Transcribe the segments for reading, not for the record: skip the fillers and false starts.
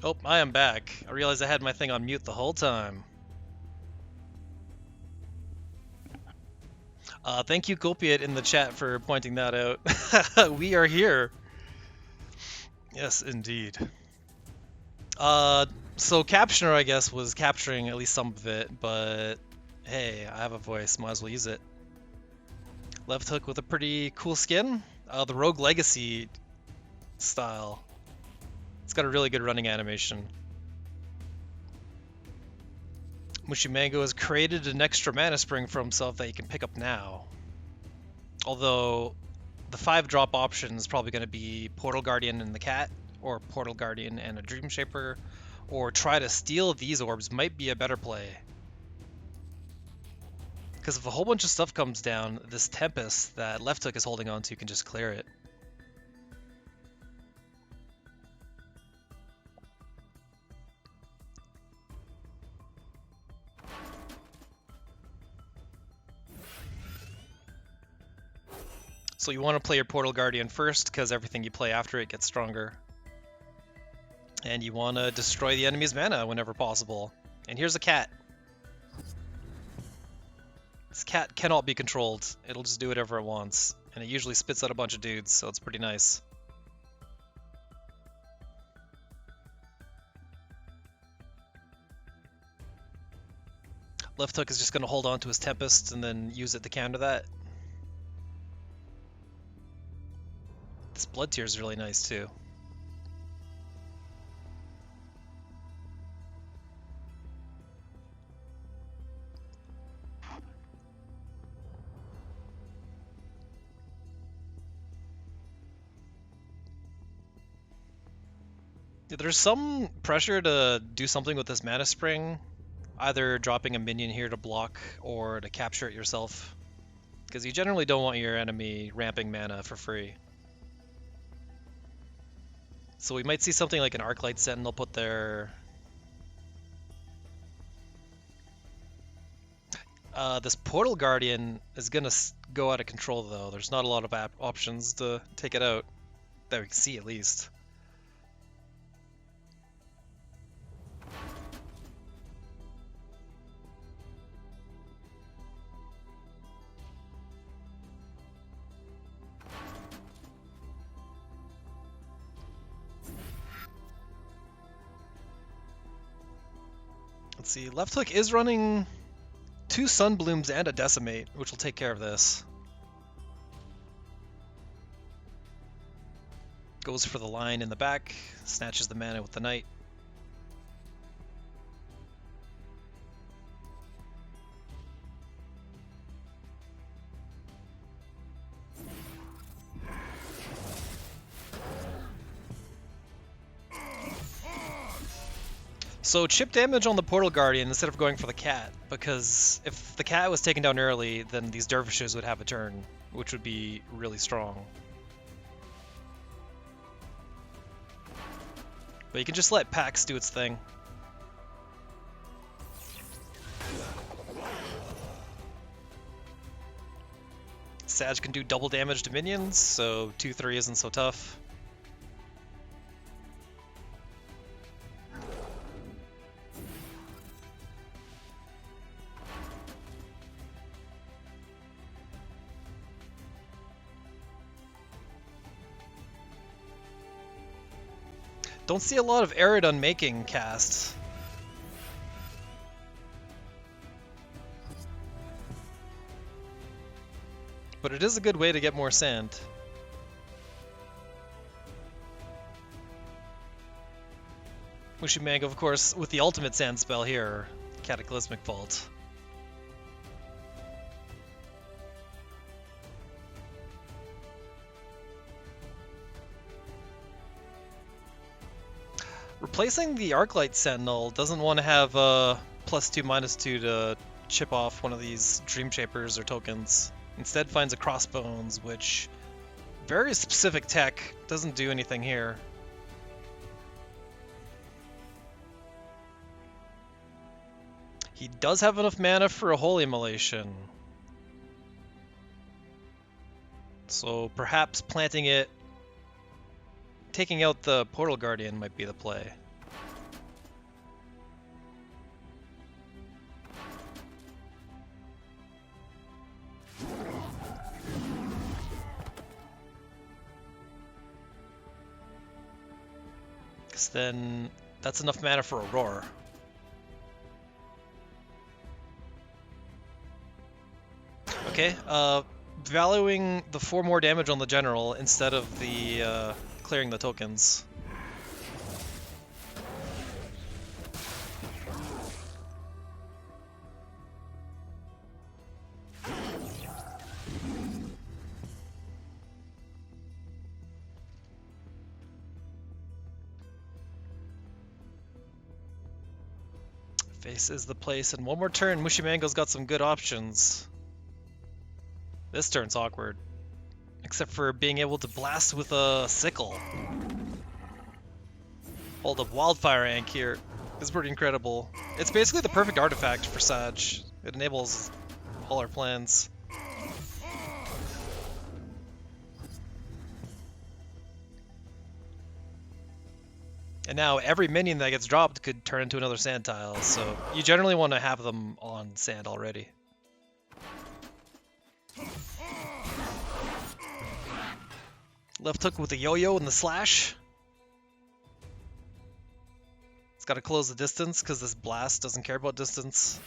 Oh, I am back. I realized I had my thing on mute the whole time. Thank you, Kopiyut, in the chat for pointing that out. We are here. Yes, indeed. So Captioner, I guess, was capturing at least some of it, but hey, I have a voice, might as well use it. Lefthook with a pretty cool skin. The Rogue Legacy style. It's got a really good running animation. MushyMango has created an extra mana spring for himself that you can pick up now. Although the 5-drop option is probably going to be Portal Guardian and the cat, or Portal Guardian and a Dream Shaper, or try to steal these orbs might be a better play. Because if a whole bunch of stuff comes down, this Tempest that Lefthook is holding on to can just clear it. So you want to play your Portal Guardian first, because everything you play after it gets stronger. And you want to destroy the enemy's mana whenever possible. And here's a cat. This cat cannot be controlled. It'll just do whatever it wants. And it usually spits out a bunch of dudes, so it's pretty nice. Lefthook is just going to hold on to his Tempest and then use it to counter that. This Blood Tear is really nice too. There's some pressure to do something with this mana spring, either dropping a minion here to block or to capture it yourself, because you generally don't want your enemy ramping mana for free. So we might see something like an Arclight Sentinel put there. This Portal Guardian is gonna go out of control though. There's not a lot of options to take it out, that we can see at least. Let's see, Lefthook is running 2 Sunblooms and a Decimate, which will take care of this. Goes for the line in the back, snatches the mana with the Knight. So chip damage on the Portal Guardian instead of going for the cat, because if the cat was taken down early, then these dervishes would have a turn, which would be really strong. But you can just let Pax do its thing. Sag can do double damage to minions, so 2-3 isn't so tough. Don't see a lot of Arid Unmaking cast. But it is a good way to get more sand. MushyMango, of course, with the ultimate sand spell here, Cataclysmic Vault. Replacing the Arclight Sentinel doesn't want to have a +2/-2 to chip off one of these Dream Shapers or tokens. Instead finds a Crossbones, which very specific tech, doesn't do anything here. He does have enough mana for a Holy Immolation. So perhaps planting it, taking out the Portal Guardian might be the play. Because then that's enough mana for a roar. Okay, valuing the 4 more damage on the general instead of the clearing the tokens. Face is the place, and one more turn, MushyMango's got some good options. This turn's awkward. Except for being able to blast with a sickle. Hold up, Wildfire Ank here is pretty incredible. It's basically the perfect artifact for Sag. It enables all our plans. And now every minion that gets dropped could turn into another sand tile, so you generally want to have them on sand already. Lefthook with the yo-yo and the slash. It's got to close the distance because this blast doesn't care about distance.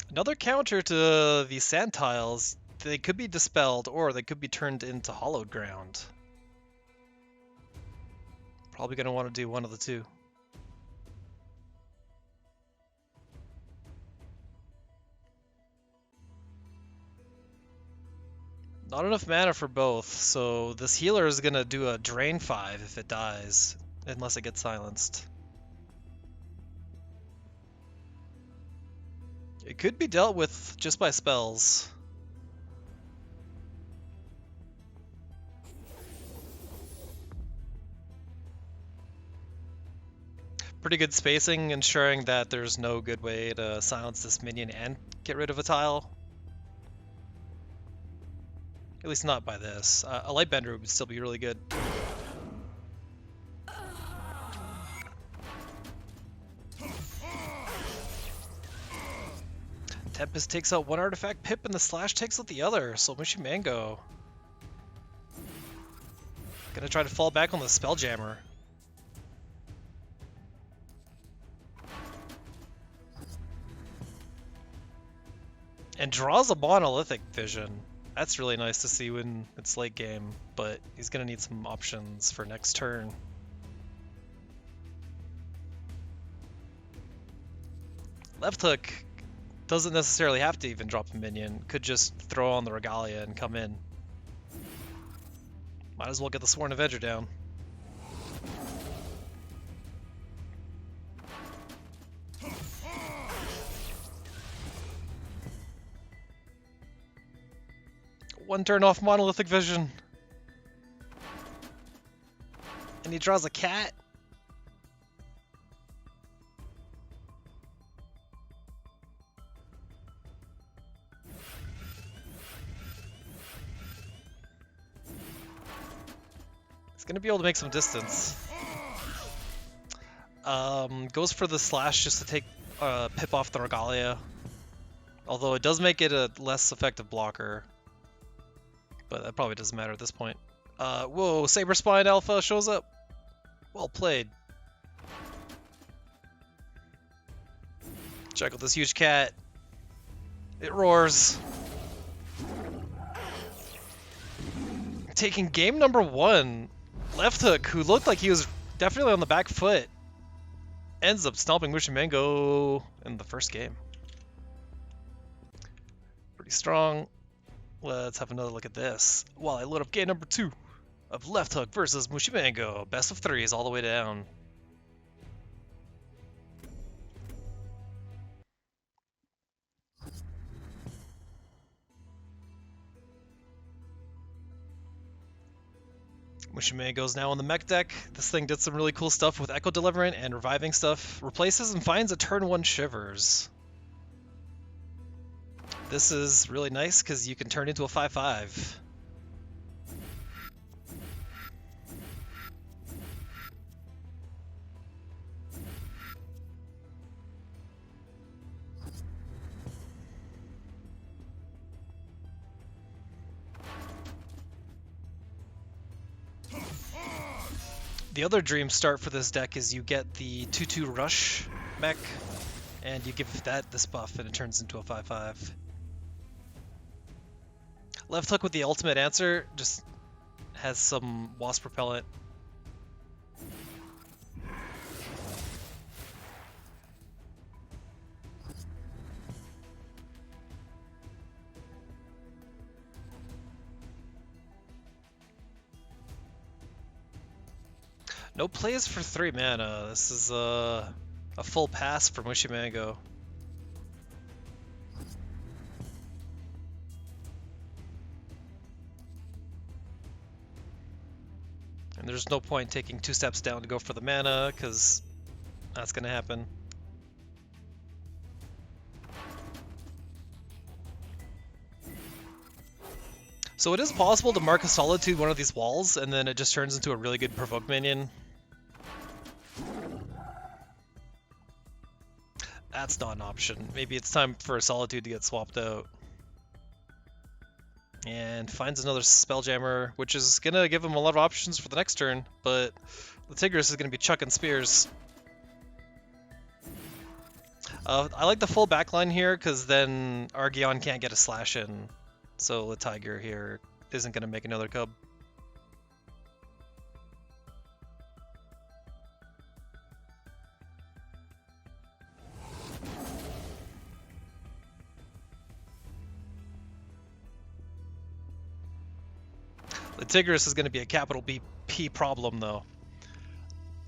Another counter to these sand tiles, they could be dispelled or they could be turned into hollowed ground. Probably going to want to do one of the two. Not enough mana for both, so this healer is going to do a drain 5 if it dies, unless it gets silenced. It could be dealt with just by spells. Pretty good spacing, ensuring that there's no good way to silence this minion and get rid of a tile. At least not by this. A Lightbender would still be really good. Tempest takes out one artifact, Pip and the Slash takes out the other, so MushyMango gonna try to fall back on the Spelljammer. And draws a Monolithic Vision. That's really nice to see when it's late game, but he's gonna need some options for next turn. Lefthook doesn't necessarily have to even drop a minion, could just throw on the Regalia and come in. Might as well get the Sworn Avenger down. One turn off Monolithic Vision. And he draws a cat. He's gonna be able to make some distance. Goes for the slash just to take Pip off the Regalia. Although it does make it a less effective blocker. But that probably doesn't matter at this point. Whoa, Saberspine Alpha shows up. Well played. Check out this huge cat. It roars. Taking game number 1. Lefthook, who looked like he was definitely on the back foot, ends up stomping MushyMango in the first game. Pretty strong. Let's have another look at this while I load up game number 2 of Lefthook versus MushyMango. Best of 3s all the way down. MushyMango's now on the mech deck. This thing did some really cool stuff with Echo Deliverant and reviving stuff. Replaces and finds a turn 1 Shivers. This is really nice because you can turn into a 5/5. The other dream start for this deck is you get the 2/2 Rush mech, and you give that this buff, and it turns into a 5/5. Lefthook with the ultimate answer just has some Wasp Repellent. No plays for 3 mana. This is a full pass for MushyMango. And there's no point taking 2 steps down to go for the mana, because that's going to happen. So it is possible to mark a Solitude one of these walls, and then it just turns into a really good provoke minion. That's not an option. Maybe it's time for a Solitude to get swapped out. And finds another Spelljammer, which is going to give him a lot of options for the next turn, but the Tigris is going to be chucking spears. I like the full backline here, because then Argeon can't get a slash in, so the Tiger here isn't going to make another cub. The Tigris is going to be a capital BP problem, though,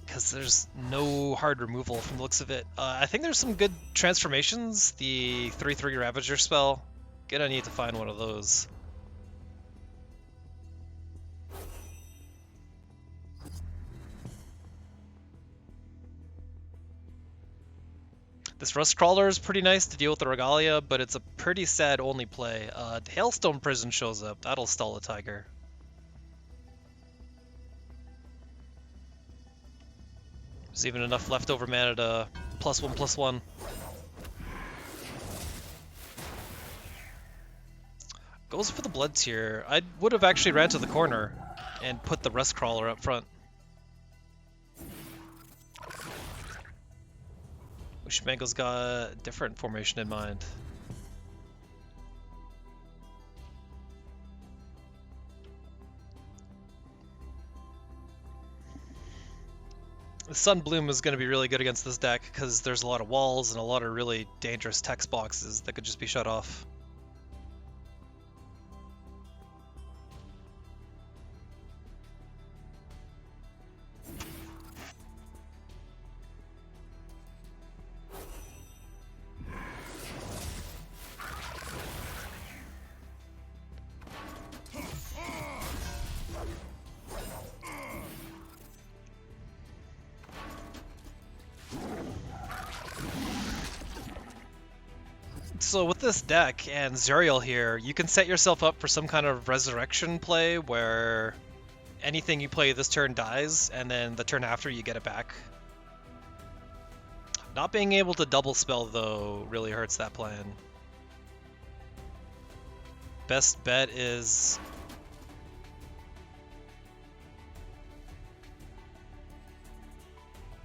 because there's no hard removal from the looks of it. I think there's some good transformations. The 3/3 Ravager spell, gonna need to find one of those. This Rust Crawler is pretty nice to deal with the Regalia, but it's a pretty sad only play. Hailstone Prison shows up. That'll stall a Tiger. There's even enough leftover mana to +1/+1. Goes for the Blood Tier. I would have actually ran to the corner and put the Rust Crawler up front. MushyMango's got a different formation in mind. The Sunbloom is going to be really good against this deck because there's a lot of walls and a lot of really dangerous text boxes that could just be shut off. So with this deck and Zuriel here, you can set yourself up for some kind of resurrection play where anything you play this turn dies, and then the turn after you get it back. Not being able to double spell, though, really hurts that plan. Best bet is...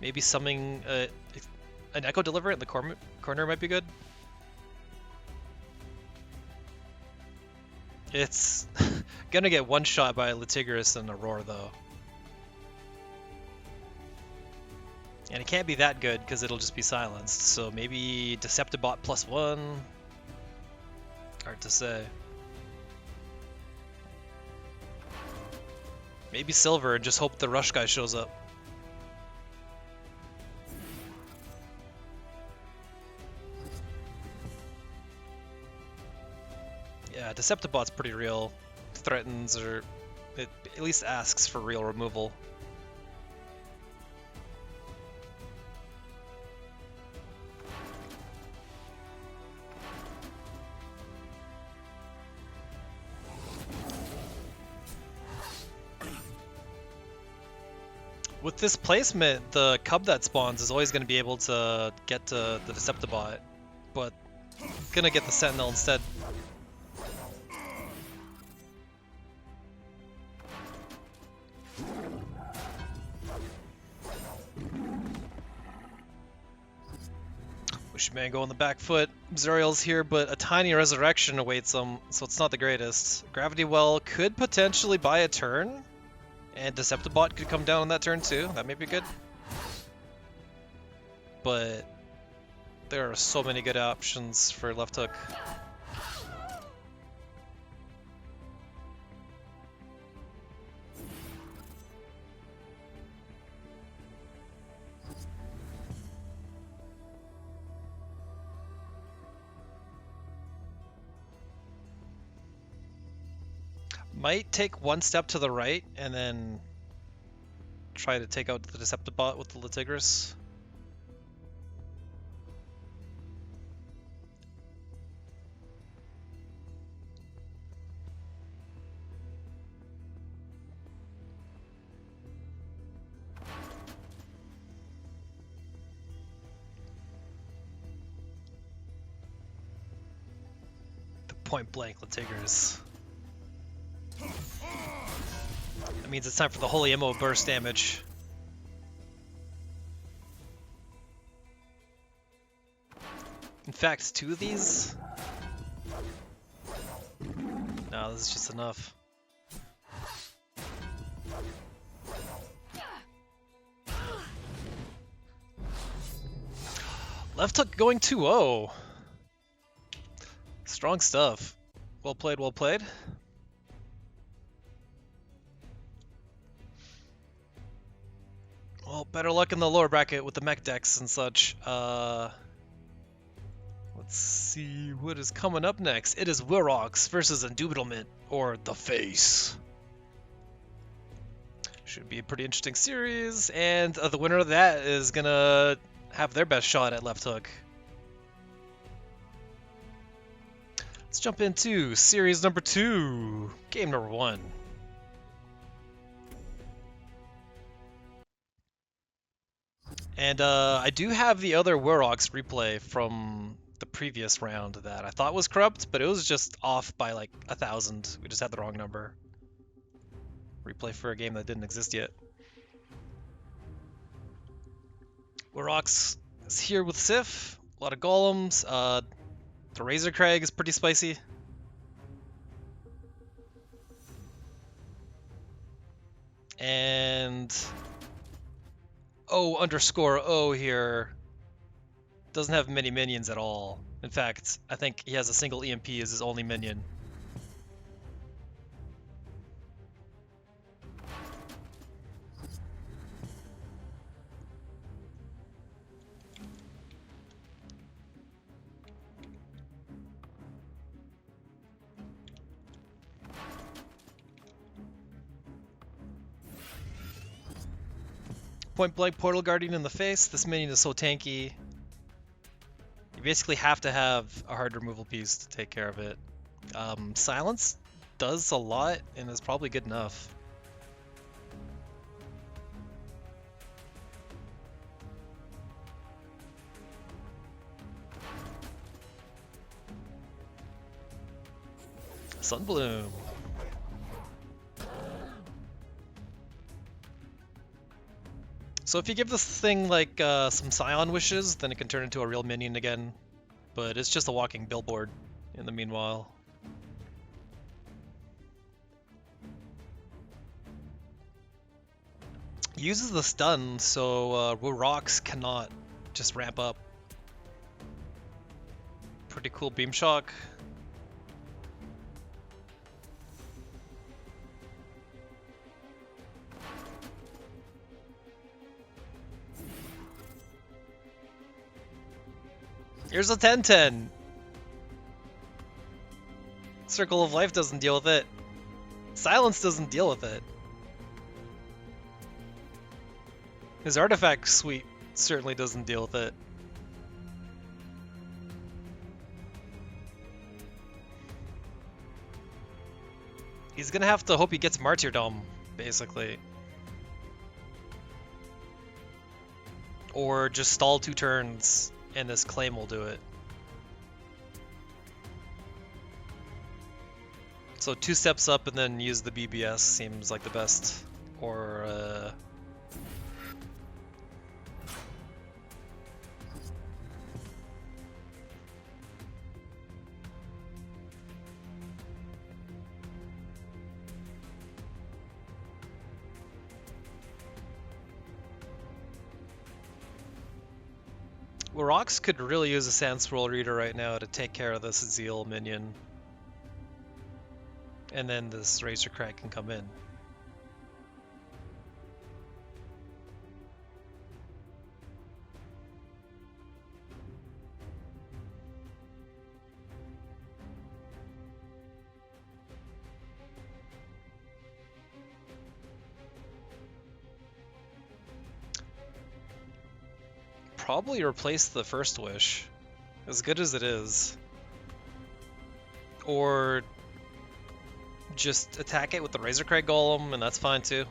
maybe summoning an Echo Deliverer in the corner might be good. It's gonna get one shot by Litigris and Aurora, though. And it can't be that good because it'll just be silenced. So maybe Deceptibot +1. Hard to say. Maybe Silver and just hope the Rush guy shows up. Yeah, Deceptibot's pretty real. Threatens, or it at least asks for real removal. With this placement, the cub that spawns is always going to be able to get to the Deceptibot, but gonna get the Sentinel instead. MushyMango on the back foot. Zuriel's here, but a tiny resurrection awaits him, so it's not the greatest. Gravity Well could potentially buy a turn, and Deceptibot could come down on that turn too. That may be good. But there are so many good options for Lefthook. Might take one step to the right and then try to take out the Deceptibot with the Latigrus. The point blank Latigrus. That means it's time for the Holy Ammo burst damage. In fact, 2 of these? No, this is just enough. Lefthook going 2-0. Strong stuff. Well played, well played. Well, better luck in the lower bracket with the mech decks and such. Let's see what is coming up next. It is Wirox versus Indubitablement, or The Face. Should be a pretty interesting series, and the winner of that is gonna have their best shot at Lefthook. Let's jump into series number 2, game number 1. And I do have the other Wirox replay from the previous round that I thought was corrupt, but it was just off by like 1,000. We just had the wrong number. Replay for a game that didn't exist yet. Wirox is here with Sif. A lot of golems. The Razor Crag is pretty spicy. And O_O here doesn't have many minions at all. In fact, I think he has a single EMP as his only minion. Point blank Portal Guardian in the face. This minion is so tanky. You basically have to have a hard removal piece to take care of it. Silence does a lot and is probably good enough. Sunbloom. So if you give this thing like some Scion wishes, then it can turn into a real minion again. But it's just a walking billboard in the meanwhile. Uses the stun, so Wirox cannot just ramp up. Pretty cool beam shock. Here's a 10-10. Circle of Life doesn't deal with it. Silence doesn't deal with it. His artifact suite certainly doesn't deal with it. He's gonna have to hope he gets Martyrdom, basically. Or just stall 2 turns. And this claim will do it. So 2 steps up and then use the BBS seems like the best. Or Wirox could really use a Sand Swirl Reader right now to take care of this Zeal minion. And then this Razor Crag can come in. Probably replace the First Wish, as good as it is. Or just attack it with the Razorcrag Golem, and that's fine too.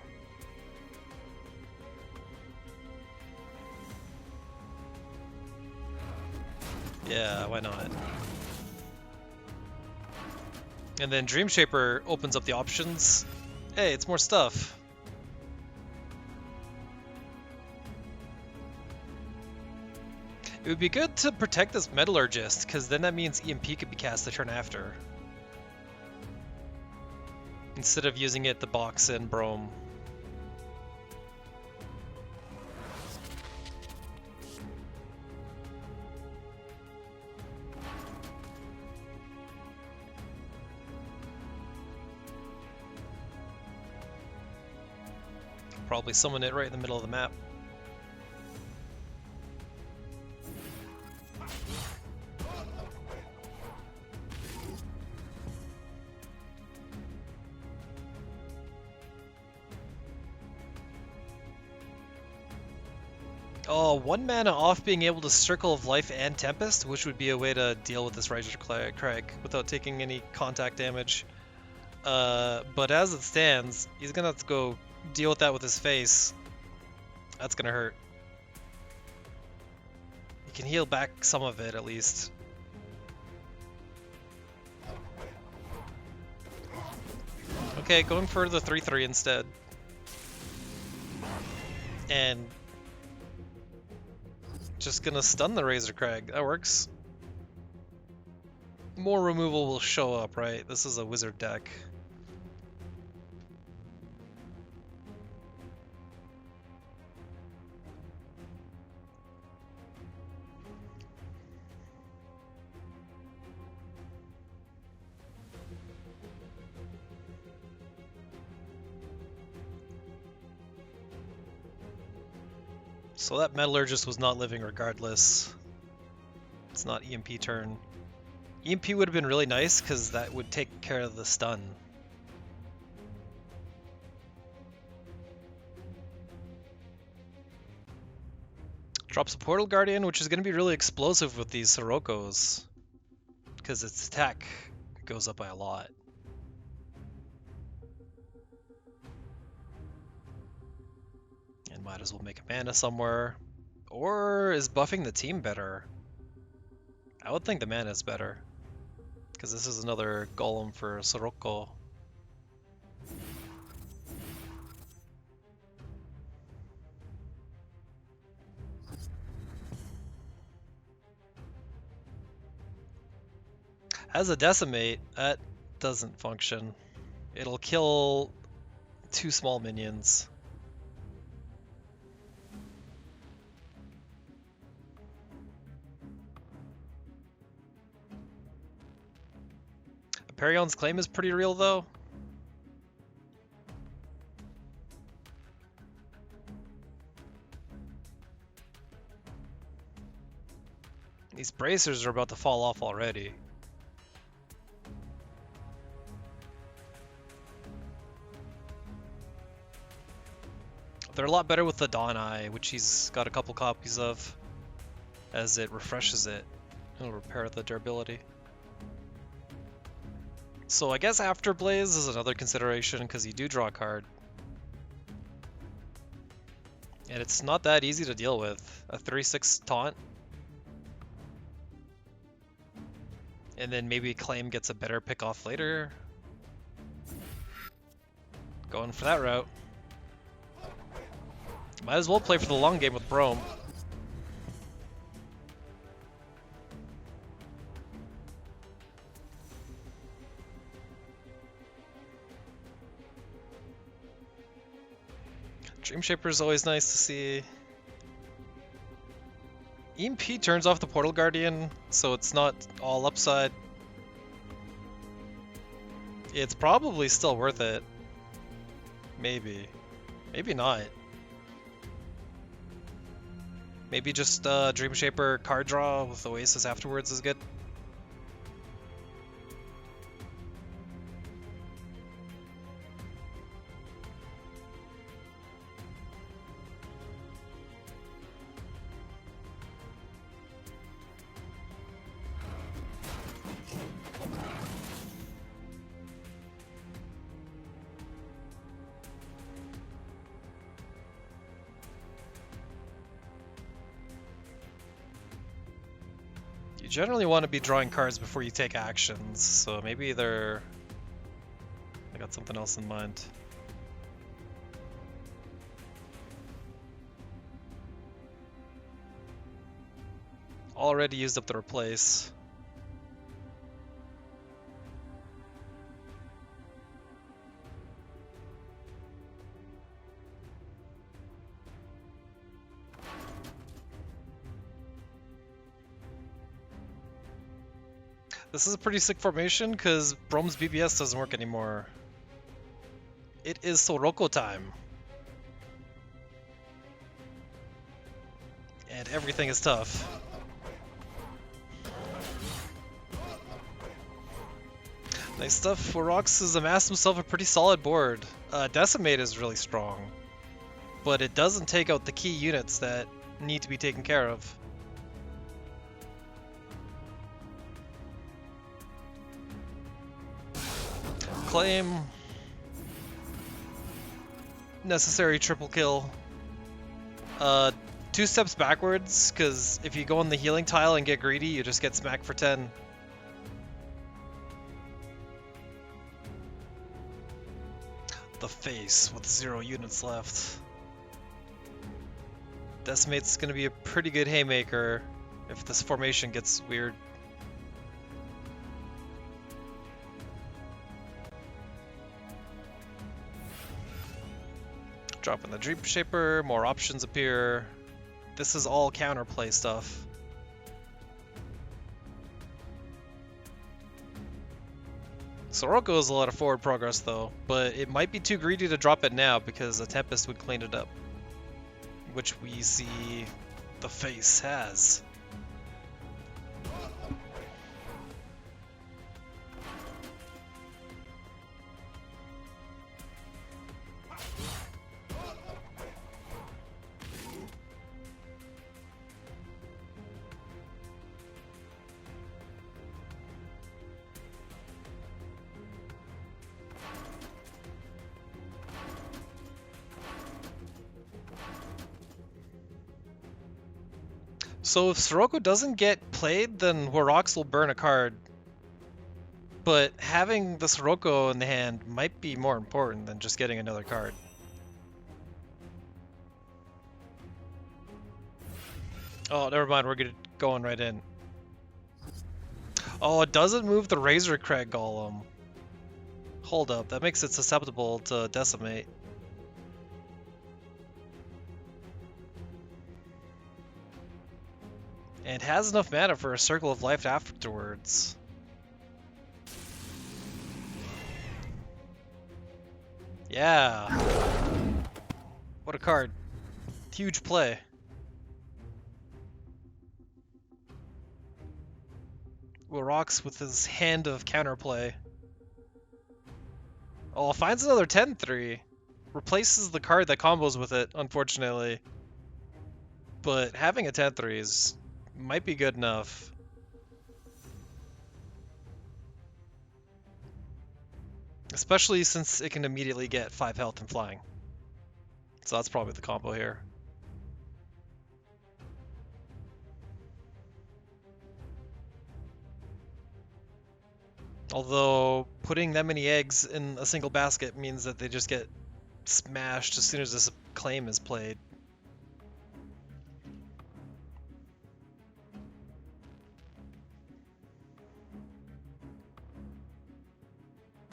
Yeah, why not? And then Dream Shaper opens up the options. Hey, it's more stuff. It would be good to protect this Metallurgist, because then that means EMP could be cast the turn after. Instead of using it to box in Brome. Probably summon it right in the middle of the map. Oh, 1 mana off being able to Circle of Life and Tempest, which would be a way to deal with this Razor Crag without taking any contact damage. But as it stands, he's gonna have to go deal with that with his face. That's gonna hurt. He can heal back some of it at least. Okay, going for the 3/3 instead. And just gonna stun the Razor Crag. That works. More removal will show up, right? This is a wizard deck. So that Metallurgist was not living regardless. It's not EMP turn. EMP would have been really nice because that would take care of the stun. Drops a Portal Guardian, which is going to be really explosive with these Sirocco's, because its attack goes up by a lot. And might as well make a mana somewhere. Or is buffing the team better? I would think the mana is better, because this is another Golem for Sirocco. As a Decimate, that doesn't function. It'll kill 2 small minions. Perion's Claim is pretty real though. These bracers are about to fall off already. They're a lot better with the Dawn Eye, which he's got a couple copies of. As it refreshes it, it'll repair the durability. So I guess Afterblaze is another consideration because you do draw a card. And it's not that easy to deal with. A 3/6 taunt. And then maybe Claim gets a better pick off later. Going for that route. Might as well play for the long game with Brome. Dream Shaper is always nice to see. EMP turns off the Portal Guardian, so it's not all upside. It's probably still worth it. Maybe. Maybe not. Maybe just Dream Shaper card draw with Oasis afterwards is good. You generally want to be drawing cards before you take actions, so maybe I got something else in mind. Already used up the replace. This is a pretty sick formation because Brom's BBS doesn't work anymore. It is Soroko time. And everything is tough. Nice stuff. Wirox has amassed himself a pretty solid board. Decimate is really strong, but it doesn't take out the key units that need to be taken care of. Claim. Necessary triple kill. 2 steps backwards, because if you go on the healing tile and get greedy, you just get smacked for 10. The face with 0 units left. Decimate's gonna be a pretty good haymaker if this formation gets weird. Dropping the Dream Shaper, more options appear. This is all counterplay stuff. Soroko is a lot of forward progress though, but it might be too greedy to drop it now because a Tempest would clean it up. Which we see the face has. So if Soroko doesn't get played, then Wirox will burn a card. But having the Soroko in the hand might be more important than just getting another card. Oh, never mind, we're going right in. Oh, it doesn't move the Razor Crag Golem. Hold up, that makes it susceptible to Decimate. And has enough mana for a Circle of Life afterwards. Yeah. What a card. Huge play. Wirox with his hand of counterplay. Oh, finds another 10-3. Replaces the card that combos with it, unfortunately. But having a 10-3 is... might be good enough. Especially since it can immediately get 5 health and flying. So that's probably the combo here. Although putting that many eggs in a single basket means that they just get smashed as soon as this claim is played.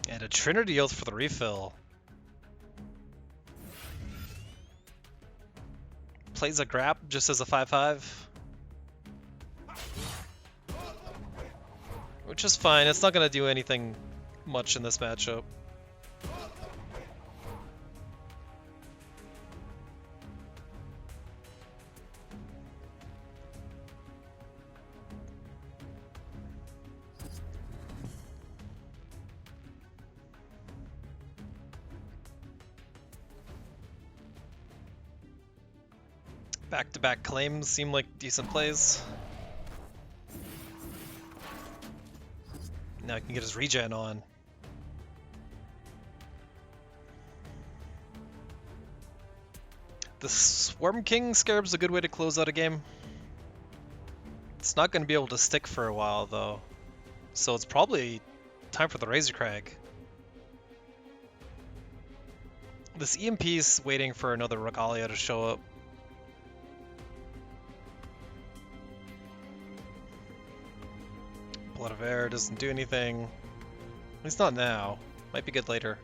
And a Trinity Oath for the refill. Plays a Grab just as a 5/5. Which is fine, it's not going to do anything much in this matchup. Back-to-back claims seem like decent plays. Now I can get his regen on. The Swarm King Scarab's a good way to close out a game. It's not going to be able to stick for a while though, so it's probably time for the Razor Crag. This EMP's waiting for another Regalia to show up. Blood of Air doesn't do anything. At least not now. Might be good later.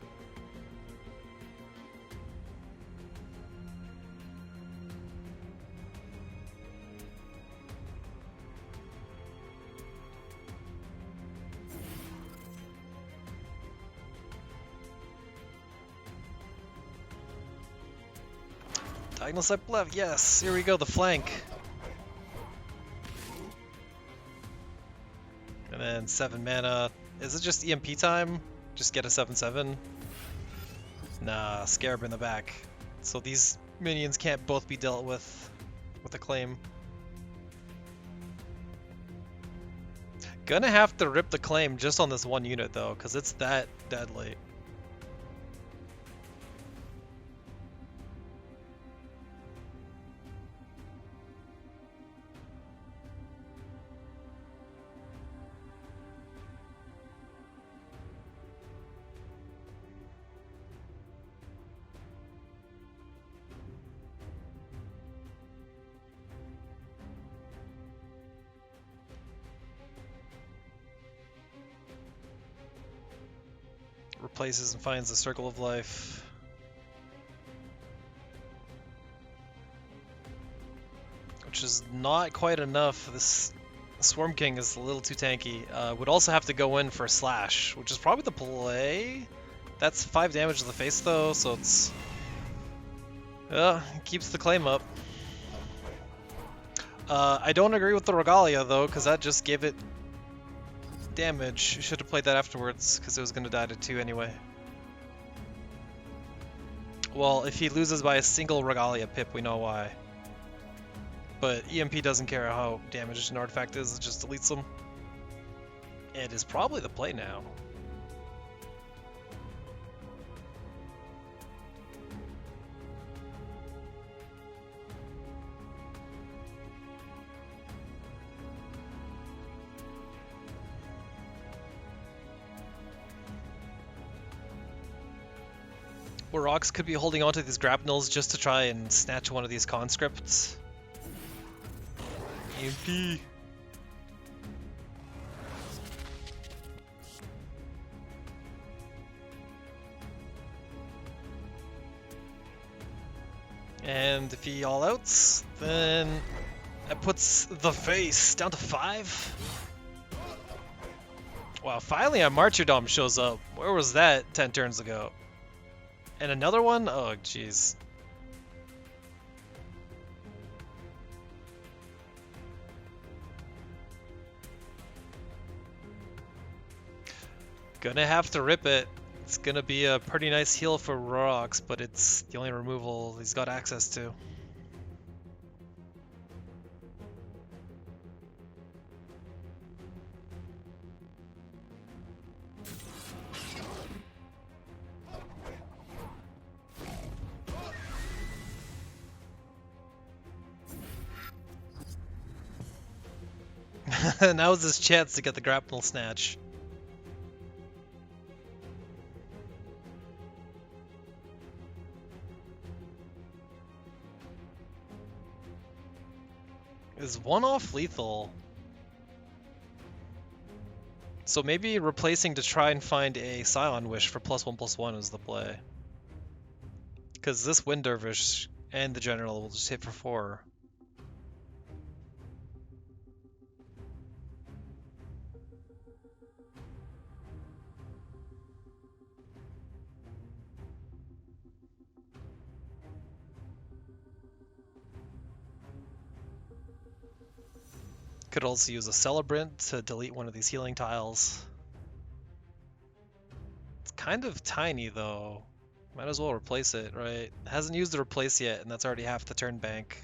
Diagonal step left, yes! Here we go, the flank. And then 7 mana. Is it just EMP time? Just get a 7/7? Nah, Scarab in the back. So these minions can't both be dealt with a claim. Gonna have to rip the claim just on this one unit though, because it's that deadly. Replaces and finds the Circle of Life. Which is not quite enough. This Swarm King is a little too tanky. Would also have to go in for Slash, which is probably the play. That's 5 damage to the face though, so it's... keeps the claim up. I don't agree with the Regalia though, because that just gave it damage. You should have played that afterwards, because it was going to die to 2 anyway. Well, if he loses by a single Regalia pip, we know why. But EMP doesn't care how damaged an artifact is, it just deletes them. It is probably the play now. Wirox could be holding onto these grapnels just to try and snatch one of these conscripts. EMP. And if he all outs, then that puts the face down to 5. Wow, finally a Martyrdom shows up. Where was that 10 turns ago? And another one? Oh, jeez. Gonna have to rip it. It's gonna be a pretty nice heal for Wirox, but it's the only removal he's got access to. Now is his chance to get the grapnel snatch. Is one off lethal? So maybe replacing to try and find a Scion Wish for +1/+1 is the play. Because this Wind Dervish and the General will just hit for 4. Could also use a Celebrant to delete one of these healing tiles. It's kind of tiny though. Might as well replace it, right? It hasn't used the replace yet, and that's already half the turn bank.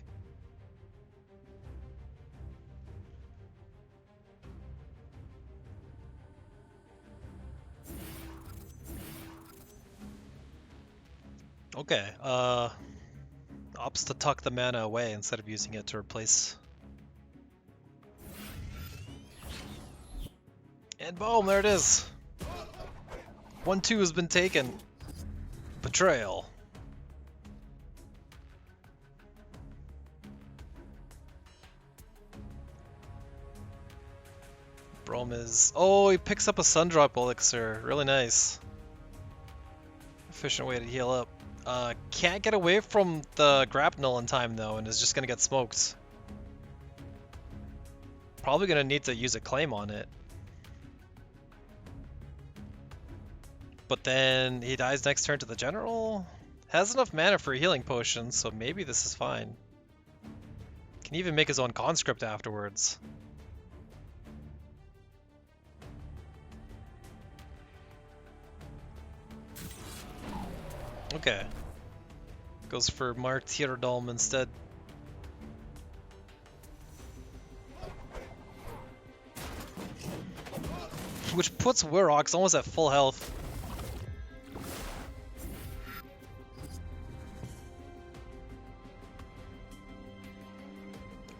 Okay, opts to tuck the mana away instead of using it to replace. And boom, there it is. 1-2 has been taken. Betrayal. Brom is... Oh, he picks up a Sundrop Elixir. Really nice. Efficient way to heal up. Can't get away from the Grapnel in time though, and is just gonna get smoked. Probably gonna need to use a claim on it. But then he dies next turn to the general. Has enough mana for a healing potion, so maybe this is fine. Can even make his own conscript afterwards. Okay. Goes for Martyrdom instead. Which puts Wirox almost at full health.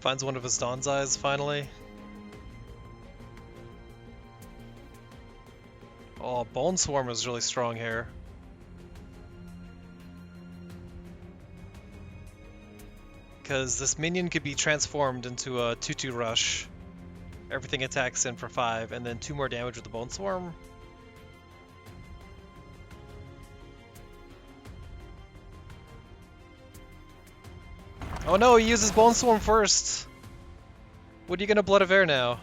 Finds one of his Donzais finally. Oh, Bone Swarm is really strong here. Because this minion could be transformed into a 2-2 rush. Everything attacks in for 5, and then 2 more damage with the Bone Swarm. Oh no, he uses Bone Swarm first! What are you gonna Blood of Air now?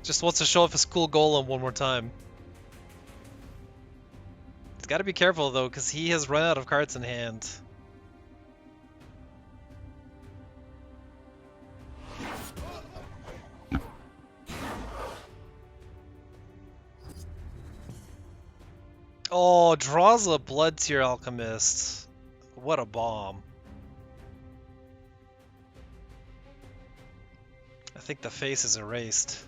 Just wants to show off his cool golem one more time. He's got to be careful though, because he has run out of cards in hand. Oh, draws a Blood Tier Alchemist. What a bomb. I think the face is erased.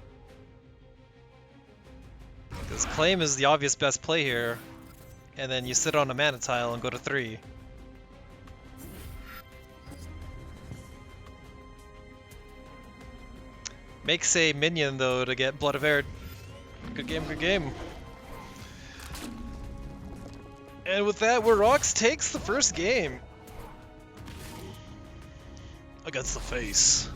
Because Claim is the obvious best play here, and then you sit on a mana tile and go to 3. Makes a minion though to get Blood of Air. Good game, good game. And with that, Wirox takes the first game against the face.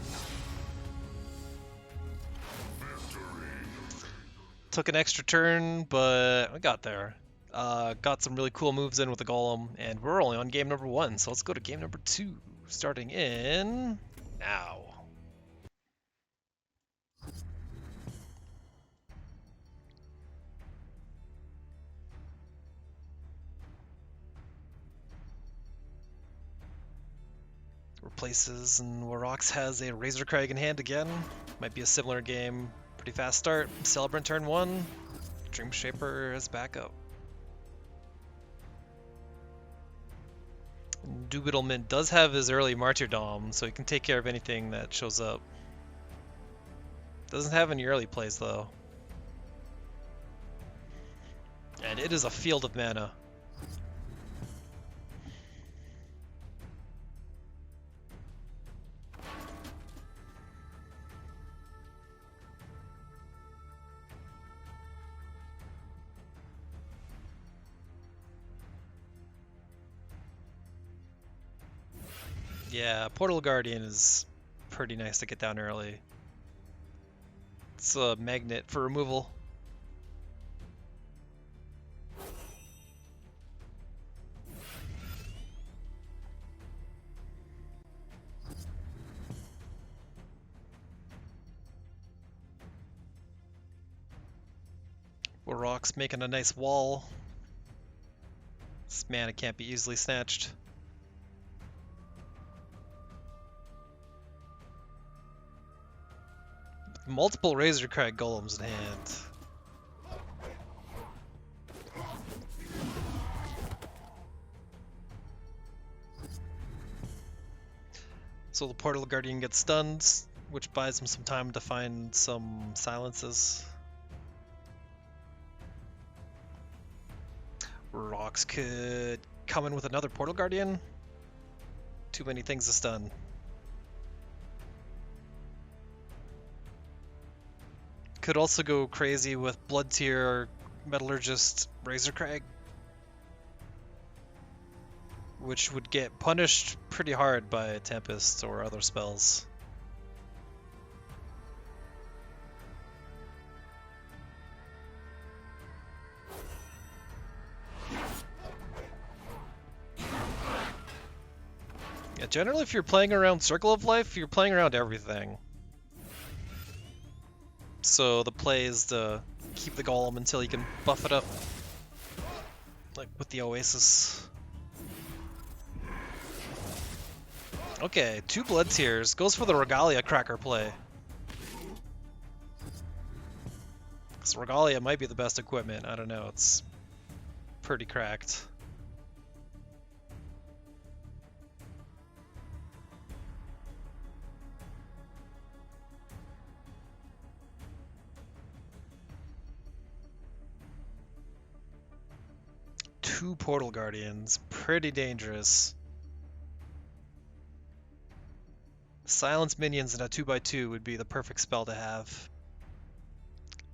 Took an extra turn, but we got there. Got some really cool moves in with the Golem, and we're only on game number 1, so let's go to game number 2, starting in now. Replaces, and Wirox has a Razor Crag in hand again. Might be a similar game. Pretty fast start. Celebrant turn 1. Dream Shaper is back up. Indubitablement does have his early Martyrdom, so he can take care of anything that shows up. Doesn't have any early plays though. And it is a field of mana. Yeah, Portal Guardian is pretty nice to get down early. It's a magnet for removal. Wirox making a nice wall. This mana can't be easily snatched. Multiple Razorcrag golems in hand. So the Portal Guardian gets stunned, which buys him some time to find some silences. Wirox could come in with another Portal Guardian. Too many things to stun. Could also go crazy with Blood Tier, Metallurgist, Razorcrag, which would get punished pretty hard by Tempest or other spells. Yeah, generally if you're playing around Circle of Life, you're playing around everything. So the play is to keep the Golem until you can buff it up, like with the Oasis. Okay, 2 Blood Tears. Goes for the Regalia Cracker play. Because Regalia might be the best equipment. I don't know, it's pretty cracked. Two Portal Guardians, pretty dangerous. Silence minions in a 2x2 would be the perfect spell to have.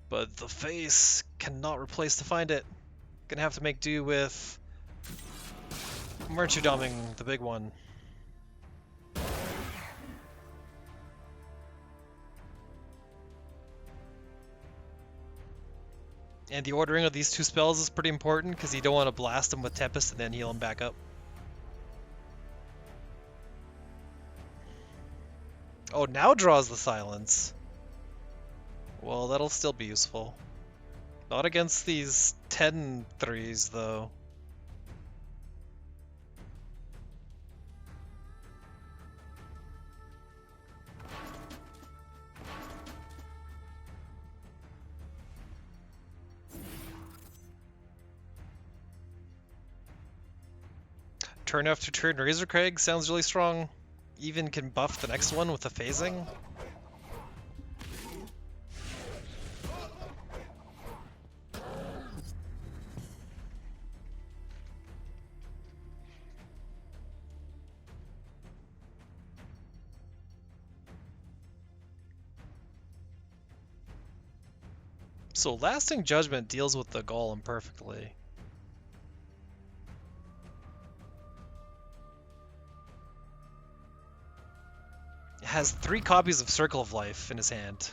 But the face cannot replace to find it. Gonna have to make do with Martyrdoming, the big one. And the ordering of these two spells is pretty important because you don't want to blast them with Tempest and then heal them back up. Oh, now draws the silence. Well, that'll still be useful. Not against these 10-3s, though. Turn after turn Razorcrag sounds really strong. Even can buff the next one with the phasing. So Lasting Judgment deals with the Golem perfectly. Has 3 copies of Circle of Life in his hand.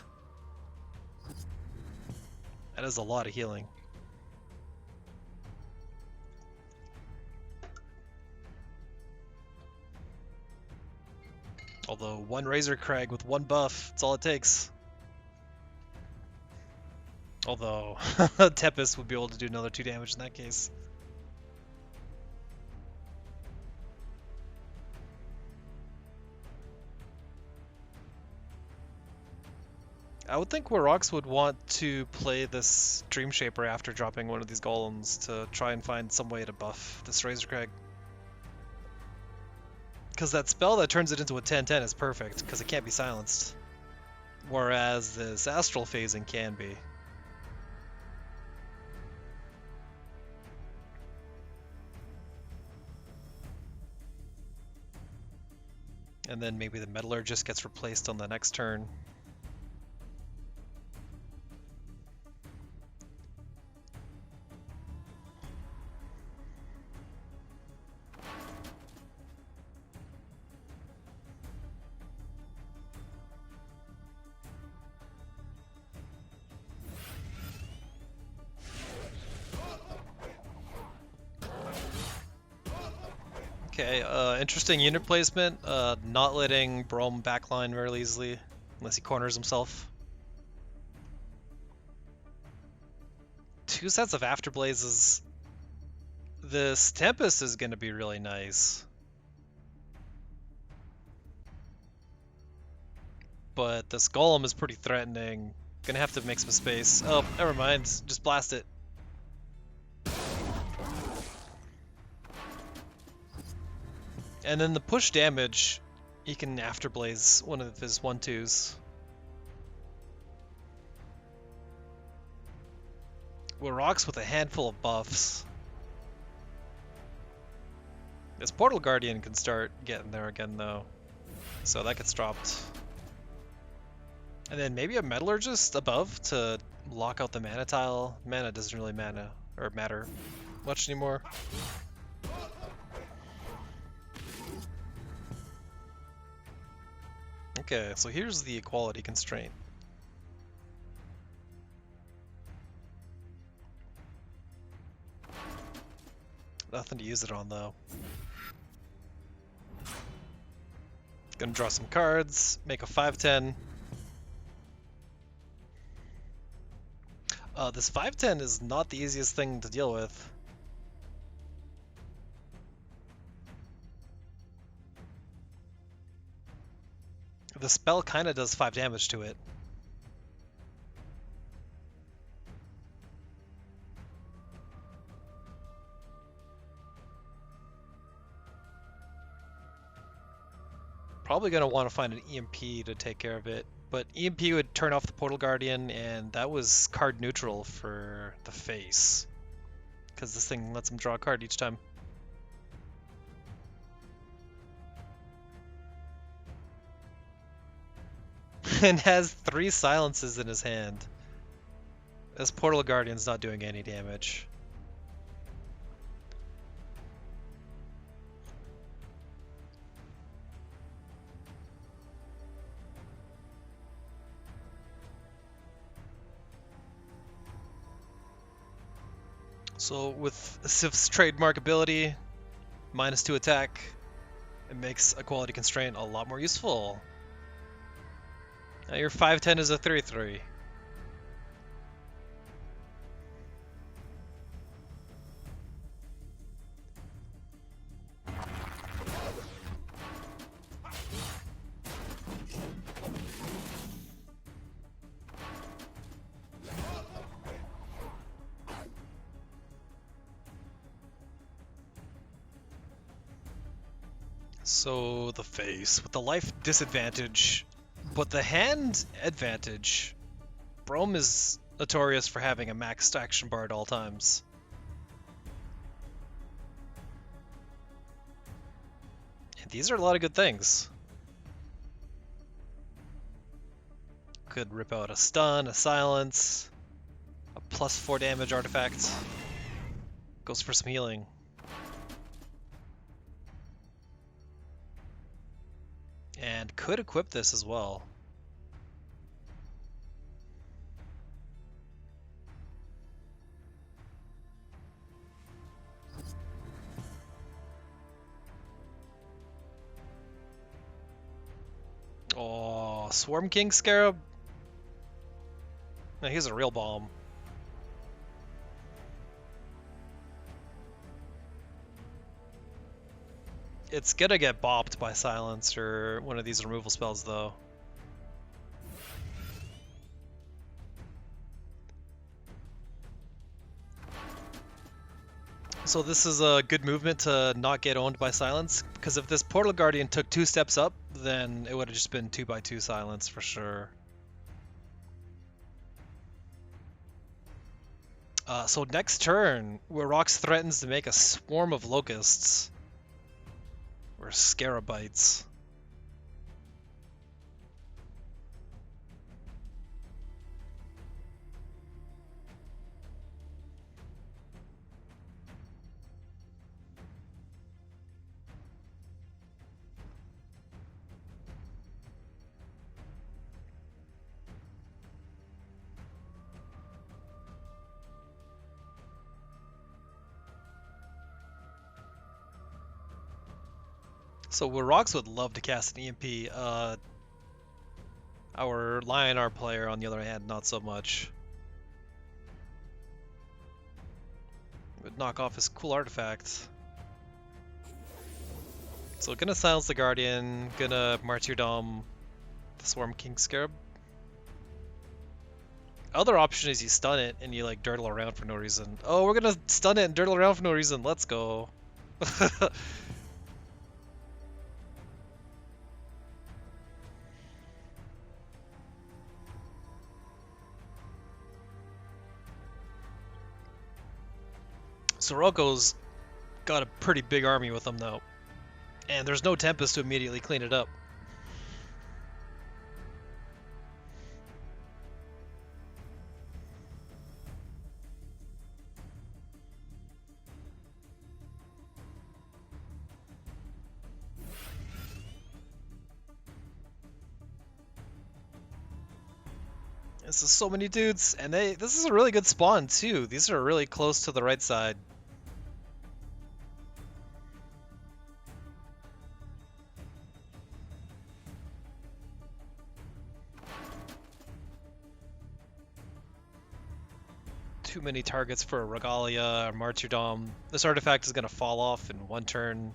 That is a lot of healing. Although 1 Razorcrag with 1 buff, that's all it takes. Although Tempest would be able to do another 2 damage in that case. I would think Wirox would want to play this Dream Shaper after dropping one of these golems to try and find some way to buff this Razorcrag. Because that spell that turns it into a 10-10 is perfect, because it can't be silenced. Whereas this Astral Phasing can be. And then maybe the Metallurgist gets replaced on the next turn. Okay, interesting unit placement. Not letting Brom backline very easily, unless he corners himself. 2 sets of Afterblazes. This Tempest is going to be really nice. But this Golem is pretty threatening. Gonna have to make some space. Oh, never mind. Just blast it. And then the push damage, he can Afterblaze one of his 1/2s. Wirox with a handful of buffs. This Portal Guardian can start getting there again though. So that gets dropped. And then maybe a Metallurgist above to lock out the mana tile. Mana doesn't really matter much anymore. Okay, so here's the equality constraint. Nothing to use it on though. Gonna draw some cards, make a 5/10. This 5/10 is not the easiest thing to deal with. The spell kinda does 5 damage to it. Probably gonna want to find an EMP to take care of it. But EMP would turn off the Portal Guardian, and that was card neutral for the face. Because this thing lets him draw a card each time. And has 3 silences in his hand. This Portal Guardian's not doing any damage. So with Sif's trademark ability, -2 attack, it makes Equality Constraint a lot more useful. Now your 5/10 is a 3/3. So the face with the life disadvantage, but the hand advantage. Brom is notorious for having a maxed action bar at all times. And these are a lot of good things. Could rip out a stun, a silence, a +4 damage artifact. Goes for some healing. And could equip this as well. Oh, Swarm King Scarab? No, he's a real bomb. It's gonna get bopped by Silence or one of these removal spells, though. So this is a good movement to not get owned by Silence, because if this Portal Guardian took 2 steps up, then it would have just been 2/2 Silence for sure. So next turn, Wirox threatens to make a swarm of locusts. Or Scarabites. So Wirox would love to cast an EMP. Our Lionar player, on the other hand, not so much. Would knock off his cool artifact. So gonna silence the Guardian, gonna Martyrdom the Swarm King Scarab. Other option is you stun it and you like dirtle around for no reason. Oh, we're gonna stun it and dirtle around for no reason. Let's go. Soroko's got a pretty big army with him though. And there's no Tempest to immediately clean it up. This is so many dudes, and this is a really good spawn too. These are really close to the right side. Too many targets for a Regalia or Martyrdom. This artifact is going to fall off in one turn.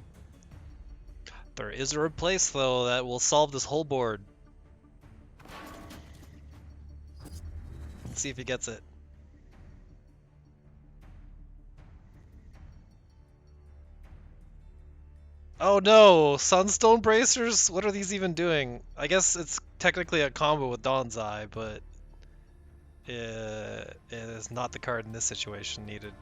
There is a replace though that will solve this whole board. Let's see if he gets it. Oh no! Sunstone Bracers? What are these even doing? I guess it's technically a combo with Dawn's Eye, but it is not the card in this situation needed.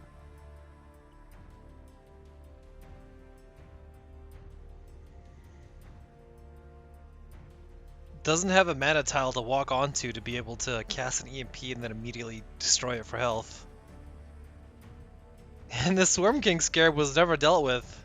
Doesn't have a mana tile to walk onto to be able to cast an EMP and then immediately destroy it for health. And the Swarm King Scarab was never dealt with.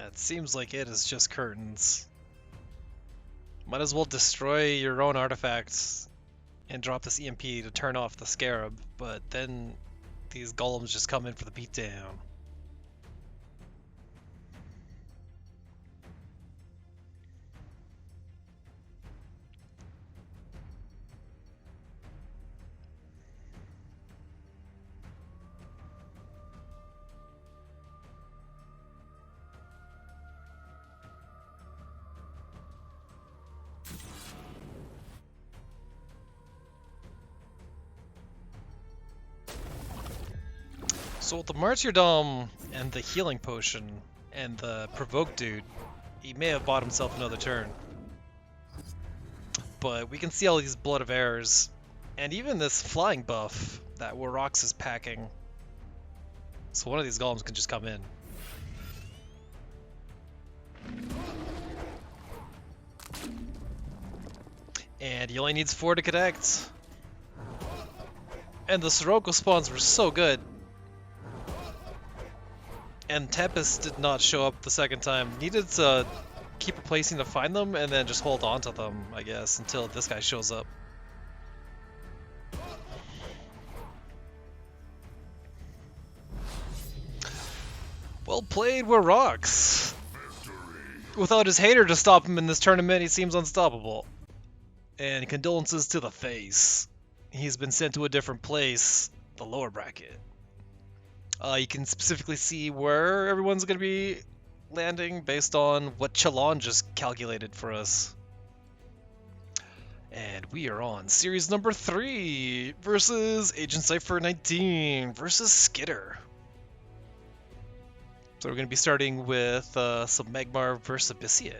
It seems like it is just curtains. Might as well destroy your own artifacts and drop this EMP to turn off the Scarab, but then these golems just come in for the beatdown. So with the Martyrdom and the Healing Potion and the Provoke dude, he may have bought himself another turn. But we can see all these Blood of Errors, and even this Flying buff that Wirox is packing. So one of these golems can just come in. And he only needs 4 to connect. And the Sirocco spawns were so good. And Tempest did not show up the second time. Needed to keep replacing to find them and then just hold on to them, I guess, until this guy shows up. Well played, Wirox. Without his hater to stop him in this tournament, he seems unstoppable. And condolences to the face. He's been sent to a different place, the lower bracket. You can specifically see where everyone's going to be landing based on what Chalon just calculated for us. And we are on series number 3 versus Agent Cypher 19 versus Skitter. So we're going to be starting with some Magmar versus Abyssian.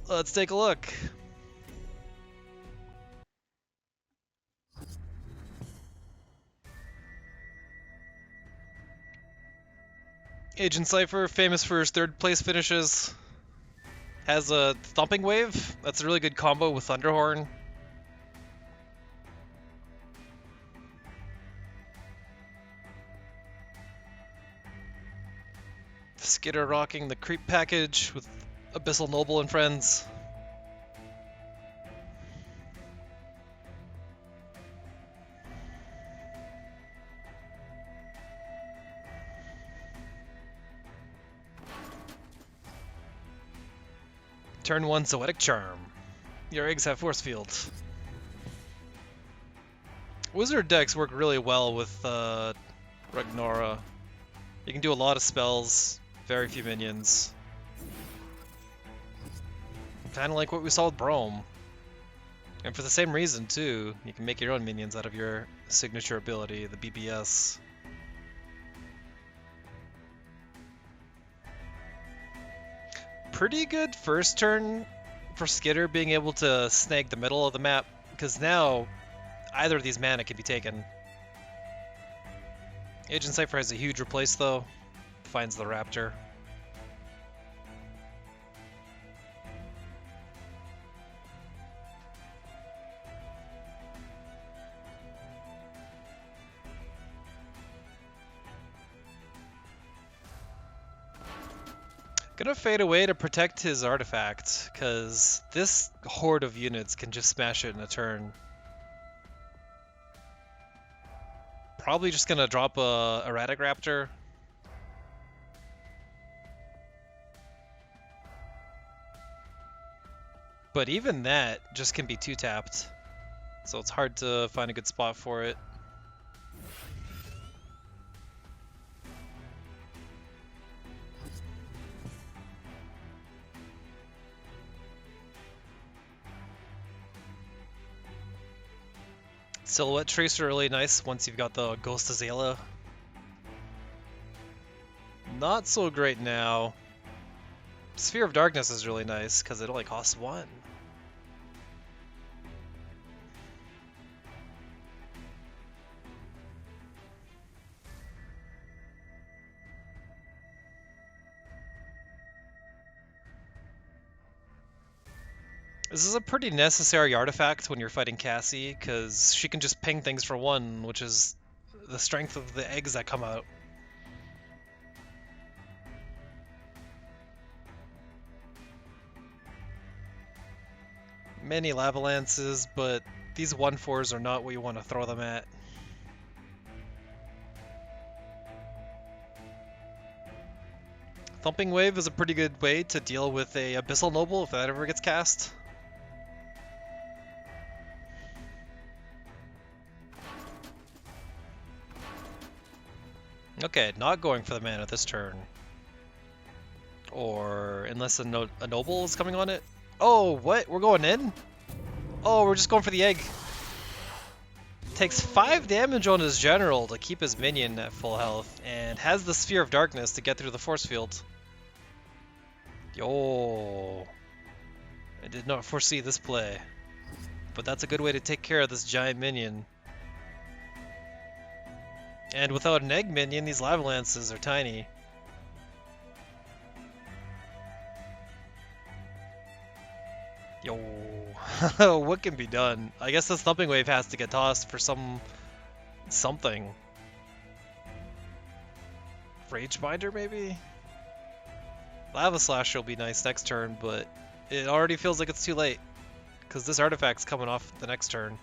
Let's take a look. Agent Cypher, famous for his 3rd place finishes. Has a Thumping Wave. That's a really good combo with Thunderhorn. Skitter rocking the creep package with Abyssal Noble and friends. Turn 1 Zoetic Charm. Your eggs have force fields. Wizard decks work really well with Ragnora. You can do a lot of spells, very few minions. Kind of like what we saw with Brome. And for the same reason too, you can make your own minions out of your signature ability, the BBS. Pretty good first turn for Skitter being able to snag the middle of the map, because now either of these mana can be taken. Agent Cypher has a huge replace though, finds the Raptor. Gonna fade away to protect his artifact, because this horde of units can just smash it in a turn. Probably just gonna drop a Erratic Raptor. But even that just can be 2-tapped, so it's hard to find a good spot for it. Silhouette Tracer really nice once you've got the Ghost Azalea. Not so great now. Sphere of Darkness is really nice because it only costs 1. This is a pretty necessary artifact when you're fighting Cassie, because she can just ping things for 1, which is the strength of the eggs that come out. Many Lava Lances, but these 1/4s are not what you want to throw them at. Thumping Wave is a pretty good way to deal with a Abyssal Noble if that ever gets cast. Okay, not going for the mana this turn. Or unless a Noble is coming on it. Oh, what? We're going in? Oh, we're just going for the egg. Takes 5 damage on his general to keep his minion at full health, and has the Sphere of Darkness to get through the force field. Yo. I did not foresee this play. But that's a good way to take care of this giant minion. And without an egg minion, these Lava Lances are tiny. Yo, what can be done? I guess this Thumping Wave has to get tossed for something. Rage Binder, maybe? Lava Slasher will be nice next turn, but it already feels like it's too late, because this artifact's coming off the next turn.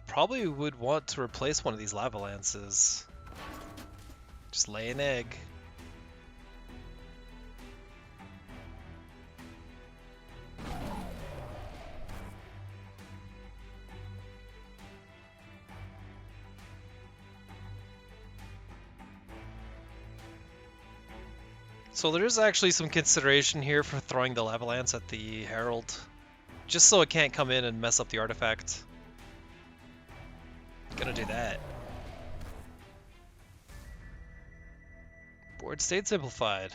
Probably would want to replace one of these Lava Lances. Just lay an egg. So there is actually some consideration here for throwing the Lava Lance at the Herald, just so it can't come in and mess up the artifact. Gonna do that. Board state simplified.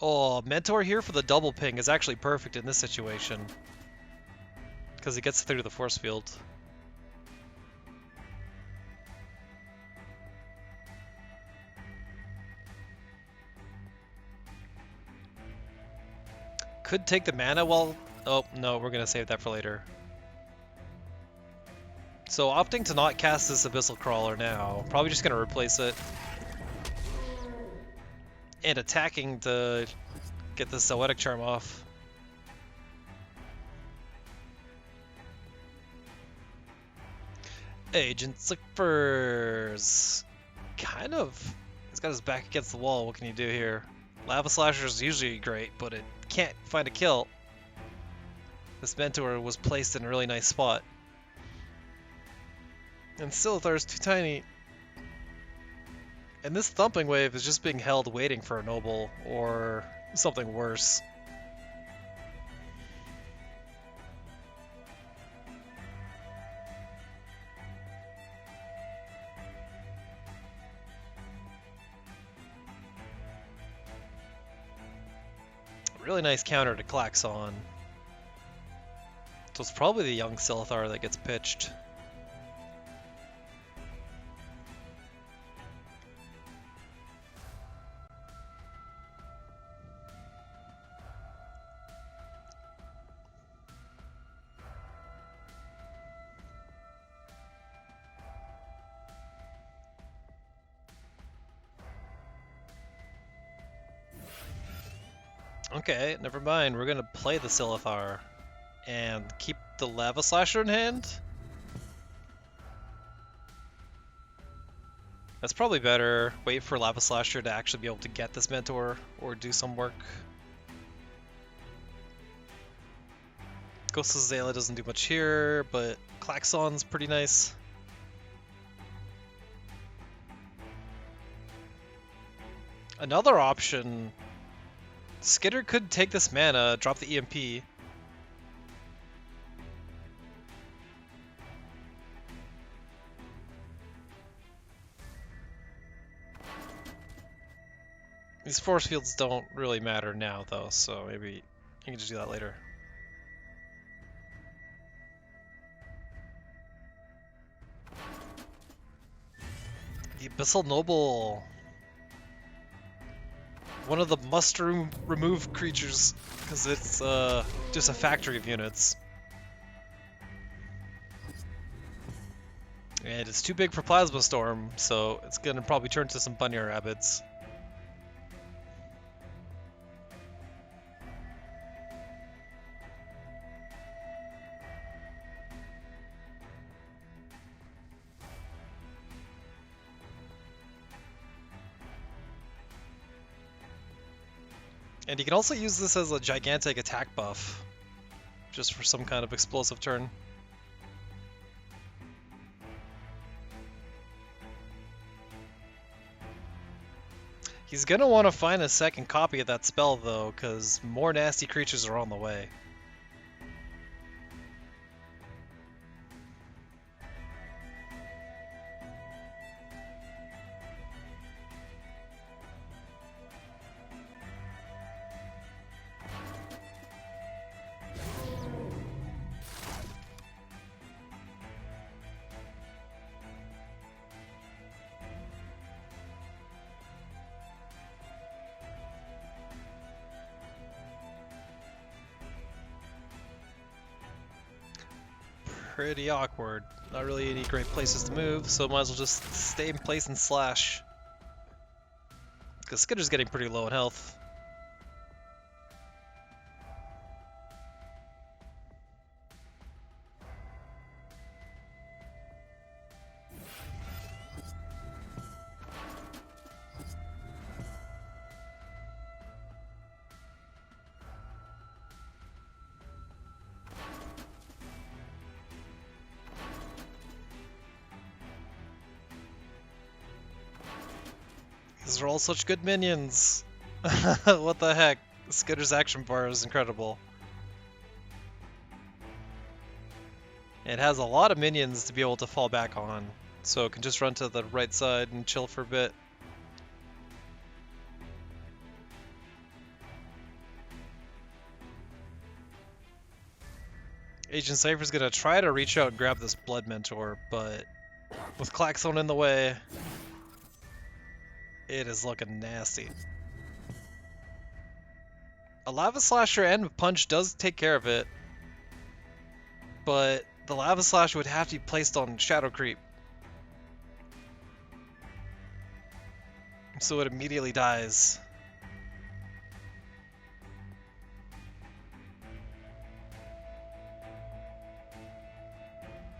Oh, Mentor here for the double ping is actually perfect in this situation. Because he gets through the force field. Could take the mana while... Oh, no, we're going to save that for later. So opting to not cast this Abyssal Crawler now. Probably just going to replace it. And attacking to get the Zoetic Charm off. Agent Slickfurs. Kind of. He's got his back against the wall. What can you do here? Lava Slasher is usually great, but it can't find a kill. This Mentor was placed in a really nice spot. And Silithar is too tiny. And this Thumping Wave is just being held waiting for a Noble, or something worse. Really nice counter to Klaxon. So it's probably the young Silithar that gets pitched. Okay, never mind. We're gonna play the Silithar and keep the Lava Slasher in hand. That's probably better. Wait for Lava Slasher to actually be able to get this Mentor or do some work. Ghost of Zayla doesn't do much here, but Klaxon's pretty nice. Another option, Skitter could take this mana, drop the EMP. These force fields don't really matter now though, so maybe you can just do that later. The Abyssal Noble. One of the must-remove creatures, because it's just a factory of units. And it's too big for Plasma Storm, so it's going to probably turn to some Bunnier Rabbits. And you can also use this as a gigantic attack buff, just for some kind of explosive turn. He's gonna want to find a second copy of that spell though, because more nasty creatures are on the way. Pretty awkward. Not really any great places to move, so might as well just stay in place and slash. Because Skitter's getting pretty low in health. These are all such good minions. What the heck? Skitter's action bar is incredible. It has a lot of minions to be able to fall back on, so it can just run to the right side and chill for a bit. Agent Cypher's gonna try to reach out and grab this Blood Mentor, but with Klaxon in the way, it is looking nasty. A Lava Slasher and Punch does take care of it, but the Lava Slasher would have to be placed on Shadow Creep, so it immediately dies.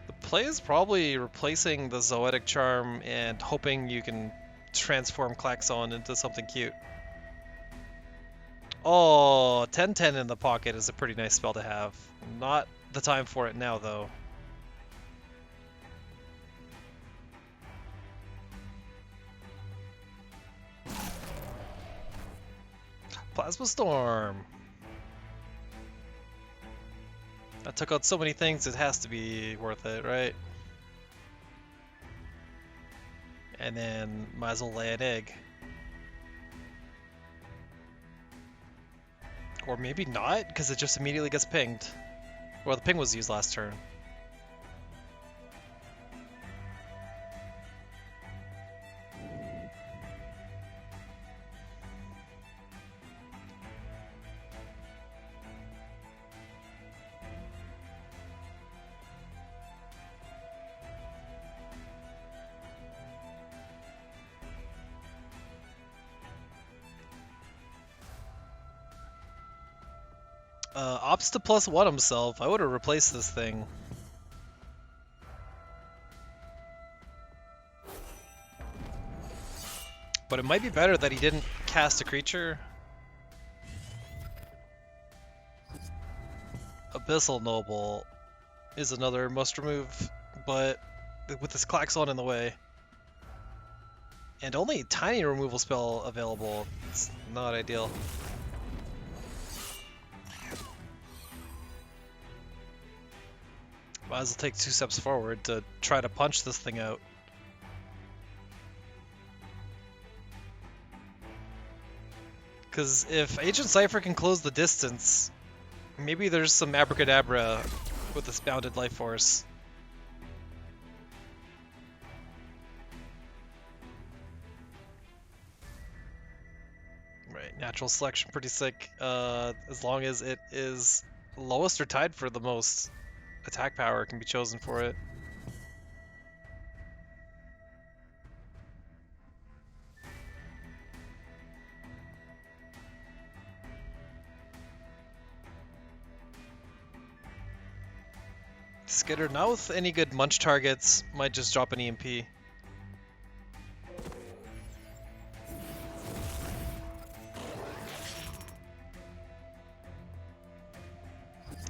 The play is probably replacing the Zoetic Charm and hoping you can transform Klaxon into something cute. Oh, 10-10 in the pocket is a pretty nice spell to have. Not the time for it now, though. Plasma Storm. That took out so many things, it has to be worth it, right? And then might as well lay an egg. Or maybe not, because it just immediately gets pinged. Well, the ping was used last turn. Opts to +1 himself. I would have replaced this thing. But it might be better that he didn't cast a creature. Abyssal Noble is another must remove, but with this Klaxon in the way, and only a tiny removal spell available, it's not ideal. Might as well take 2 steps forward to try to punch this thing out. Because if Agent Cypher can close the distance, maybe there's some abracadabra with this bounded life force. Right, natural selection, pretty sick. As long as it is lowest or tied for the most attack power can be chosen for it. Skitter, not with any good munch targets, might just drop an EMP.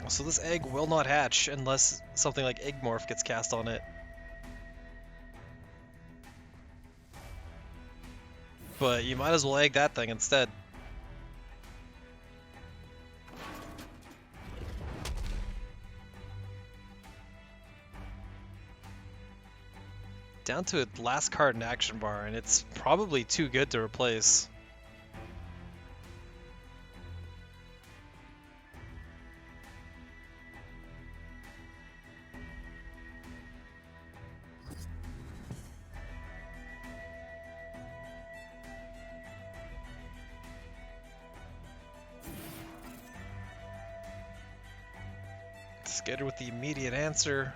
So this egg will not hatch unless something like Egg Morph gets cast on it. But you might as well egg that thing instead. Down to a last card in action bar, and it's probably too good to replace. Skitter with the immediate answer.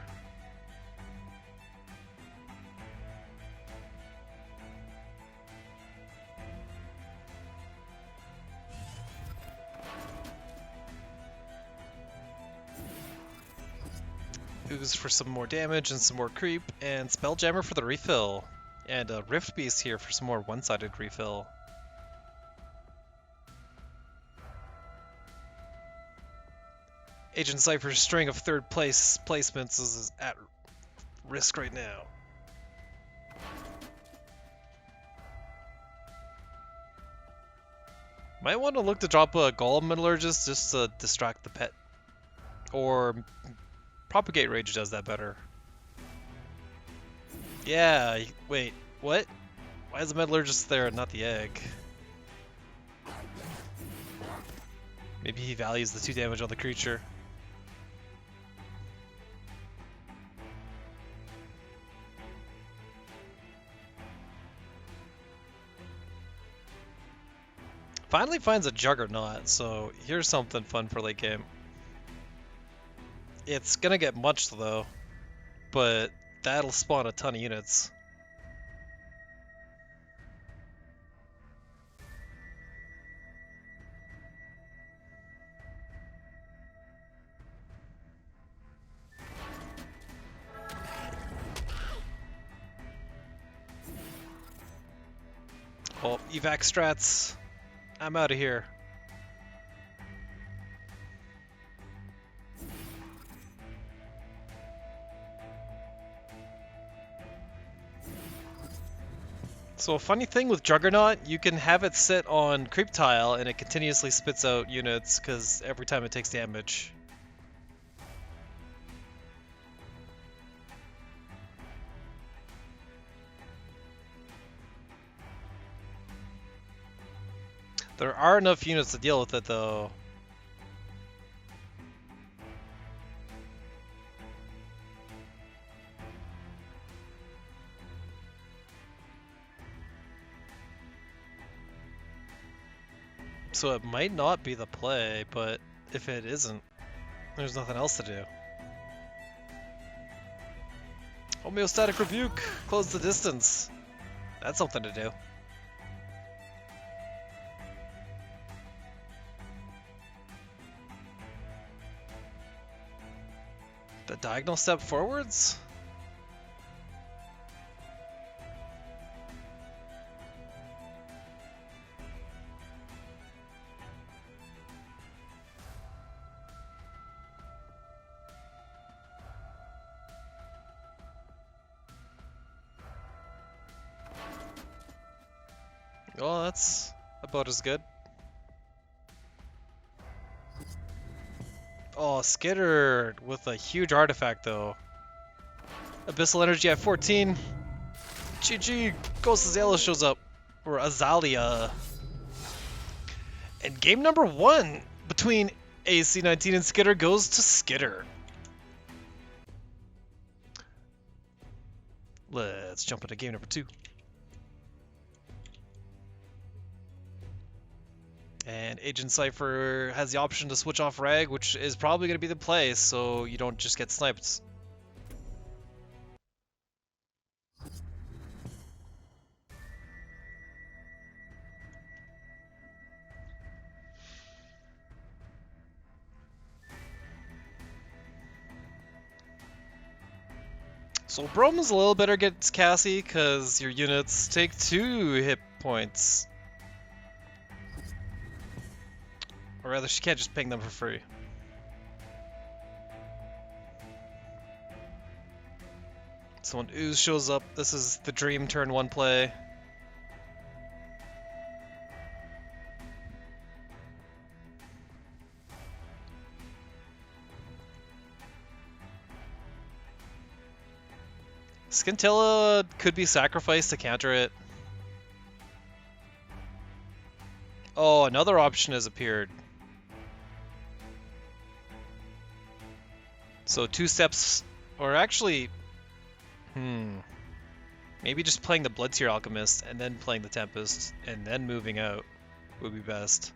Ooze for some more damage and some more creep, and Spelljammer for the refill. And a Rift Beast here for some more one-sided refill. Agent Cypher's string of third place placements is at risk right now. Might want to look to drop a Golem Metallurgist just to distract the pet. Or Propagate Rage does that better. Yeah, wait, what? Why is the Metallurgist there and not the egg? Maybe he values the 2 damage on the creature. Finally finds a Juggernaut, so here's something fun for late game. It's gonna get much though, but that'll spawn a ton of units. Oh, evac strats. I'm out of here. So a funny thing with Juggernaut, you can have it sit on creep tile and it continuously spits out units because every time it takes damage. There are enough units to deal with it though. So it might not be the play, but if it isn't, there's nothing else to do. Homeostatic Rebuke, close the distance. That's something to do. The diagonal step forwards? Well, that's about as good. Oh, Skitter with a huge artifact though. Abyssal Energy at 14. GG, Ghost Azalea shows up. Or Azalea. And game number 1 between AC19 and Skitter goes to Skitter. Let's jump into game number 2. And Agent Cypher has the option to switch off Rag, which is probably going to be the play, so you don't just get sniped. So Broma's a little better against Cassie, because your units take 2 hit points. Or rather, she can't just ping them for free. So when Ooze shows up, this is the dream turn 1 play. Scintilla could be sacrificed to counter it. Oh, another option has appeared. So 2 steps, or actually, maybe just playing the Bloodseer Alchemist and then playing the Tempest and then moving out would be best.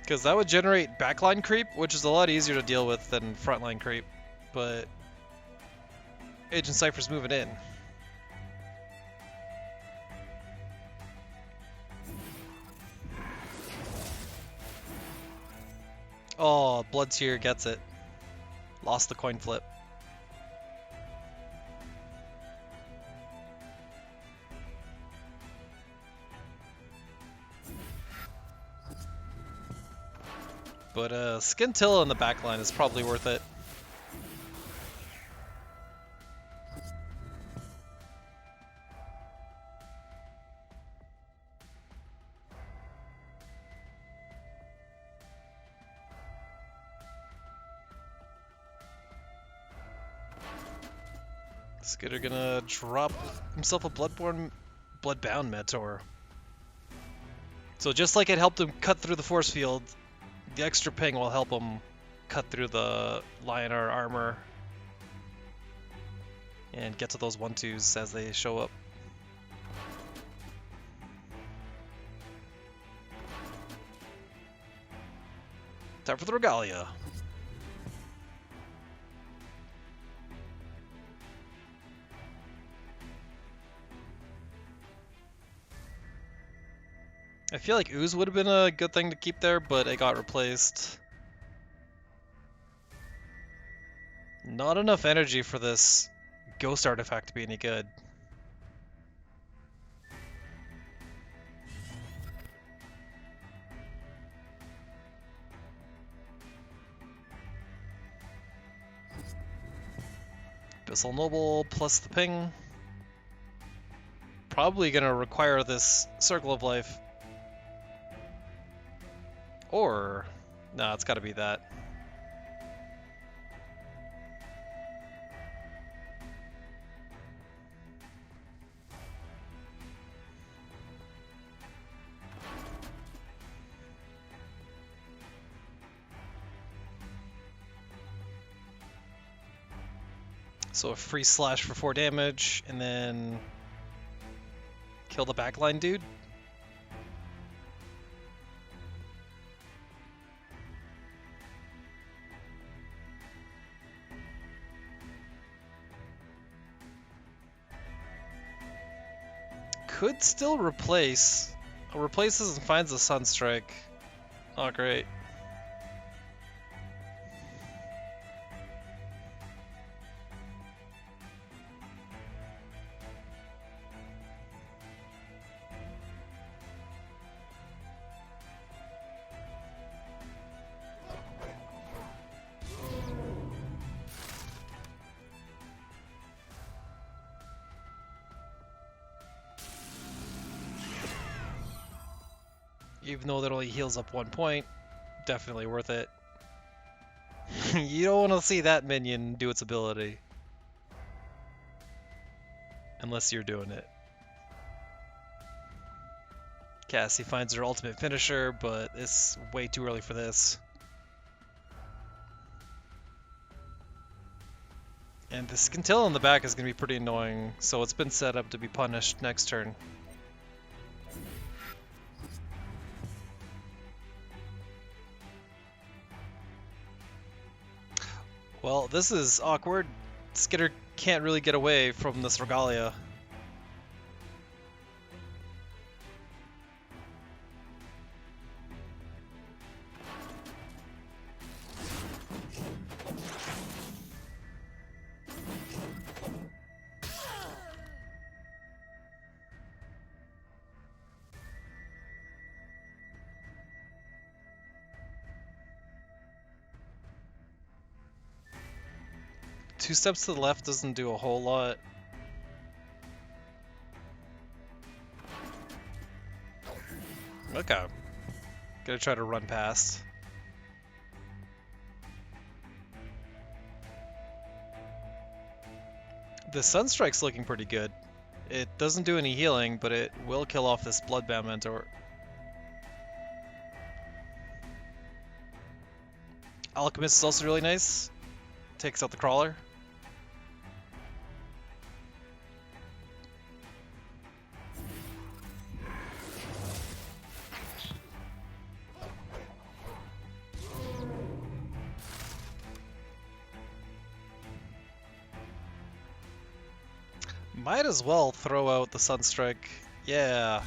Because that would generate backline creep, which is a lot easier to deal with than frontline creep, but Agent Cypher's moving in. Oh, Bloodseer gets it. Lost the coin flip. But Scintilla in the backline is probably worth it. Skitter gonna drop himself a Bloodbound Mentor. So just like it helped him cut through the force field, the extra ping will help him cut through the Lionar armor and get to those 1-2s as they show up. Time for the Regalia. I feel like Ooze would have been a good thing to keep there, but it got replaced. Not enough energy for this ghost artifact to be any good. Abyssal Noble plus the ping. Probably gonna require this Circle of Life. Or, no, it's gotta be that. So a free slash for 4 damage, and then kill the backline dude. Could still replace. Replaces and finds a Sunstrike. Oh, great. Even though that only heals up 1 point, definitely worth it. You don't want to see that minion do its ability. Unless you're doing it. Cassie finds her ultimate finisher, but it's way too early for this. And the Scintilla in the back is going to be pretty annoying, so it's been set up to be punished next turn. Well, this is awkward. Skitter can't really get away from this Regalia. Two steps to the left doesn't do a whole lot. Okay. Gonna try to run past. The Sunstrike's looking pretty good. It doesn't do any healing, but it will kill off this Bloodbound Mentor. Alchemist is also really nice. Takes out the Crawler. Might as well throw out the Sunstrike. Yeah.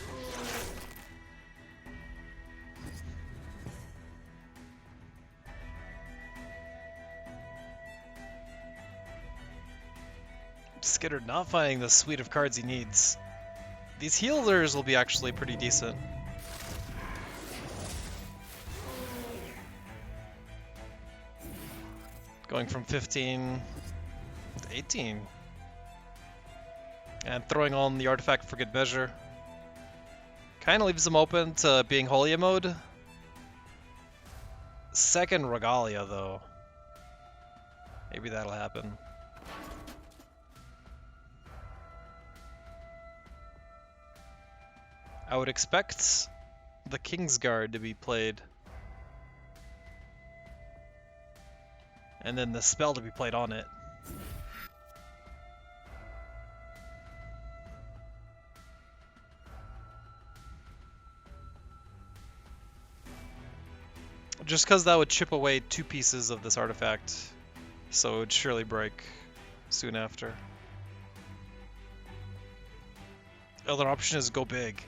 Skitter not finding the suite of cards he needs. These healers will be actually pretty decent. Going from 15 to 18. And throwing on the artifact for good measure. Kind of leaves him open to being Holia mode. Second Regalia, though. Maybe that'll happen. I would expect the Kingsguard to be played. And then the spell to be played on it. Just because that would chip away 2 pieces of this artifact, so it would surely break soon after. Other option is go big.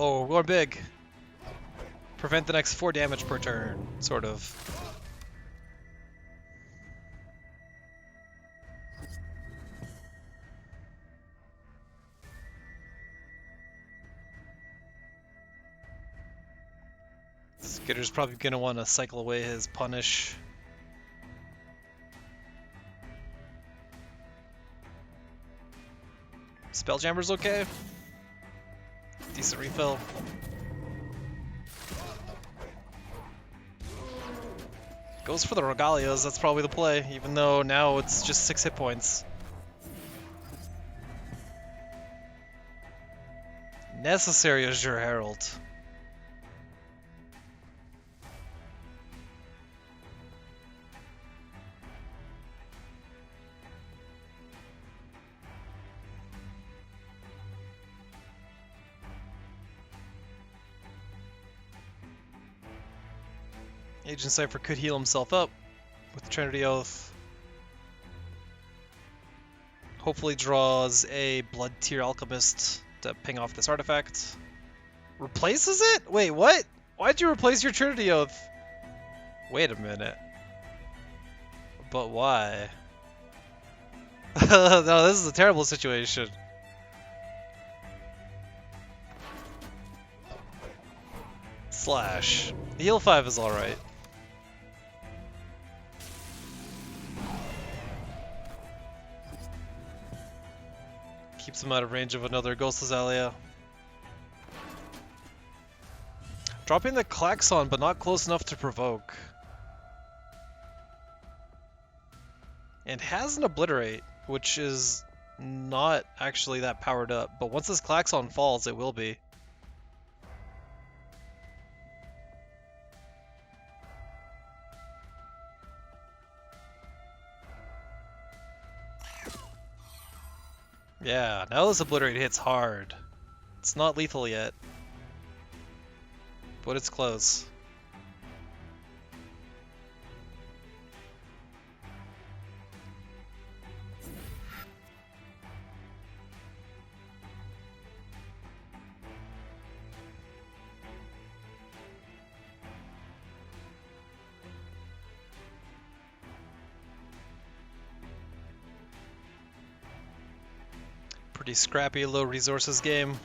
Oh, we're going big. Prevent the next 4 damage per turn, sort of. Skitter's probably going to want to cycle away his punish. Spelljammer's okay. Decent refill. Goes for the Regalias, that's probably the play, even though now it's just 6 hit points. Necessary Azure Herald. Agent Cypher could heal himself up with Trinity Oath. Hopefully draws a Blood Tier Alchemist to ping off this artifact. Replaces it? Wait, what? Why'd you replace your Trinity Oath? Wait a minute. But why? No, this is a terrible situation. Slash. The heal 5 is alright. Keeps him out of range of another Ghost Azalea. Dropping the Klaxon, but not close enough to provoke. And has an Obliterate, which is not actually that powered up. But once this Klaxon falls, it will be. Yeah, now this Obliterate hits hard. It's not lethal yet, but it's close. Pretty scrappy, low resources game.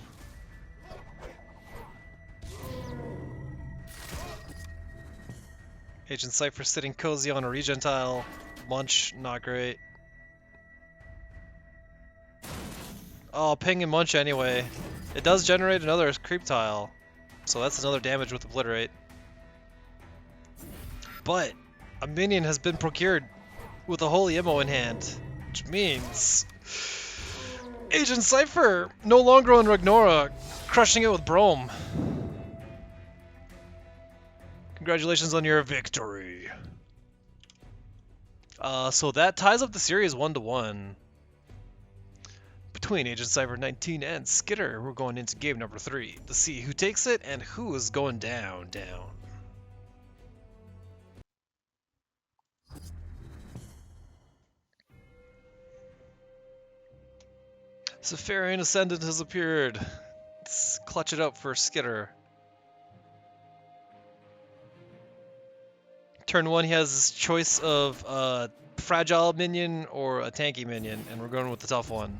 Agent Cypher sitting cozy on a regen tile. Munch, not great. Oh, ping and munch anyway. It does generate another creep tile, so that's another damage with Obliterate. But a minion has been procured with a holy ammo in hand, which means Agent Cypher no longer on Ragnora, crushing it with Brome. Congratulations on your victory. So that ties up the series 1-1 between Agent Cypher 19 and Skitter. We're going into game number 3 to see who takes it and who is going down. Safarian Ascendant has appeared. Let's clutch it up for Skitter. Turn 1, he has his choice of a fragile minion or a tanky minion, and we're going with the tough one.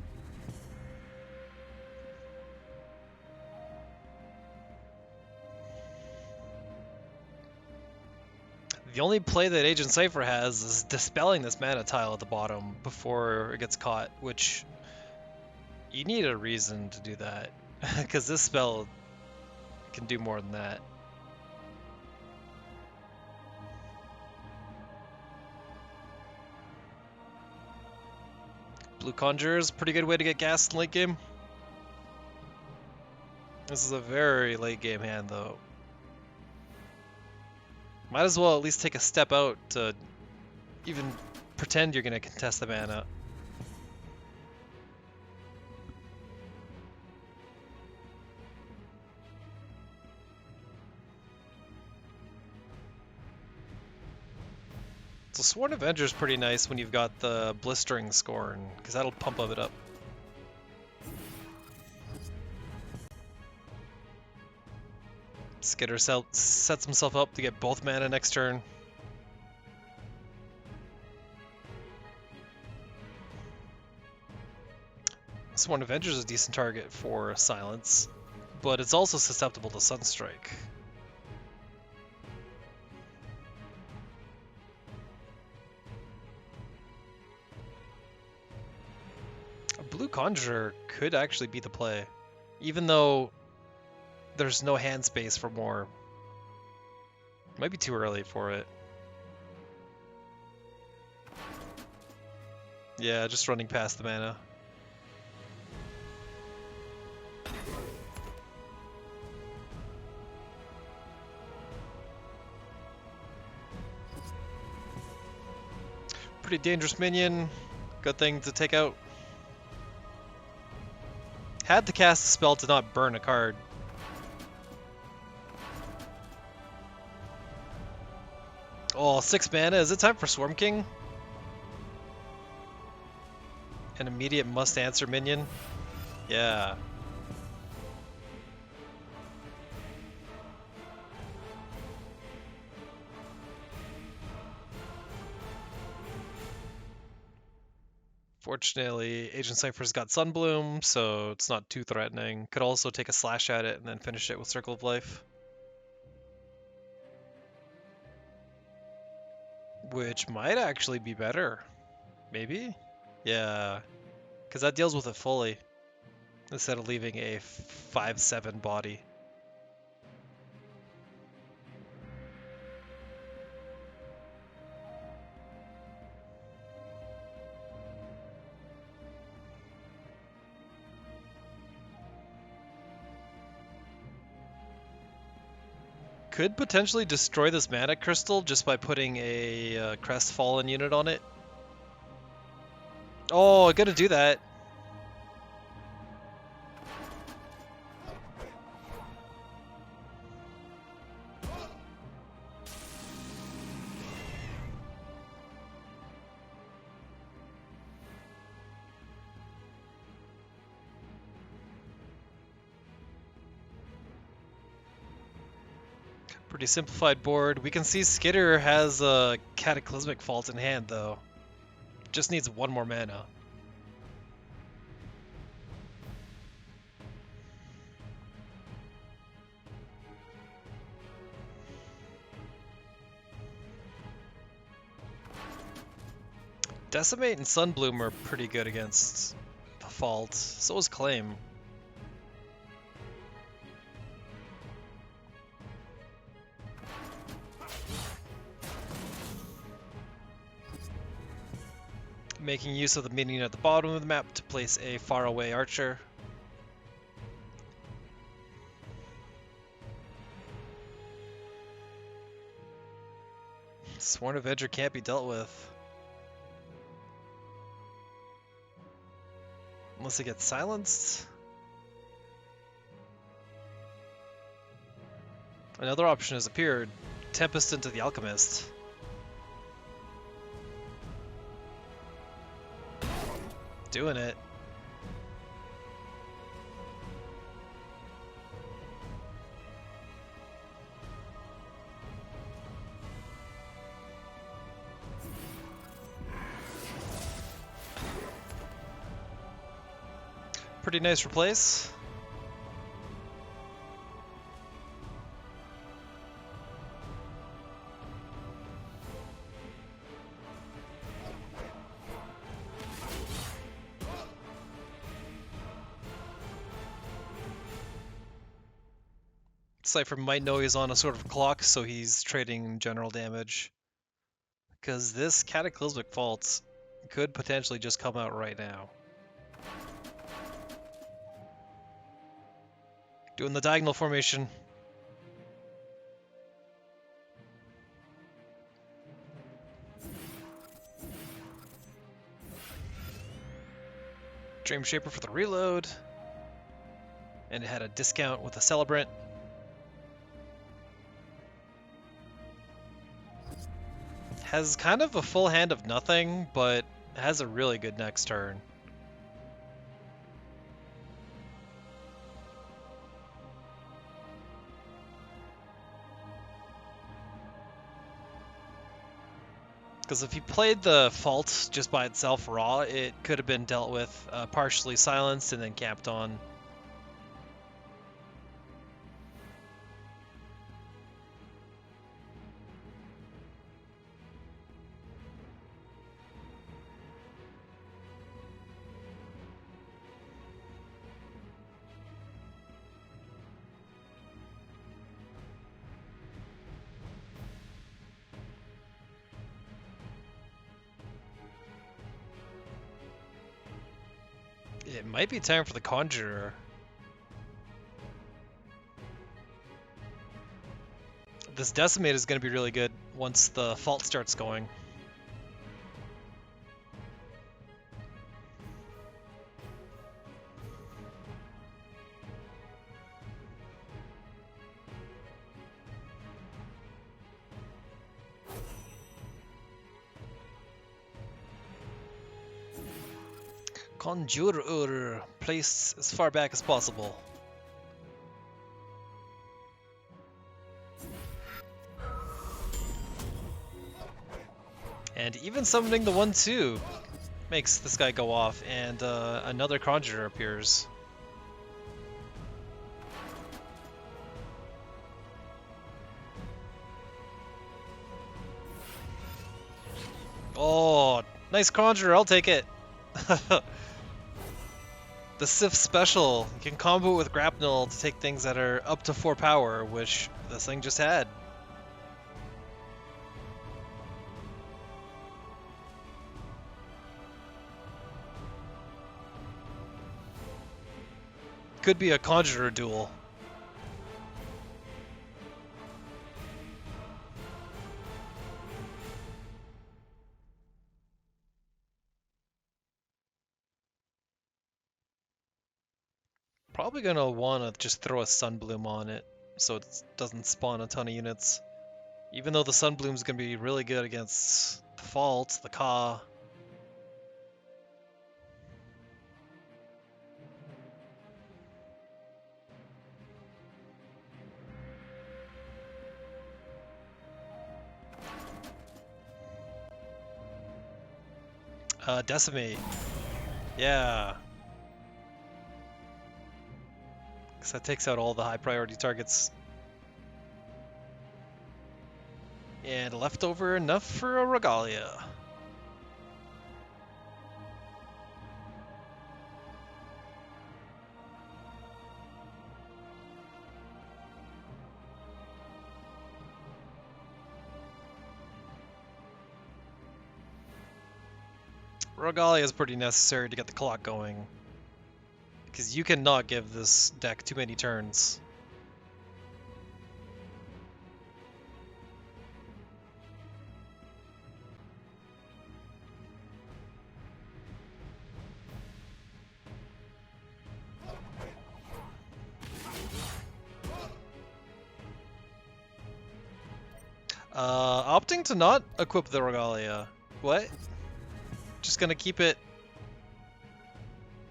The only play that Agent Cypher has is dispelling this mana tile at the bottom before it gets caught, which you need a reason to do that, because this spell can do more than that. Blue Conjure is a pretty good way to get gas in late game. This is a very late game hand though. Might as well at least take a step out to even pretend you're gonna contest the mana. So Sworn Avenger is pretty nice when you've got the Blistering Scorn, because that'll pump it up. Skitter sets himself up to get both mana next turn. Sworn Avenger is a decent target for Silence, but it's also susceptible to Sunstrike. A Blue Conjurer could actually be the play, even though there's no hand space for more. Might be too early for it. Yeah, just running past the mana. Pretty dangerous minion. Good thing to take out. Had to cast a spell to not burn a card. Oh, 6 mana. Is it time for Swarm King? An immediate must-answer minion? Yeah. Fortunately, Agent Cypher's got Sunbloom, so it's not too threatening. Could also take a slash at it and then finish it with Circle of Life. Which might actually be better. Maybe? Yeah. Because that deals with it fully, instead of leaving a 5/7 body. Could potentially destroy this mana crystal just by putting a Crestfallen unit on it. Oh, I gotta do that. Pretty simplified board. We can see Skitter has a Cataclysmic Fault in hand, though. Just needs one more mana. Decimate and Sunbloom are pretty good against the Fault. So is Claim. Making use of the minion at the bottom of the map to place a faraway archer. Sworn Avenger can't be dealt with. Unless it gets silenced. Another option has appeared. Tempest into the Alchemist. Doing it. Pretty nice replace. Cypher might know he's on a sort of clock, so he's trading general damage. Because this Cataclysmic Fault could potentially just come out right now. Doing the diagonal formation. Dream Shaper for the reload. And it had a discount with a Celebrant. Has kind of a full hand of nothing, but has a really good next turn. Because if he played the Fault just by itself raw, it could have been dealt with partially silenced and then camped on. It might be time for the Conjurer. This Decimate is going to be really good once the Fault starts going. Conjurer, placed as far back as possible. And even summoning the 1/2 makes this guy go off, and another Conjurer appears. Oh, nice Conjurer, I'll take it. The Sif special, you can combo with Grapnel to take things that are up to 4 power, which this thing just had. Could be a Conjurer duel. Probably gonna wanna just throw a Sunbloom on it so it doesn't spawn a ton of units. Even though the Sunbloom's gonna be really good against the Fault, the Ka. Decimate. Yeah. Because that takes out all the high priority targets. And leftover enough for a Regalia. Regalia is pretty necessary to get the clock going. Because you cannot give this deck too many turns. Opting to not equip the Regalia. What? Just gonna keep it.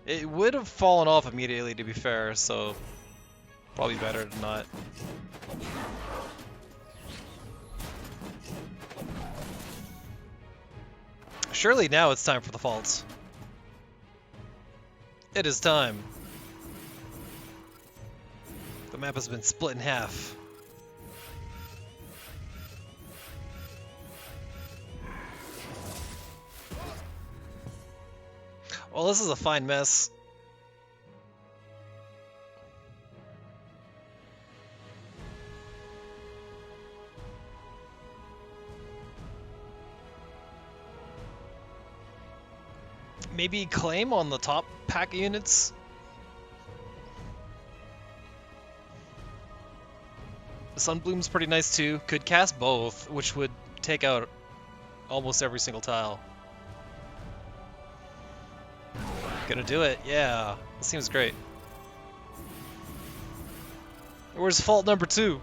It would have fallen off immediately, to be fair, so probably better to not. Surely now it's time for the Faults. It is time. The map has been split in half. Well, this is a fine mess. Maybe claim on the top pack of units? Sunbloom's pretty nice too. Could cast both, which would take out almost every single tile. Gonna do it, yeah. That seems great. Where's fault number 2?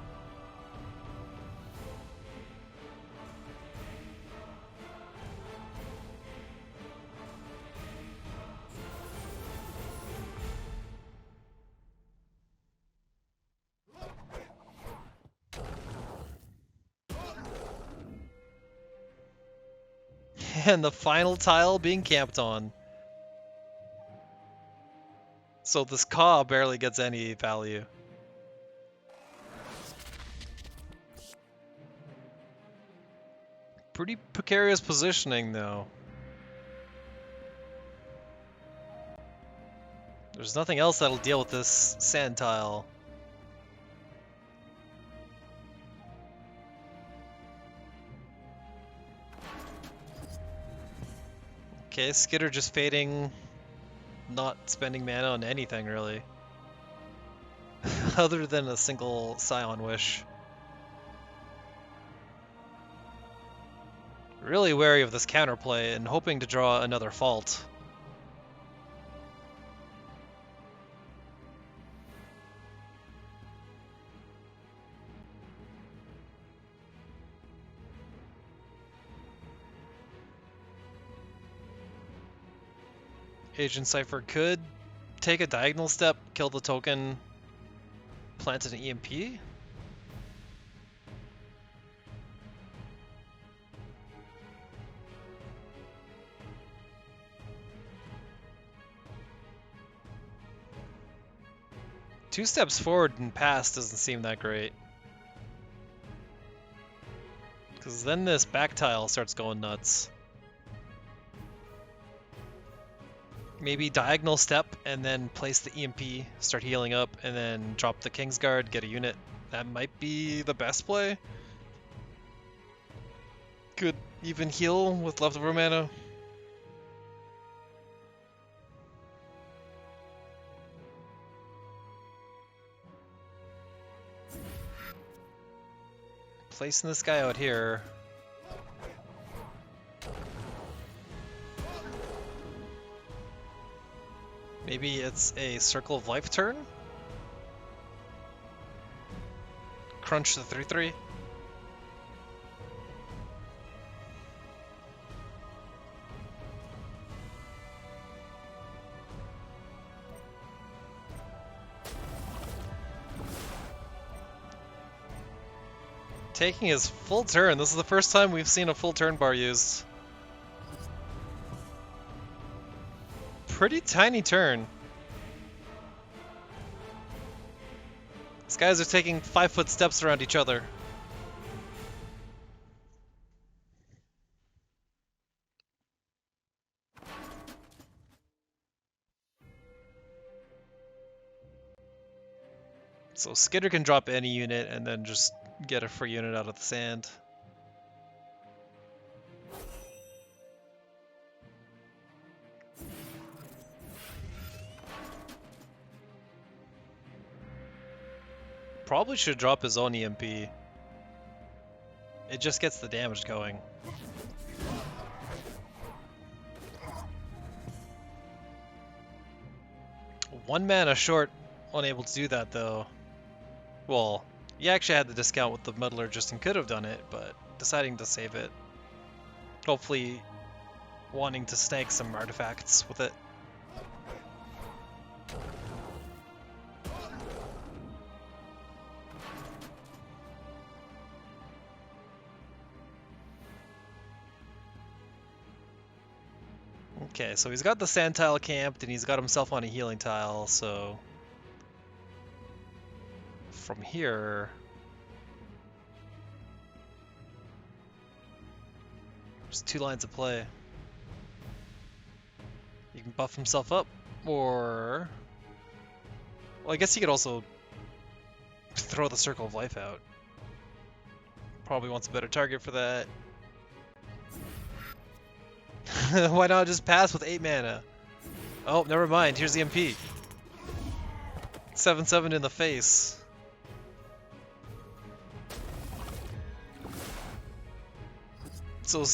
And the final tile being camped on. So this Ka barely gets any value. Pretty precarious positioning though. There's nothing else that'll deal with this sand tile. Okay, Skitter just fading, not spending mana on anything really. Other than a single Scion Wish. Really wary of this counterplay and hoping to draw another fault. Agent Cypher could take a diagonal step, kill the token, plant an EMP. Two steps forward and pass doesn't seem that great. Because then this back tile starts going nuts. Maybe diagonal step and then place the EMP, start healing up, and then drop the Kingsguard, get a unit. That might be the best play. Could even heal with leftover mana. Placing this guy out here. Maybe it's a Circle of Life turn? Crunch the 3/3. Taking his full turn. This is the first time we've seen a full turn bar used. Pretty tiny turn. These guys are taking 5-foot steps around each other. So Skitter can drop any unit and then just get a free unit out of the sand. Probably should drop his own EMP. It just gets the damage going. One mana short, unable to do that though. Well, he actually had the discount with the Metallurgist and could have done it, but deciding to save it. Hopefully wanting to snag some artifacts with it. Okay, so he's got the sand tile camped and he's got himself on a healing tile, so from here there's 2 lines of play. He can buff himself up, or well, I guess he could also throw the Circle of Life out. Probably wants a better target for that. Why not just pass with 8 mana? Oh, never mind. Here's the MP. 7/7 in the face. So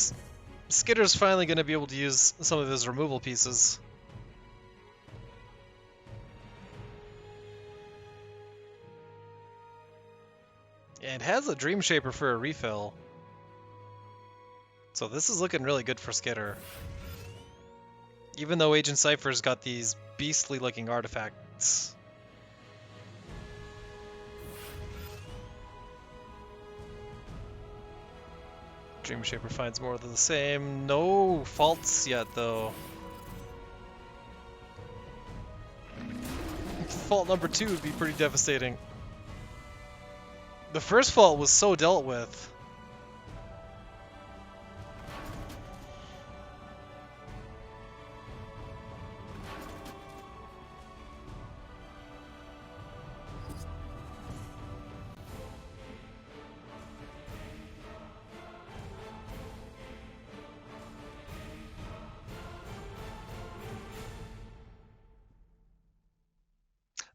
Skitter's finally going to be able to use some of his removal pieces. And has a Dream Shaper for a refill. So this is looking really good for Skitter. Even though Agent Cypher's got these beastly looking artifacts. Dream Shaper finds more of the same. No faults yet though. Fault number 2 would be pretty devastating. The first fault was so dealt with.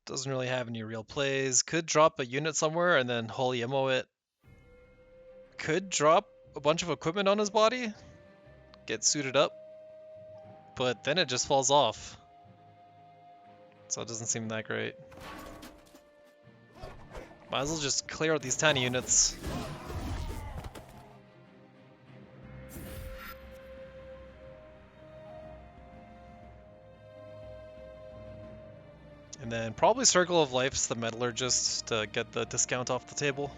Doesn't really have any real plays. Could drop a unit somewhere and then holy ammo it. Could drop a bunch of equipment on his body. Get suited up. But then it just falls off. So it doesn't seem that great. Might as well just clear out these tiny units. And then probably Circle of Life's the Metallurgist to get the discount off the table.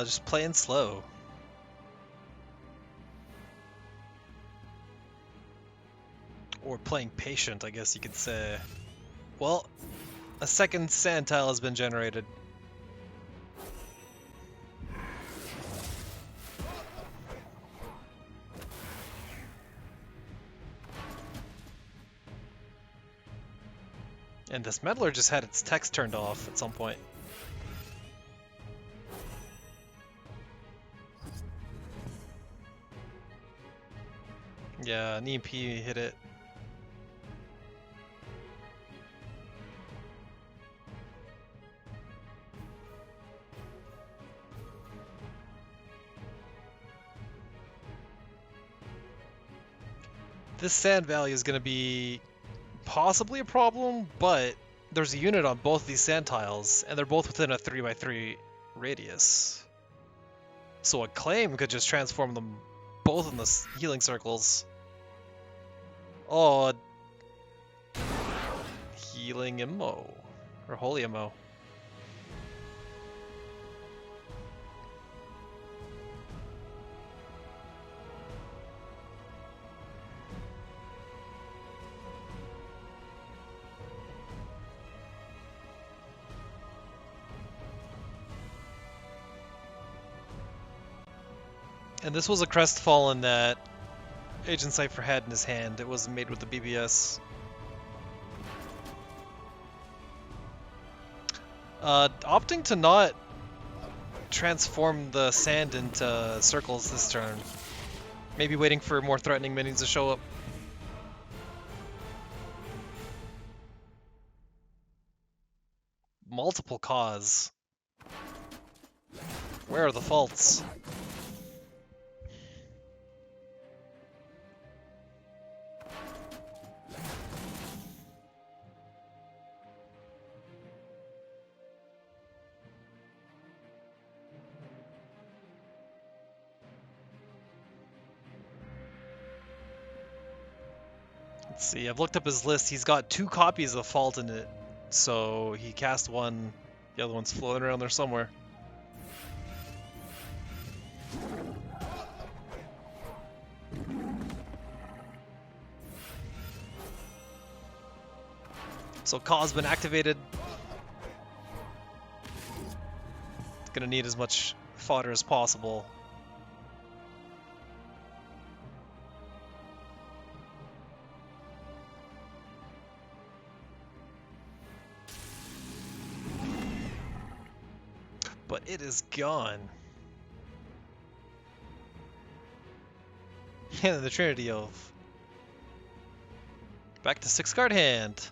Just playing slow. Or playing patient, I guess you could say. Well, a second sand tile has been generated. And this Meddler just had its text turned off at some point. Yeah, an EMP hit it. This sand value is going to be possibly a problem, but there's a unit on both these sand tiles, and they're both within a 3x3 radius. So a claim could just transform them both in the healing circles. Oh, healing ammo, or holy ammo. And this was a Crestfallen that Agent Cypher had in his hand. It wasn't made with the BBS. Opting to not transform the sand into circles this turn. Maybe waiting for more threatening minions to show up. Multiple cause. Where are the faults? Let's see, I've looked up his list. He's got 2 copies of Fault in it. So he cast one, the other one's floating around there somewhere. So Kaw's been activated. Gonna need as much fodder as possible. But it is gone. And the Trinity Oath. Back to 6-card hand.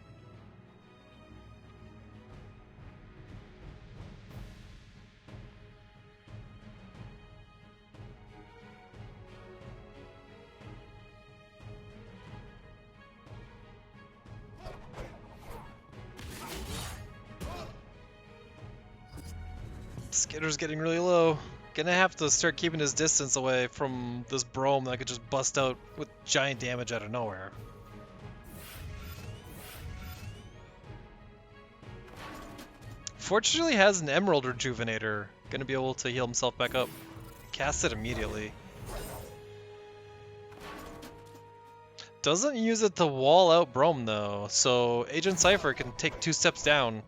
Skitter's getting really low. Gonna have to start keeping his distance away from this Brome that could just bust out with giant damage out of nowhere. Fortunately has an Emerald Rejuvenator. Gonna be able to heal himself back up. Cast it immediately. Doesn't use it to wall out Brome though, so Agent Cypher can take 2 steps down.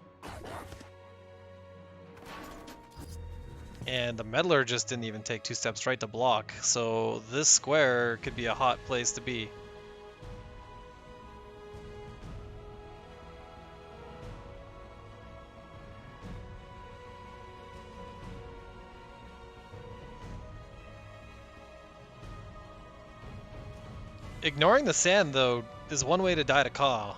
And the Meddler just didn't even take 2 steps right to block, so this square could be a hot place to be. Ignoring the sand, though, is one way to die to Ka.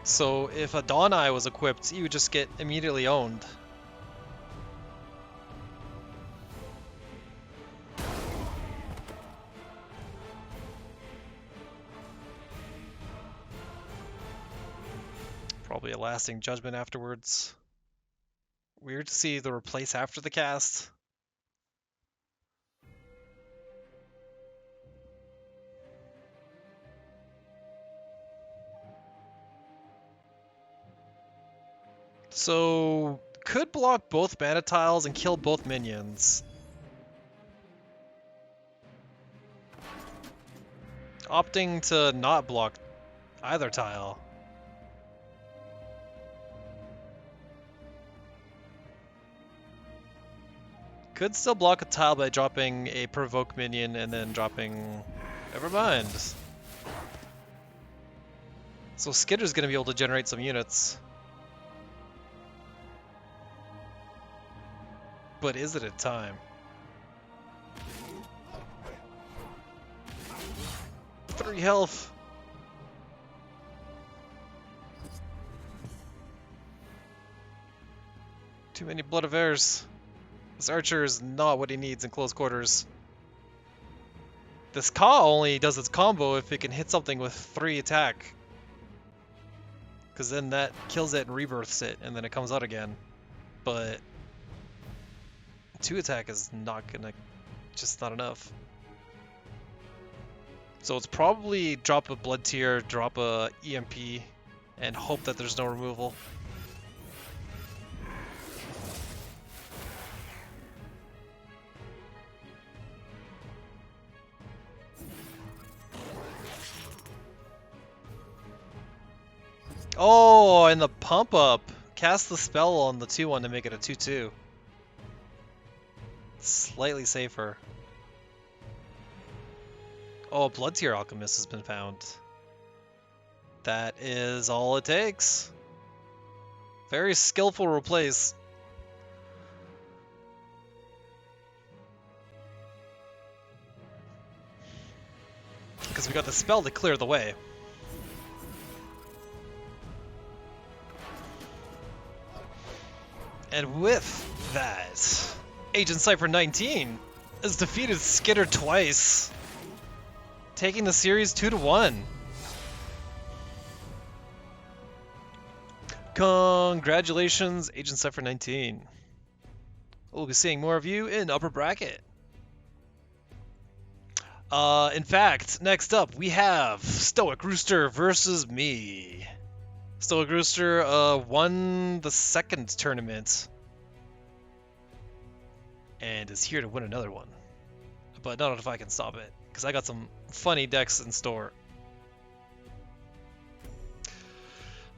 So if a Dawn Eye was equipped, he would just get immediately owned. Probably a lasting judgment afterwards. Weird to see the replace after the cast. So, could block both mana tiles and kill both minions. Opting to not block either tile. Could still block a tile by dropping a provoke minion and then dropping... Never mind. So Skitter's gonna be able to generate some units. But is it in time? Three health. Too many blood of heirs. This archer is not what he needs in close quarters. This Ka only does its combo if it can hit something with 3 attack. Because then that kills it and rebirths it, and then it comes out again. But 2 attack is not gonna, just not enough. So it's probably drop a blood tier, drop a EMP, and hope that there's no removal. Oh, and the pump up. Cast the spell on the 2-1 to make it a 2-2. Slightly safer. Oh, Blood Tier Alchemist has been found. That is all it takes. Very skillful replace. Because we got the spell to clear the way. And with that, Agent Cypher 19 has defeated Skitter twice, taking the series 2-1. Congratulations, Agent Cypher 19. We'll be seeing more of you in upper bracket. In fact, next up we have stoicrooster versus me. stoicrooster won the 2nd tournament and is here to win another one. But not if I can stop it, because I got some funny decks in store.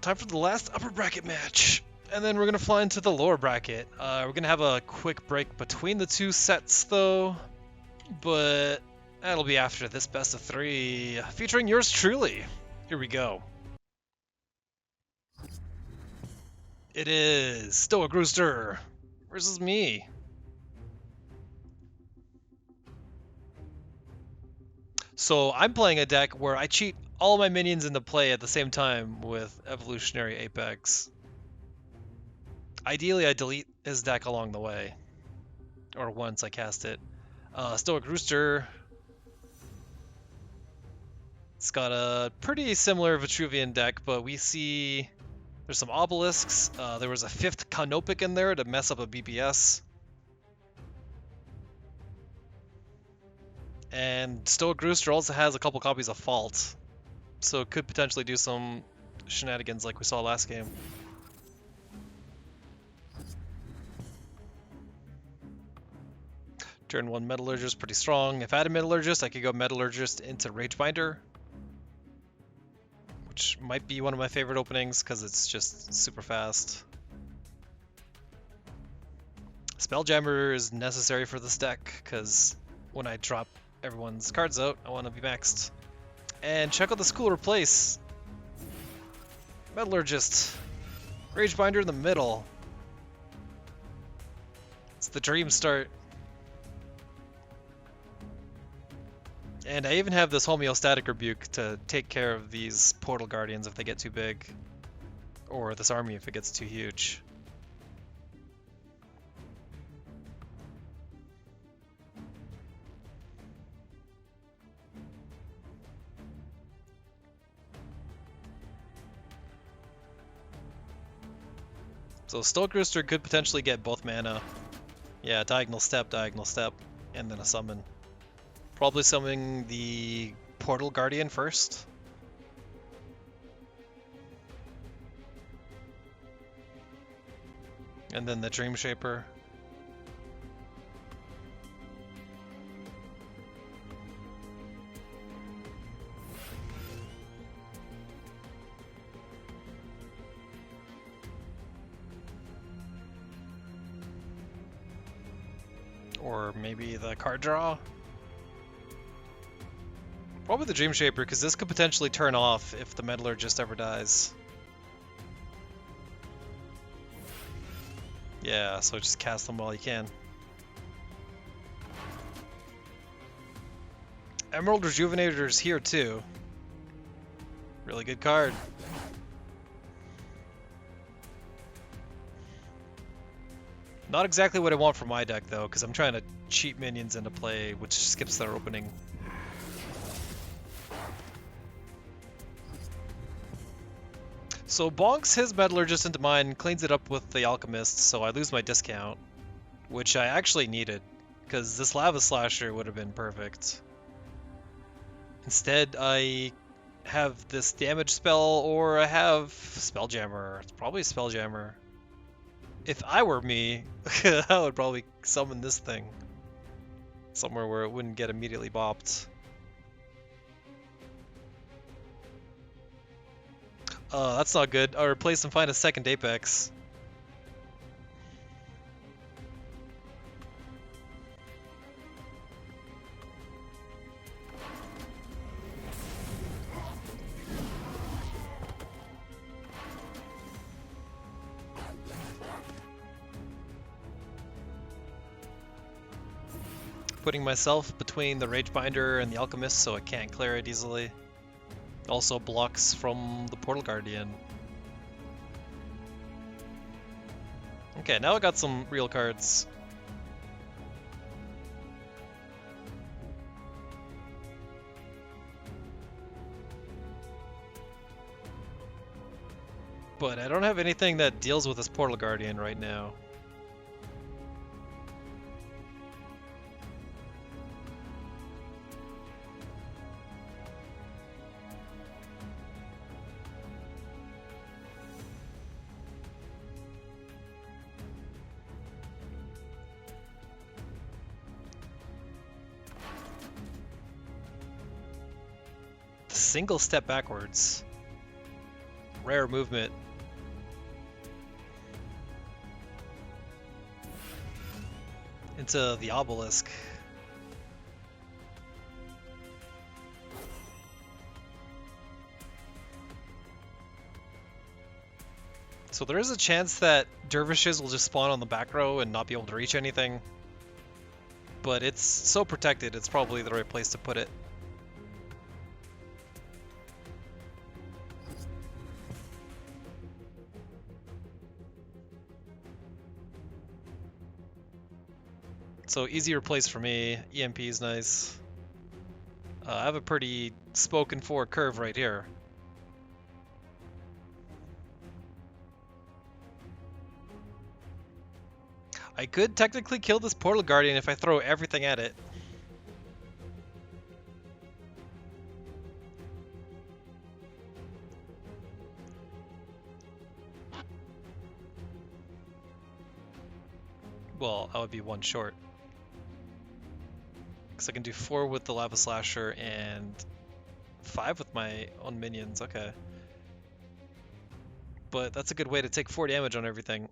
time for the last upper bracket match. And then we're going to fly into the lower bracket. We're going to have a quick break between the two sets, though. But that'll be after this best of 3, featuring yours truly. Here we go. It is stoicrooster versus me. So I'm playing a deck where I cheat all my minions into play at the same time with Evolutionary Apex. Ideally, I delete his deck along the way, or once I cast it. stoicrooster. It's got a pretty similar Vitruvian deck, but we see there's some obelisks. There was a 5th Canopic in there to mess up a BBS. And stoicrooster also has a couple copies of Fault, so it could potentially do some shenanigans like we saw last game. Turn 1 Metallurgist, pretty strong. If I had a Metallurgist, I could go Metallurgist into Ragebinder, which might be one of my favorite openings because it's just super fast. Spelljammer is necessary for this deck because when I drop everyone's cards out, I want to be maxed. And check out this cooler place. Metallurgist. Ragebinder in the middle. It's the dream start. And I even have this homeostatic rebuke to take care of these portal guardians if they get too big. Or this army if it gets too huge. So stoicrooster could potentially get both mana. Yeah, diagonal step, and then a summon. Probably summoning the Portal Guardian first. And then the Dream Shaper. Or maybe the card draw. Probably the Dream Shaper, because this could potentially turn off if the Metallurgist ever dies. Yeah, so just cast them while you can. Emerald Rejuvenator's here too. Really good card. Not exactly what I want for my deck though, because I'm trying to cheat minions into play, which skips their opening. So bonks his Metallurgist into mine, cleans it up with the Alchemist, so I lose my discount, which I actually needed, because this Lava Slasher would have been perfect. Instead, I have this damage spell, or I have Spelljammer. It's probably Spelljammer. If I were me, I would probably summon this thing somewhere where it wouldn't get immediately bopped. That's not good. I'll replace and find a second Apex. Putting myself between the Ragebinder and the Alchemist so I can't clear it easily. Also blocks from the Portal Guardian. Okay, now I got some real cards. But I don't have anything that deals with this Portal Guardian right now. Single step backwards. rare movement. Into the obelisk. So there is a chance that dervishes will just spawn on the back row and not be able to reach anything. But it's so protected, it's probably the right place to put it. So easier place for me. EMP is nice. I have a pretty spoken for curve right here. I could technically kill this Portal Guardian if I throw everything at it. Well, I would be one short. Because I can do 4 with the Lava Slasher and 5 with my own minions, okay. But that's a good way to take 4 damage on everything.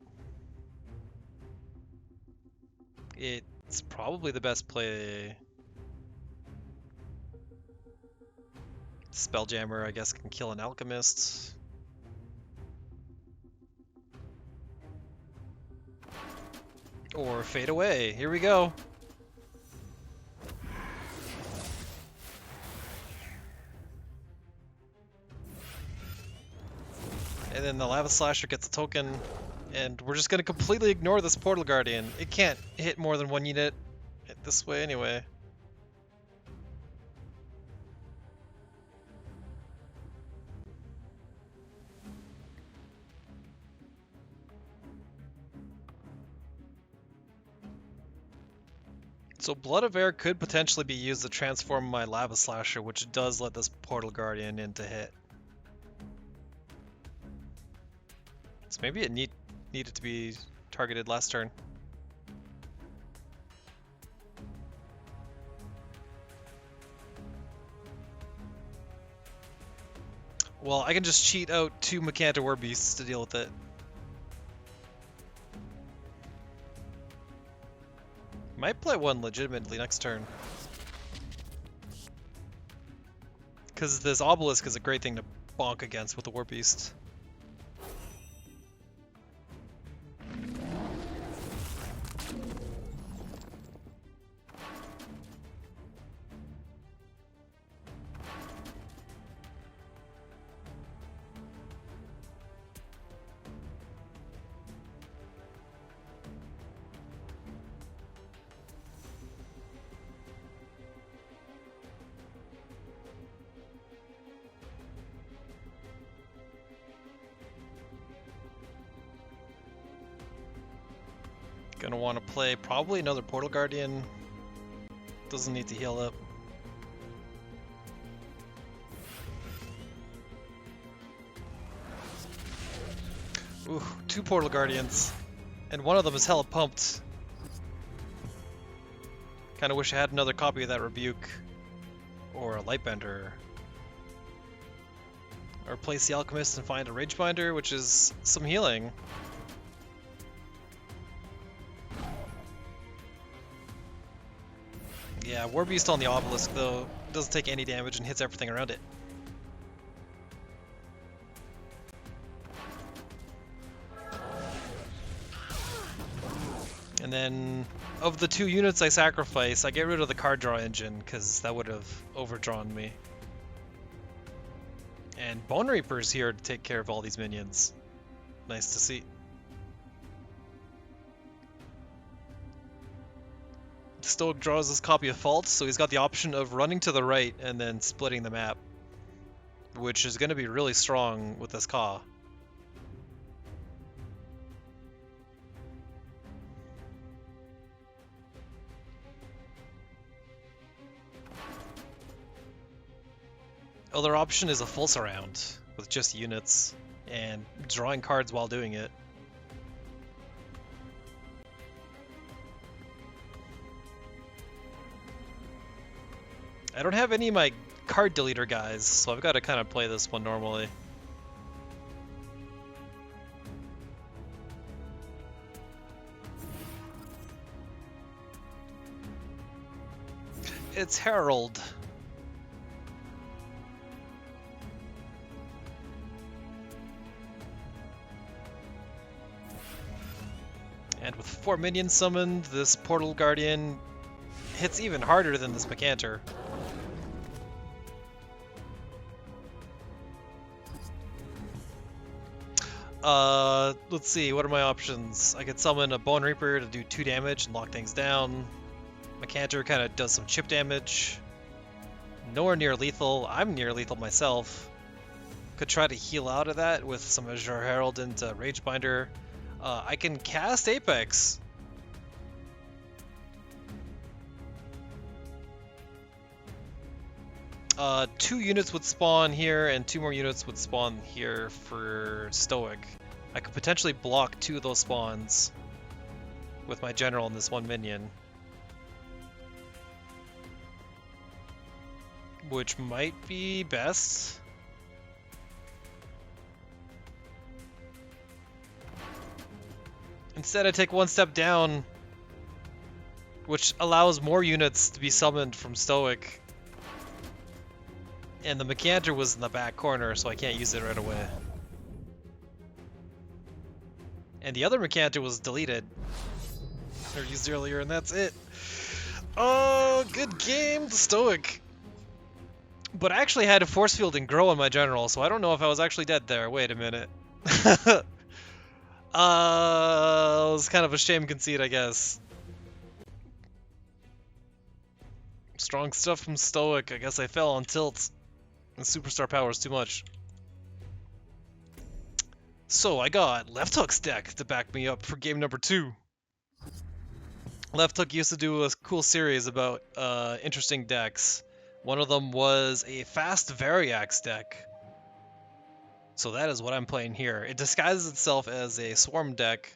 It's probably the best play. Spelljammer, I guess, can kill an Alchemist. Or Fade Away. Here we go. And then the Lava Slasher gets a token. And we're just going to completely ignore this Portal Guardian. It can't hit more than 1 unit this way anyway. So Blood of Air could potentially be used to transform my Lava Slasher, which does let this Portal Guardian in to hit. So maybe it needed to be targeted last turn. Well, I can just cheat out 2 Mechanta Warbeasts to deal with it. Might play 1 legitimately next turn. Because this Obelisk is a great thing to bonk against with the Warbeast. Gonna want to play probably another Portal Guardian. Doesn't need to heal up. Ooh, 2 Portal Guardians. And one of them is hella pumped. Kinda wish I had another copy of that Rebuke. Or a Lightbender. Or place the Alchemist and find a Ragebinder, which is some healing. Yeah, Warbeast on the Obelisk, though, doesn't take any damage and hits everything around it. And then, of the 2 units I sacrifice, I get rid of the card draw engine, because that would have overdrawn me. And Bone Reaper's here to take care of all these minions. Nice to see. Stoic draws his copy of Fault, so he's got the option of running to the right and then splitting the map, which is going to be really strong with this Ka. Other option is a full surround with just units and drawing cards while doing it. I don't have any of my card deleter guys, so I've got to kind of play this one normally. its Herald. And with 4 minions summoned, this Portal Guardian hits even harder than this Mecanter. Let's see, what are my options? I could summon a Bone Reaper to do 2 damage and lock things down. Mecanter kind of does some chip damage. Nowhere near lethal. I'm near lethal myself. Could try to heal out of that with some Azure Herald into Ragebinder. I can cast Apex. Two units would spawn here, and 2 more units would spawn here for Stoic. I could potentially block 2 of those spawns with my general and this 1 minion. Which might be best. Instead, I take 1 step down, which allows more units to be summoned from Stoic. And the Mecanter was in the back corner, so I can't use it right away. And the other Mecanter was deleted, or used earlier, and that's it. Oh, good game, the Stoic. But I actually had a force field and grow on my general, so I don't know if I was actually dead there. Wait a minute. It was kind of a shame conceit, I guess. Strong stuff from Stoic. I guess I fell on tilt. And Superstar power is too much. So I got Lefthook's deck to back me up for game number 2. Lefthook used to do a cool series about interesting decks. One of them was a fast Variax deck. So that is what I'm playing here. It disguises itself as a swarm deck,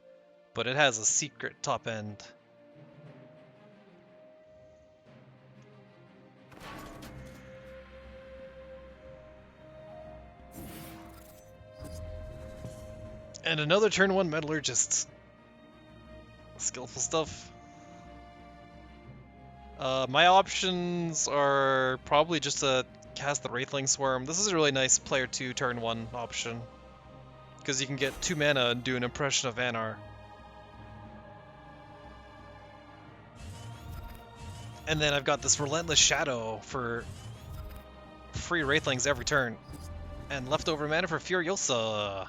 but it has a secret top end. And another turn 1 Metallurgist. Skillful stuff. My options are probably just to cast the Wraithling Swarm. This is a really nice player 2 turn 1 option, because you can get 2 mana and do an impression of Anar. And then I've got this Relentless Shadow for free Wraithlings every turn. And leftover mana for Furiosa.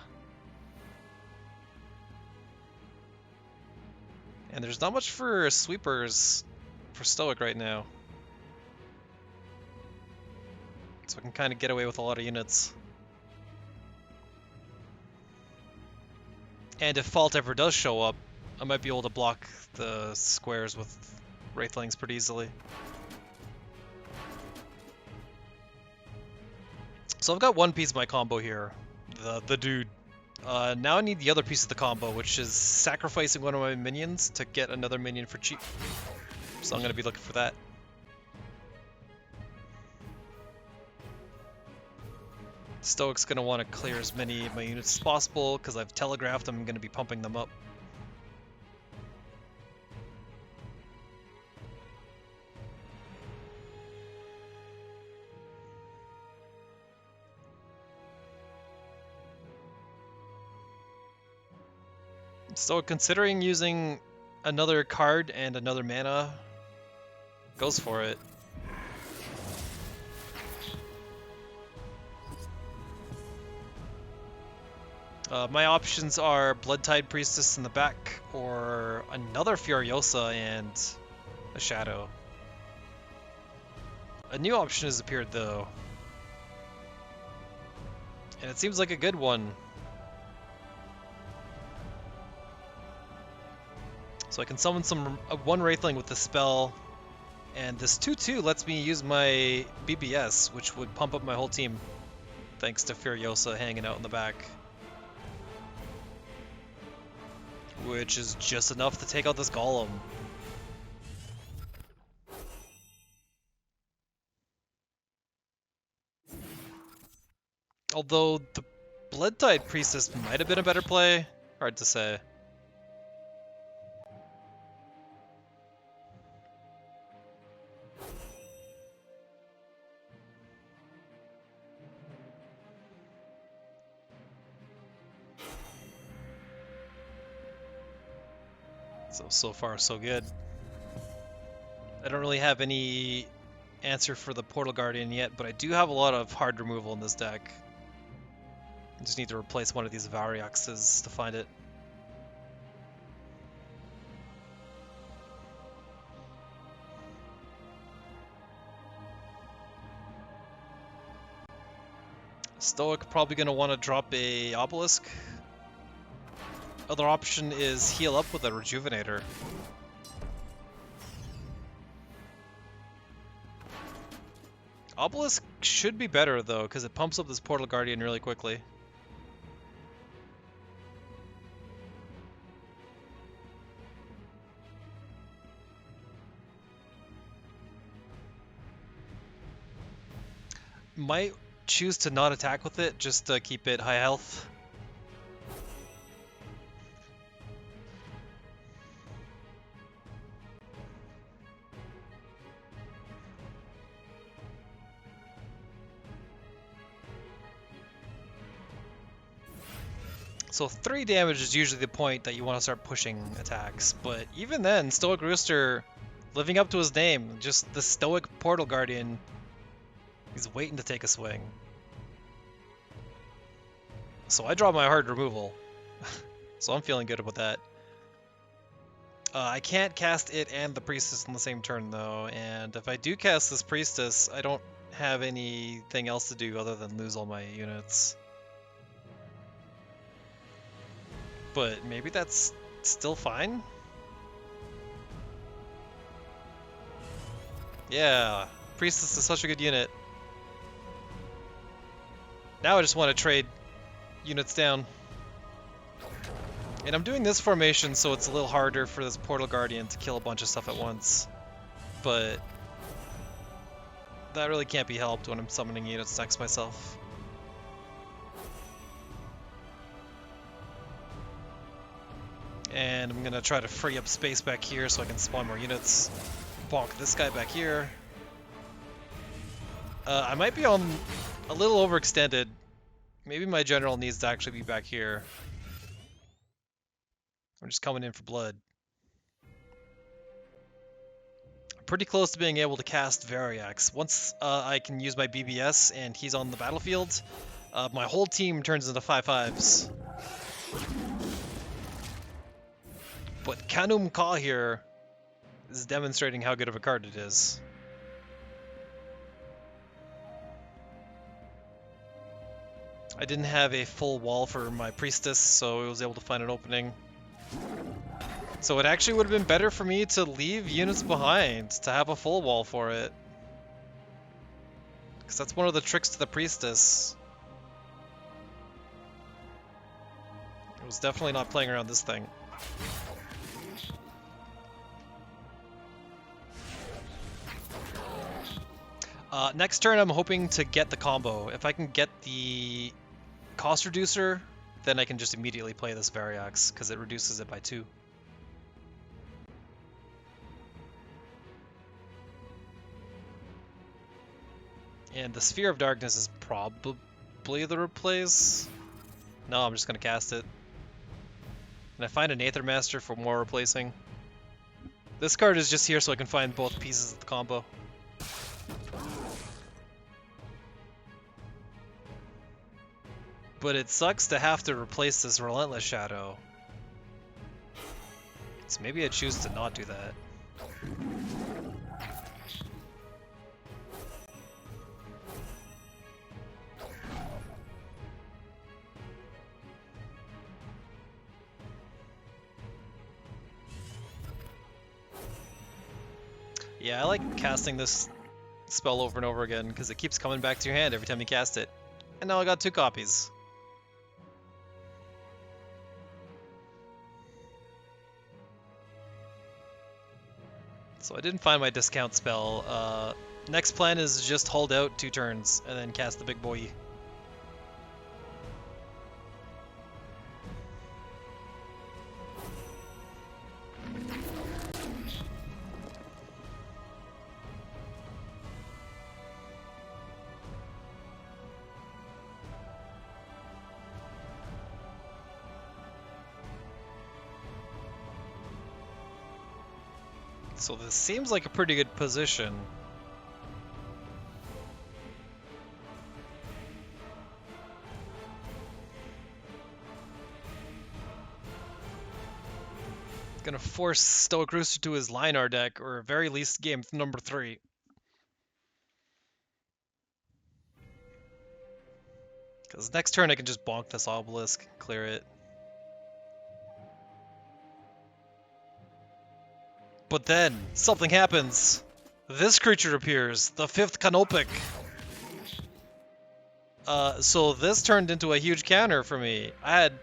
And there's not much for sweepers for Stoic right now. So I can kind of get away with a lot of units. And if Fault ever does show up, I might be able to block the squares with Wraithlings pretty easily. So I've got one piece of my combo here, the dude. Now I need the other piece of the combo, which is sacrificing one of my minions to get another minion for cheap. So I'm going to be looking for that. Stoic's going to want to clear as many of my units as possible, because I've telegraphed I'm going to be pumping them up. So considering using another card and another mana, goes for it. My options are Bloodtide Priestess in the back, or another Furiosa and a Shadow. A new option has appeared though, and it seems like a good one. So I can summon one Wraithling with the spell, and this 2/2 lets me use my BBS, which would pump up my whole team, thanks to Furiosa hanging out in the back. Which is just enough to take out this Golem. Although the Bloodtide Priestess might have been a better play, hard to say. So far so good. I don't really have any answer for the Portal Guardian yet, but I do have a lot of hard removal in this deck. I just need to replace one of these Wiroxes to find it. Stoic probably going to want to drop a Obelisk. Other option is heal up with a Rejuvenator. Obelisk should be better though, because it pumps up this Portal Guardian really quickly. Might choose to not attack with it, just to keep it high health. So 3 damage is usually the point that you want to start pushing attacks, but even then, Stoic Rooster, living up to his name, just the Stoic Portal Guardian, he's waiting to take a swing. So I draw my hard removal, so I'm feeling good about that. I can't cast it and the Priestess on the same turn though, and if I do cast this Priestess, I don't have anything else to do other than lose all my units. But maybe that's still fine? Yeah, Priestess is such a good unit. Now I just want to trade units down. And I'm doing this formation so it's a little harder for this Portal Guardian to kill a bunch of stuff at once. But that really can't be helped when I'm summoning units next myself. And I'm gonna try to free up space back here so I can spawn more units. Bonk this guy back here. I might be on a little overextended. Maybe my general needs to actually be back here. I'm just coming in for blood. I'm pretty close to being able to cast Wirox. Once I can use my BBS and he's on the battlefield, my whole team turns into 5/5s. But Kanum Ka here is demonstrating how good of a card it is. I didn't have a full wall for my Priestess, so I was able to find an opening. So it actually would have been better for me to leave units behind, to have a full wall for it. Because that's one of the tricks to the Priestess. I was definitely not playing around this thing. Next turn I'm hoping to get the combo. If I can get the cost reducer, then I can just immediately play this Wirox, because it reduces it by 2. And the Sphere of Darkness is probably the replace. No, I'm just going to cast it. And I find an Aether Master for more replacing. This card is just here so I can find both pieces of the combo. But it sucks to have to replace this Relentless Shadow. So maybe I choose to not do that. Yeah, I like casting this spell over and over again because it keeps coming back to your hand every time you cast it. And now I got 2 copies. So I didn't find my discount spell. Next plan is just hold out 2 turns and then cast the big boy. So this seems like a pretty good position. Gonna force stoicrooster to his Linar deck, or at very least game number 3. Because next turn I can just bonk this obelisk, clear it. But then, something happens. This creature appears, the 5th Canopic. So this turned into a huge counter for me. I had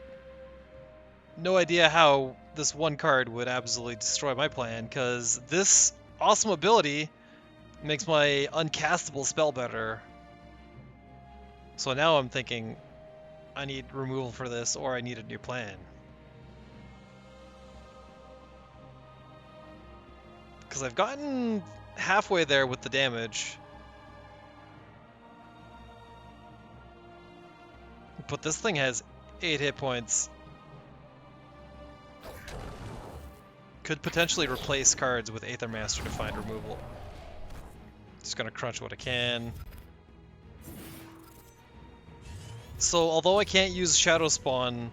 no idea how this one card would absolutely destroy my plan, because this awesome ability makes my uncastable spell better. So now I'm thinking, I need removal for this, or I need a new plan. Because I've gotten halfway there with the damage. But this thing has 8 hit points. Could potentially replace cards with Aether Master to find removal. Just gonna crunch what I can. So although I can't use Shadow Spawn...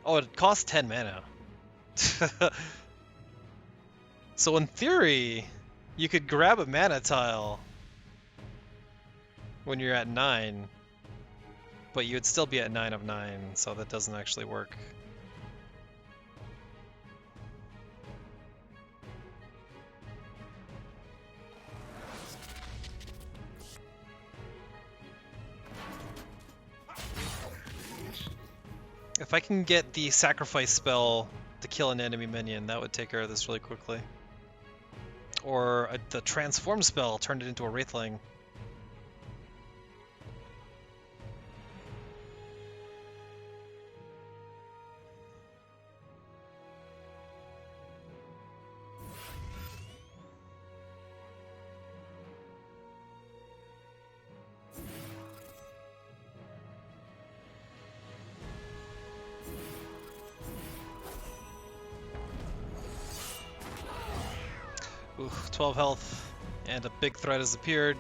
Oh, it costs 10 mana. So in theory, you could grab a mana tile when you're at 9, but you would still be at 9 of 9, so that doesn't actually work. If I can get the sacrifice spell to kill an enemy minion, that would take care of this really quickly. Or the transform spell turned it into a Wraithling. Oof, 12 health, and a big threat has appeared.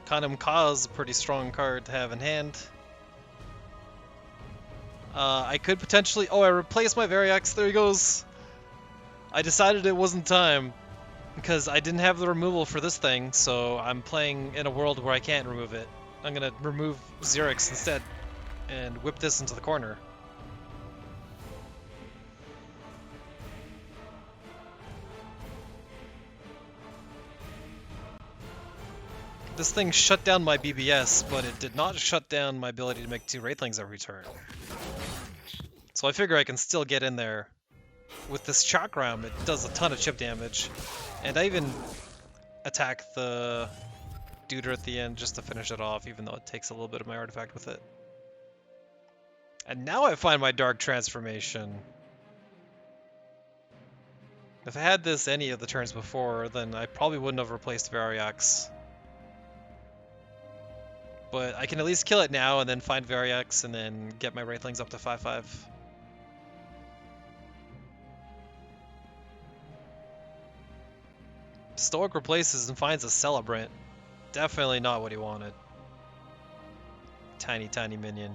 Condom Ka is a pretty strong card to have in hand. I could potentially... Oh, I replaced my Verox. There he goes. I decided it wasn't time, because I didn't have the removal for this thing, so I'm playing in a world where I can't remove it. I'm going to remove Xerix instead, and whip this into the corner. This thing shut down my BBS, but it did not shut down my ability to make 2 Wraithlings every turn. So I figure I can still get in there. With this Chakram, it does a ton of chip damage. And I even attack the Duder at the end just to finish it off, even though it takes a little bit of my artifact with it. And now I find my Dark Transformation. If I had this any of the turns before, then I probably wouldn't have replaced Verox. But I can at least kill it now and then find Verox and then get my Wraithlings up to 5/5. Stoic replaces and finds a Celebrant. Definitely not what he wanted. Tiny, tiny minion.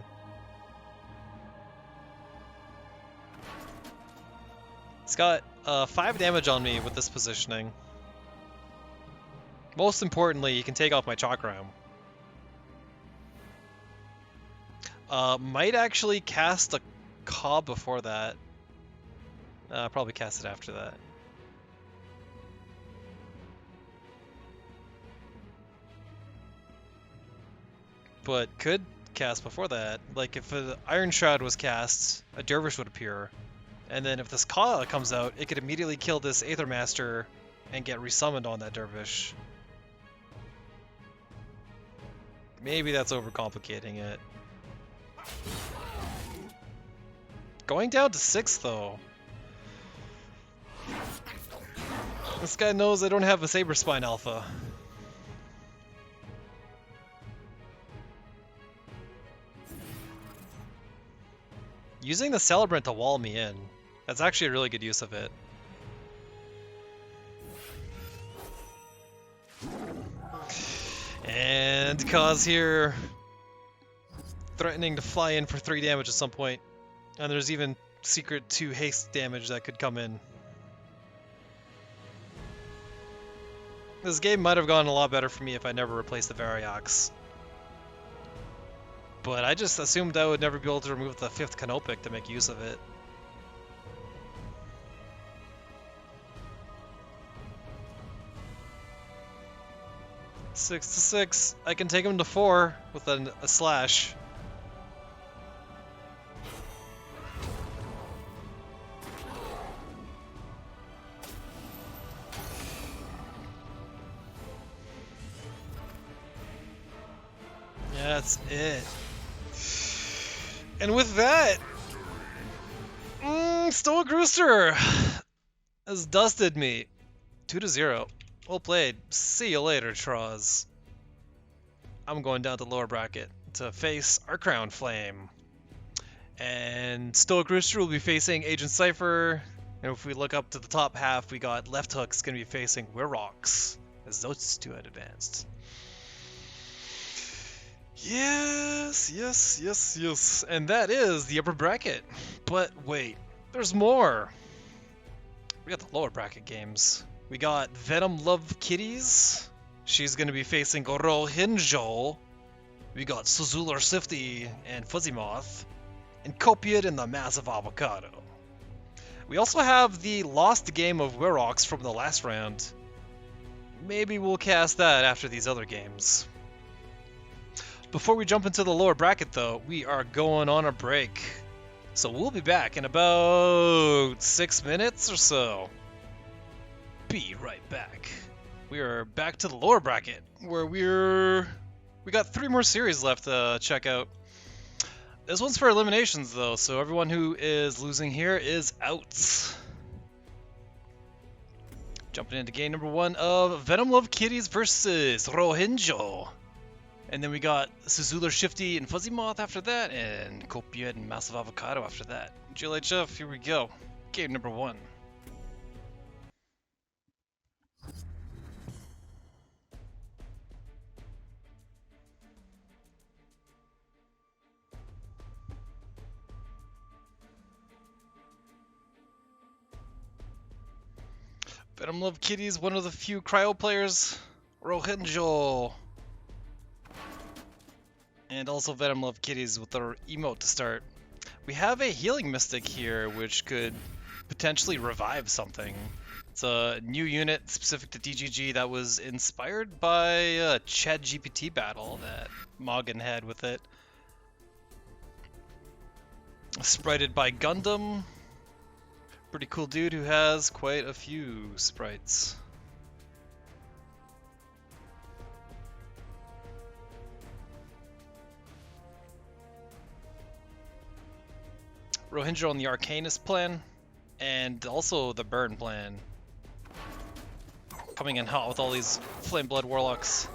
He's got 5 damage on me with this positioning. Most importantly, he can take off my Chakram. Might actually cast a Ka before that. Probably cast it after that. But could cast before that. Like if an Iron Shroud was cast, a Dervish would appear. And then if this Ka comes out, it could immediately kill this Aether Master and get resummoned on that Dervish. Maybe that's overcomplicating it. Going down to 6 though. This guy knows I don't have a Saber Spine Alpha. Using the Celebrant to wall me in. That's actually a really good use of it. And Kaz here, threatening to fly in for 3 damage at some point. And there's even secret 2 haste damage that could come in. This game might have gone a lot better for me if I never replaced the Wirox. But I just assumed I would never be able to remove the 5th Canopic to make use of it. Six to 6. I can take him to 4 with a slash. That's it. And with that, stoicrooster has dusted me. 2-0. Well played. See you later, Trozz. I'm going down to lower bracket to face our Crown Flame. And stoicrooster will be facing Agent Cypher. And if we look up to the top half, we got Lefthook's going to be facing Wirox, as those two had advanced. Yes, yes, yes, yes. And that is the upper bracket. But wait, there's more. We got the lower bracket games. We got venomlovekitties. She's going to be facing ROHINXO. We got SzulerShifty and Fuzzymoth. And Kopiyut and the MASSIVEAVECADO. We also have the lost game of Wirox from the last round. Maybe we'll cast that after these other games. Before we jump into the lower bracket though, we are going on a break. So we'll be back in about 6 minutes or so. Be right back. We are back to the lower bracket, where we got 3 more series left to check out. This one's for eliminations though, so everyone who is losing here is out. Jumping into game number 1 of venomlovekitties versus ROHINXO. And then we got SzulerShifty and Fuzzymoth after that, and Kopiyut and MASSIVEAVECADO after that. GLHF, here we go. Game number 1. venomlovekitties, one of the few cryo players. ROHINXO. And also venomlovekitties with their emote to start. We have a healing mystic here, which could potentially revive something. It's a new unit specific to DGG that was inspired by a ChatGPT battle that Moggen had with it. Sprited by Gundam. Pretty cool dude who has quite a few sprites. ROHINXO on the Arcanist plan, and also the Burn plan. Coming in hot with all these Flame Blood Warlocks.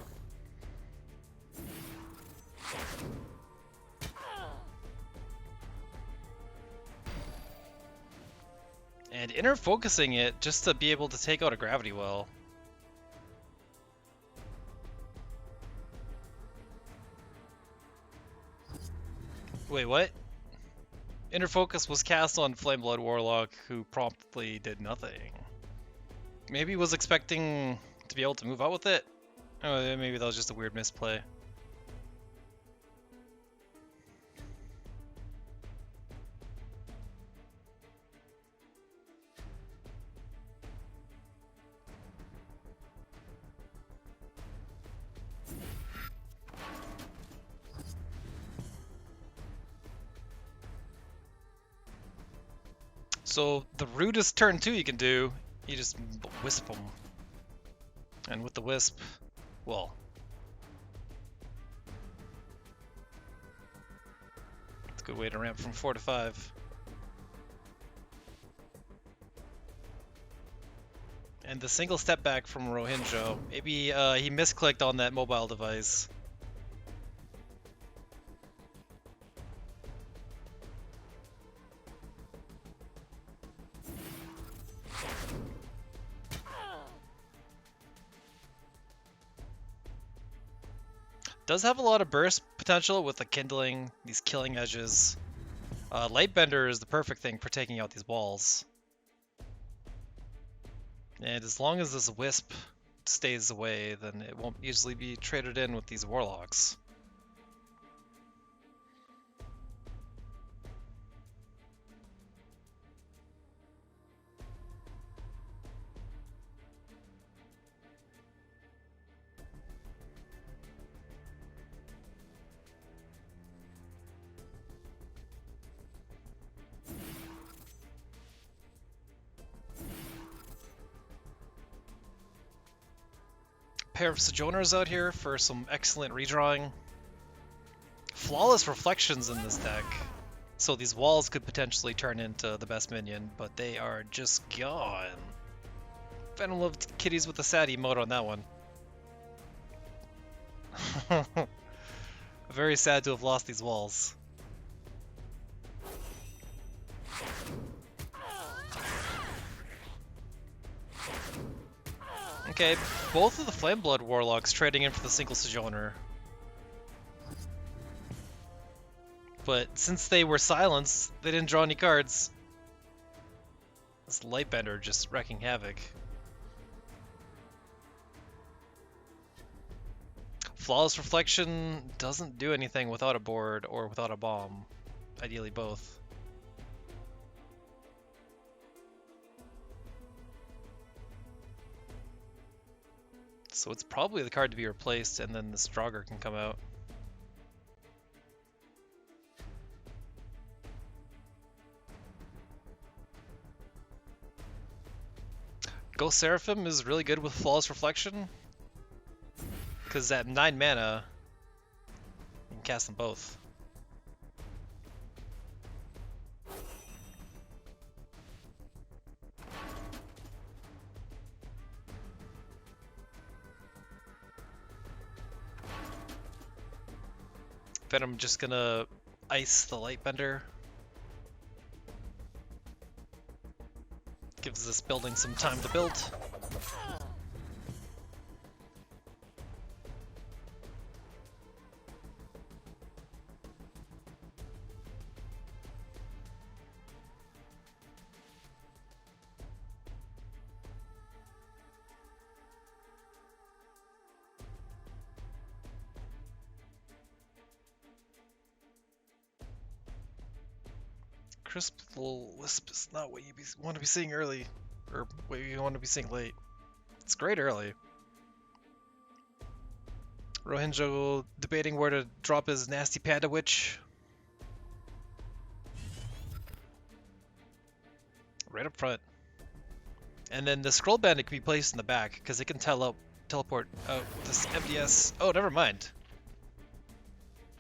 And inner focusing it just to be able to take out a Gravity Well. Wait, what? Inner Focus was cast on Flameblood Warlock, who promptly did nothing. Maybe he was expecting to be able to move out with it? Oh, maybe that was just a weird misplay. So the rudest turn 2 you can do, you just wisp them. And with the wisp, well, it's a good way to ramp from 4 to 5. And the single step back from ROHINXO, maybe he misclicked on that mobile device. Does have a lot of burst potential with the kindling, these killing edges. Lightbender is the perfect thing for taking out these walls. And as long as this wisp stays away, then it won't easily be traded in with these warlocks. Pair of Sojourners out here for some excellent redrawing. Flawless reflections in this deck. So these walls could potentially turn into the best minion, but they are just gone. Venomlovekitties with a sad emote on that one. Very sad to have lost these walls. Okay, both of the Flameblood Warlocks trading in for the single Sojourner. But since they were silenced, they didn't draw any cards. This Lightbender just wreaking havoc. Flawless Reflection doesn't do anything without a board or without a bomb. Ideally both. So it's probably the card to be replaced, and then the Strogger can come out. Ghost Seraphim is really good with Flawless Reflection, because at 9 mana, you can cast them both. Venom just gonna ice the Lightbender. Gives this building some time to build. Crisp little wisp is not what you want to be seeing early, or what you want to be seeing late. It's great early. ROHINXO debating where to drop his nasty Panda Witch. Right up front. And then the Scroll Bandit can be placed in the back, because it can teleport out this MDS. Oh, never mind.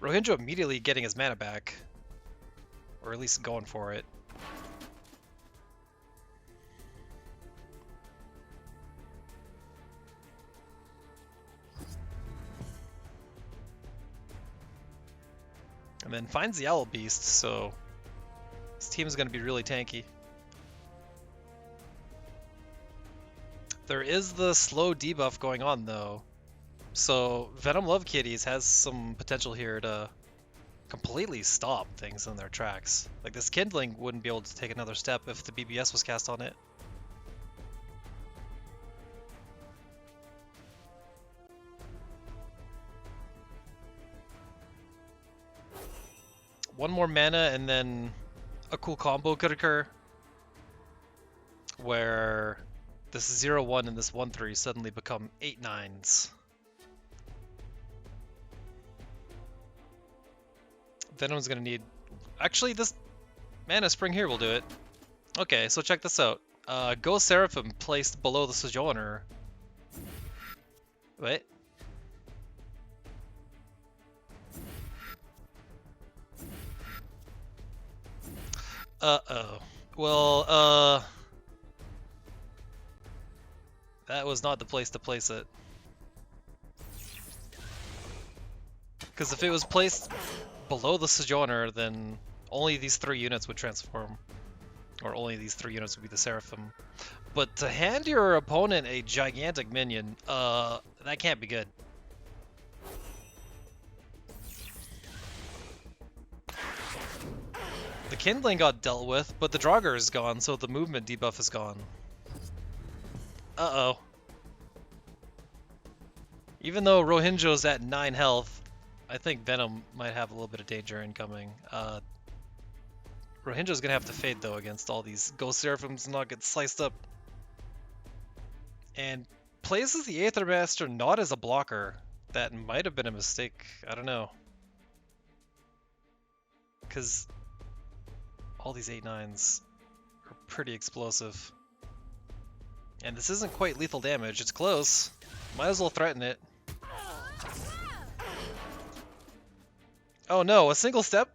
ROHINXO immediately getting his mana back. Or at least going for it. And then finds the Owl Beast, so this team is going to be really tanky. There is the slow debuff going on though. So Venomlovekitties has some potential here to completely stop things in their tracks. Like this Kindling wouldn't be able to take another step if the BBS was cast on it. One more mana and then a cool combo could occur where this 0-1 and this 1-3 suddenly become 8-9s. Venom's gonna need... Actually, this Mana Spring here will do it. Okay, so check this out. Ghost Seraphim placed below the Sojourner. Wait. Uh-oh. Well, that was not the place to place it. Because if it was placed below the Sojourner, then only these 3 units would transform. Or only these 3 units would be the Seraphim. But to hand your opponent a gigantic minion, that can't be good. The kindling got dealt with, but the Draugr is gone, so the movement debuff is gone. Uh-oh. Even though ROHINXO's at 9 health, I think Venom might have a little bit of danger incoming. ROHINXO's gonna have to fade though against all these Ghost Seraphims and not get sliced up. And plays as the Aether Master not as a blocker. That might have been a mistake. I don't know. Because all these 8/9s are pretty explosive. And this isn't quite lethal damage. It's close. Might as well threaten it. Oh no, a single step?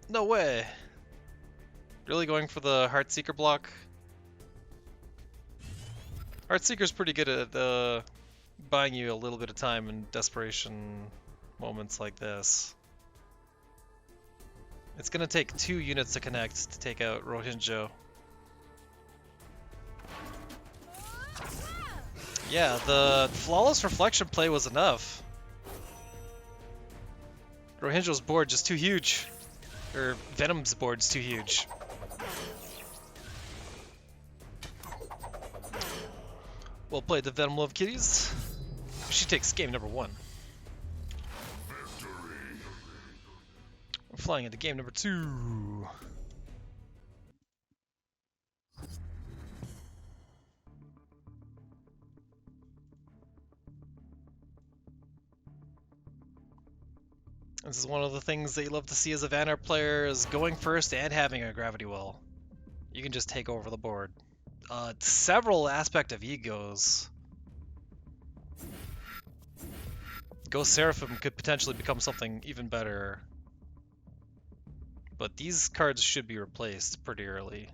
No way. Really going for the Heartseeker block? Heartseeker's pretty good at buying you a little bit of time in desperation moments like this. It's gonna take 2 units to connect to take out ROHINXO. Yeah, the flawless reflection play was enough. ROHINXO's board just too huge. Or Venom's board's too huge. Well played, the venomlovekitties. She takes game number 1. We're flying into game number 2. This is one of the things that you love to see as a Vanguard player, is going first and having a gravity well. You can just take over the board. Several aspect of egos. Ghost Seraphim could potentially become something even better. But these cards should be replaced pretty early.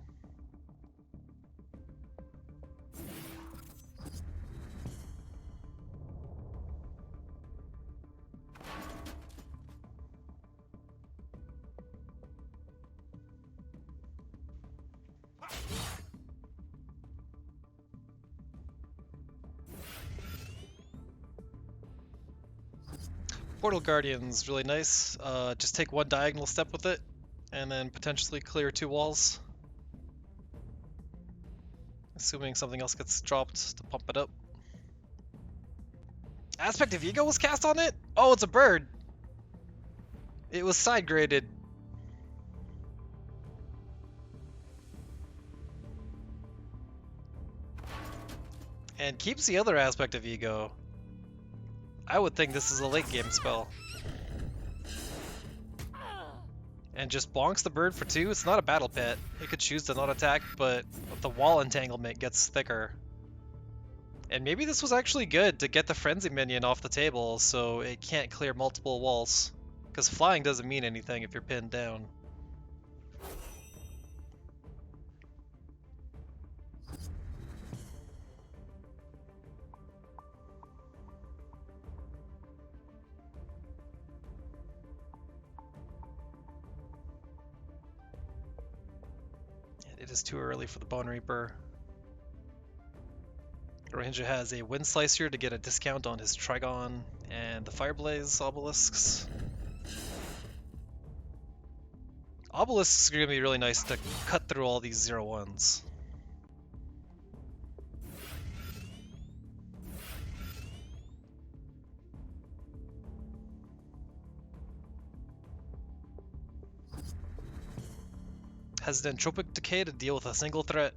Portal Guardian's really nice. Just take 1 diagonal step with it, and then potentially clear 2 walls. Assuming something else gets dropped to pump it up. Aspect of Ego was cast on it? Oh, it's a bird! It was side graded. And keeps the other aspect of Ego. I would think this is a late game spell. And just bonks the bird for 2. It's not a battle pit. It could choose to not attack, but the wall entanglement gets thicker. And maybe this was actually good to get the frenzy minion off the table so it can't clear multiple walls. Because flying doesn't mean anything if you're pinned down. It is too early for the Bone Reaper. ROHINXO has a Wind Slicer to get a discount on his Trigon and the Fireblaze Obelisks. Obelisks are going to be really nice to cut through all these 0/1s. Has an Entropic Decay to deal with a single threat.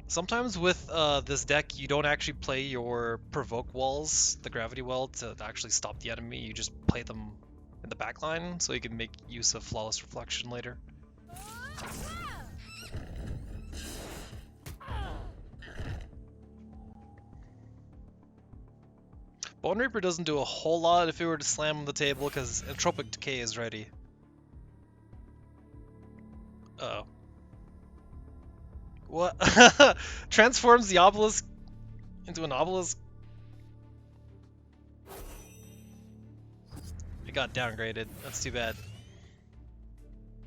Sometimes with this deck, you don't actually play your Provoke walls, the Gravity Well, to actually stop the enemy. You just play them in the backline, so you can make use of Flawless Reflection later. Bone Reaper doesn't do a whole lot if it were to slam on the table, because Entropic Decay is ready. Uh-oh. What? Transforms the obelisk into an obelisk? It got downgraded. That's too bad.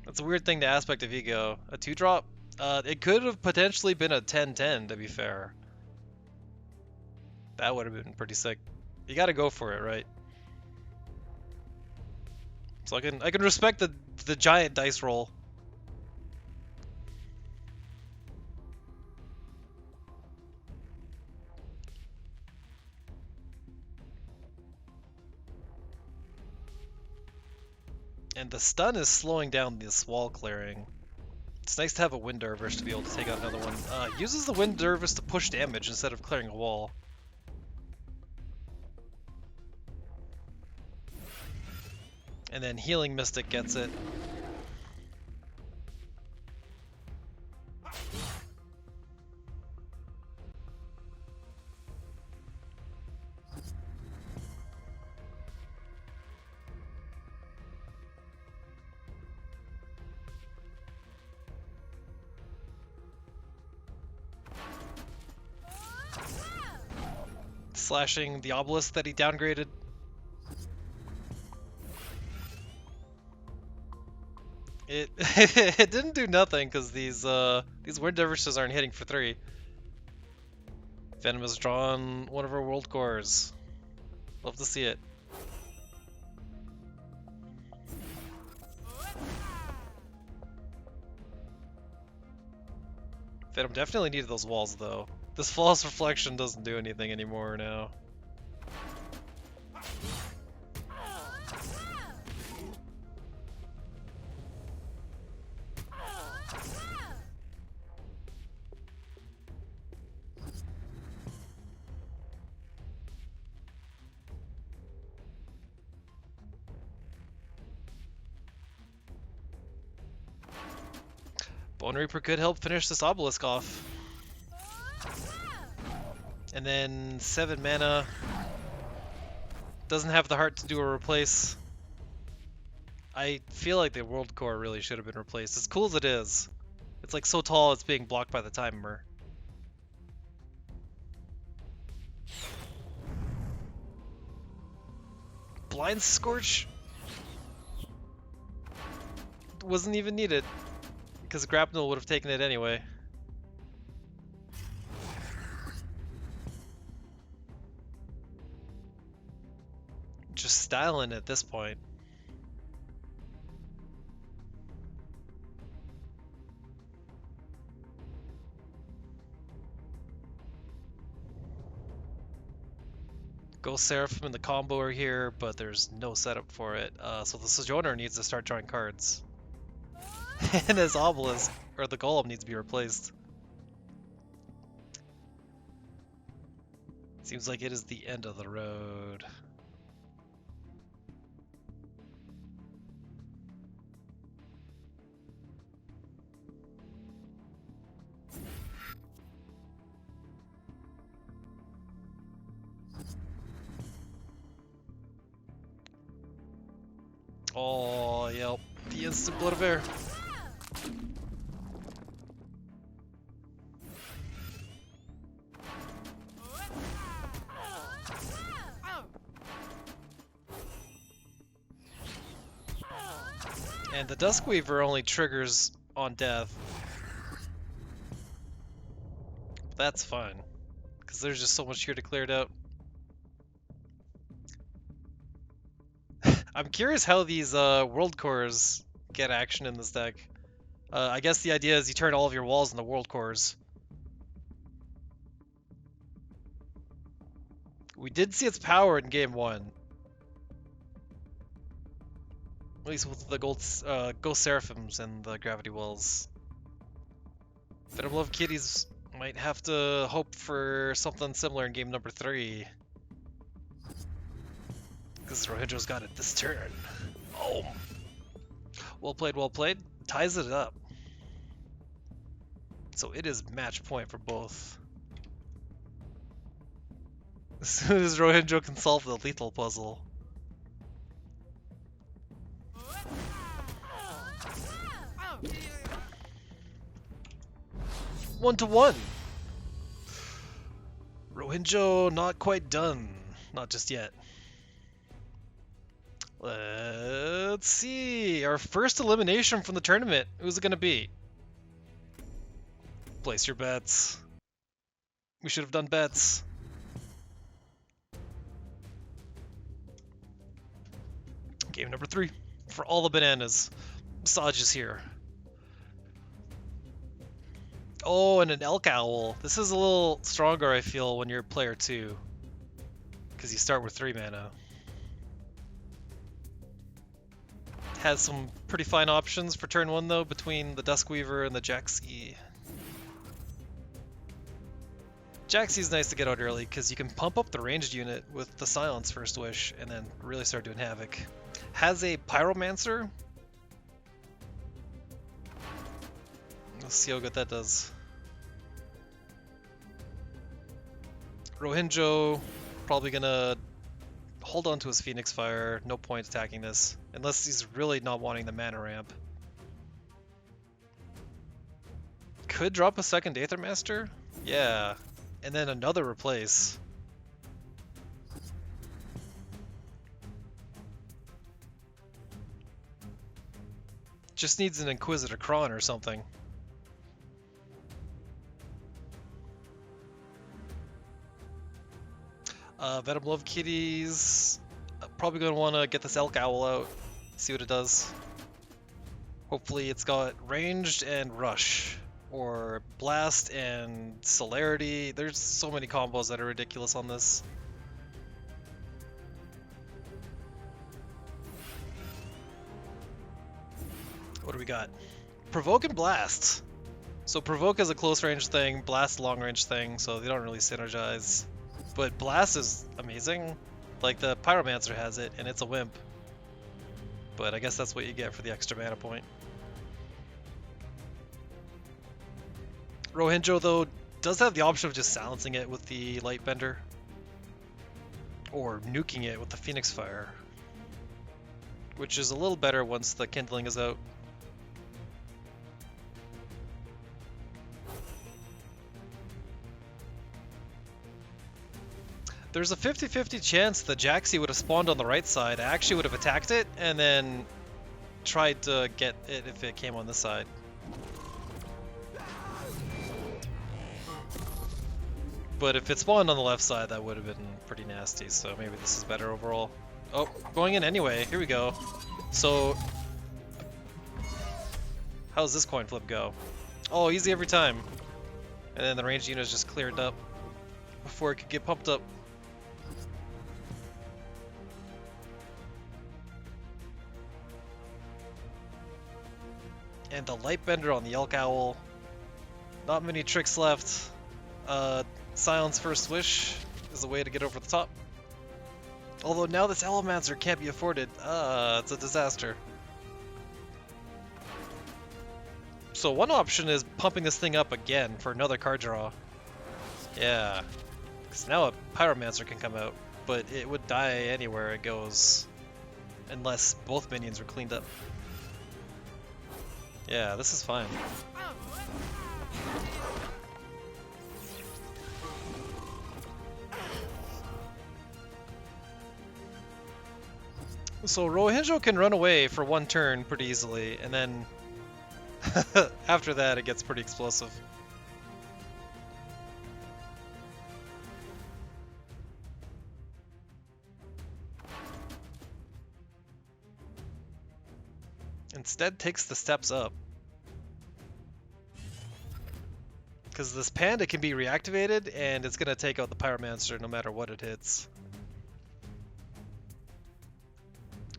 That's a weird thing to aspect of Ego. A 2-drop? It could have potentially been a 10/10, to be fair. That would have been pretty sick. You gotta go for it, right? So I can respect the giant dice roll. And the stun is slowing down this wall clearing. It's nice to have a Wind Dervish to be able to take out another one. Uses the Wind Dervish to push damage instead of clearing a wall. And then Healing Mystic gets it. Slashing the obelisk that he downgraded. It it didn't do nothing because these Wind Dervishes aren't hitting for 3. Venom has drawn one of our world cores. Love to see it. Venom definitely needed those walls though. This Flawless Reflection doesn't do anything anymore now. Bone Reaper could help finish this obelisk off. And then 7 mana. Doesn't have the heart to do a replace. I feel like the World Core really should have been replaced. As cool as it is, it's like so tall it's being blocked by the timer. Blind Scorch wasn't even needed because Grapnel would have taken it anyway. Just styling at this point. Ghost Seraphim and the combo are here, but there's no setup for it. So the Sojourner needs to start drawing cards. And his Obelisk, or the Golem, needs to be replaced. Seems like it is the end of the road. Oh, yep. The instant Blood of Air. And the Duskweaver only triggers on death. That's fine, because there's just so much here to clear it out. I'm curious how these world cores get action in this deck. I guess the idea is you turn all of your walls into world cores. We did see its power in game 1. At least with the Ghost Seraphims and the Gravity Wells. Venomlovekitties might have to hope for something similar in game number 3. Because ROHINXO's got it this turn. Oh. Well played, well played. Ties it up. So it is match point for both. As soon as ROHINXO can solve the lethal puzzle. One to one. ROHINXO not quite done. Not just yet. Let's see. Our first elimination from the tournament. Who's it going to be? Place your bets. We should have done bets. Game number 3. For all the bananas. Saj is here. Oh, and an elk owl. This is a little stronger, I feel, when you're player 2. Because you start with 3 mana. Has some pretty fine options for turn 1 though, between the Duskweaver and the Jaxi. Jaxi's nice to get out early, because you can pump up the ranged unit with the Silence First Wish, and then really start doing havoc. Has a Pyromancer. Let's see how good that does. ROHINXO probably gonna hold on to his Phoenix Fire. No point attacking this, unless he's really not wanting the mana ramp. Could drop a second Aether Master? Yeah. And then another replace. Just needs an Inquisitor Kron or something. Venomlovekitties. Probably going to want to get this Elk Owl out. See what it does. Hopefully it's got ranged and rush. Or blast and celerity. There's so many combos that are ridiculous on this. What do we got? Provoke and blast. So provoke is a close range thing, blast long range thing, so they don't really synergize. But blast is amazing. Like the Pyromancer has it, and it's a wimp. But I guess that's what you get for the extra mana point. ROHINXO though does have the option of just silencing it with the Lightbender. Or nuking it with the Phoenix Fire. Which is a little better once the Kindling is out. There's a 50-50 chance the Jaxi would have spawned on the right side. I actually would have attacked it and then tried to get it if it came on this side. But if it spawned on the left side, that would have been pretty nasty, so maybe this is better overall. Oh, going in anyway. Here we go. So, how's this coin flip go? Oh, easy every time. And then the ranged unit is just cleared up before it could get pumped up. And the Lightbender on the Elk Owl. Not many tricks left. Silence First Wish is the way to get over the top. Although now this Elemancer can't be afforded. It's a disaster. So one option is pumping this thing up again for another card draw. Yeah. Because now a Pyromancer can come out, but it would die anywhere it goes. Unless both minions were cleaned up. Yeah, this is fine. So ROHINXO can run away for one turn pretty easily, and then after that it gets pretty explosive. Instead takes the steps up. Because this panda can be reactivated, and it's going to take out the Pyromancer no matter what it hits.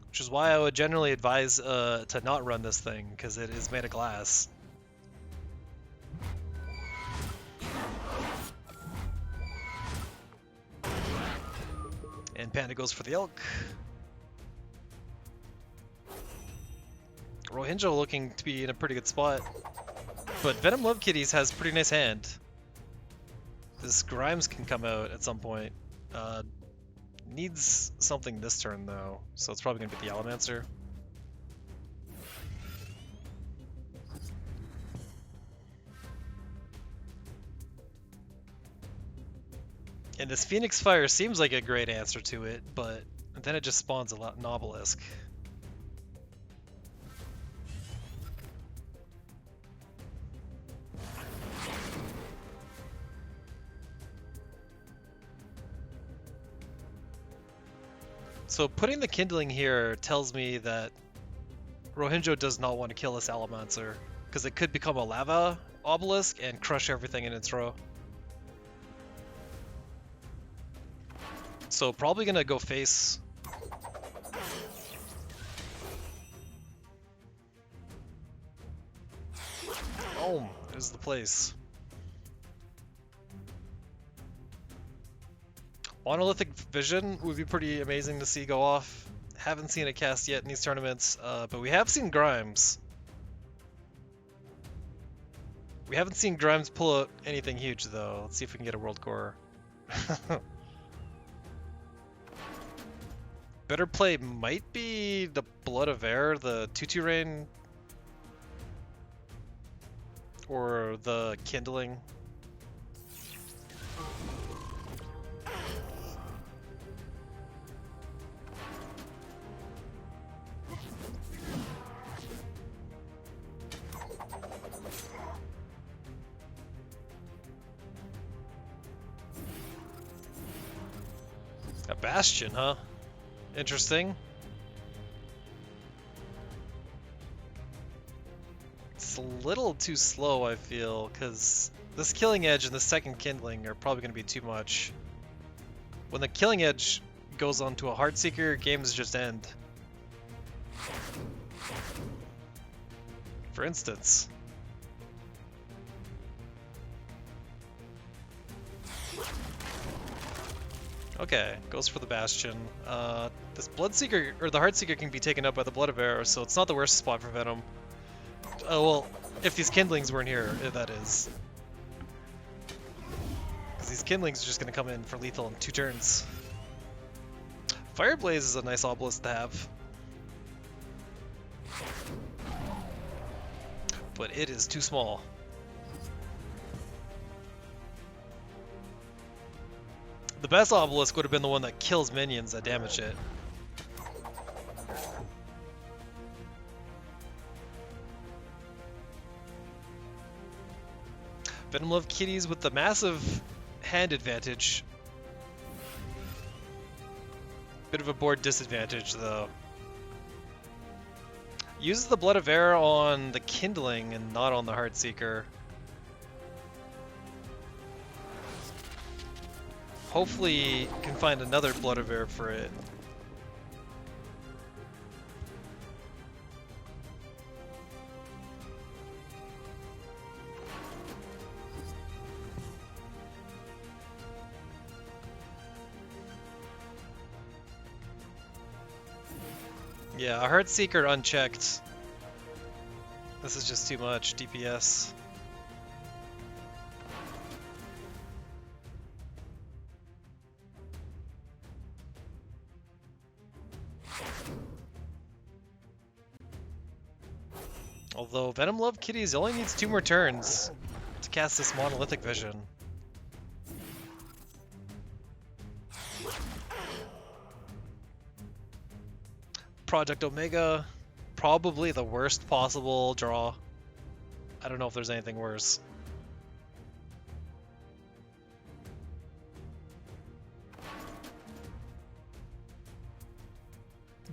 Which is why I would generally advise to not run this thing, because it is made of glass. And panda goes for the elk. ROHINXO looking to be in a pretty good spot. But Venomlovekitties has a pretty nice hand. This Grimes can come out at some point. Needs something this turn though, so it's probably going to be the Elemancer. And this Phoenix Fire seems like a great answer to it, but then it just spawns an obelisk. So putting the Kindling here tells me that ROHINXO does not want to kill this Alamancer, because it could become a lava obelisk and crush everything in its row. So probably gonna go face. Oh, there's the place. Monolithic Vision would be pretty amazing to see go off. Haven't seen it cast yet in these tournaments, but we have seen Grimes. We haven't seen Grimes pull out anything huge though. Let's see if we can get a World Core. Better play might be the Blood of Air, the 2/2 rain, or the Kindling. A Bastion, huh? Interesting. It's a little too slow, I feel, because this Killing Edge and the second Kindling are probably going to be too much. When the Killing Edge goes onto a Heartseeker, games just end. For instance. Okay, goes for the Bastion. This Bloodseeker, or the Heartseeker, can be taken up by the Blood of Air, so it's not the worst spot for Venom. Well, if these Kindlings weren't here, that is. Because these Kindlings are just going to come in for lethal in 2 turns. Fireblaze is a nice obelisk to have. But it is too small. The best obelisk would have been the one that kills minions that damage it. Venomlovekitties with the massive hand advantage. Bit of a board disadvantage though. Uses the Blood of Air on the Kindling and not on the Heartseeker. Hopefully can find another Blood of Air for it. Yeah, a Heartseeker unchecked. This is just too much DPS. Although Venomlovekitties only needs 2 more turns to cast this Monolithic Vision. Project Omega, probably the worst possible draw. I don't know if there's anything worse.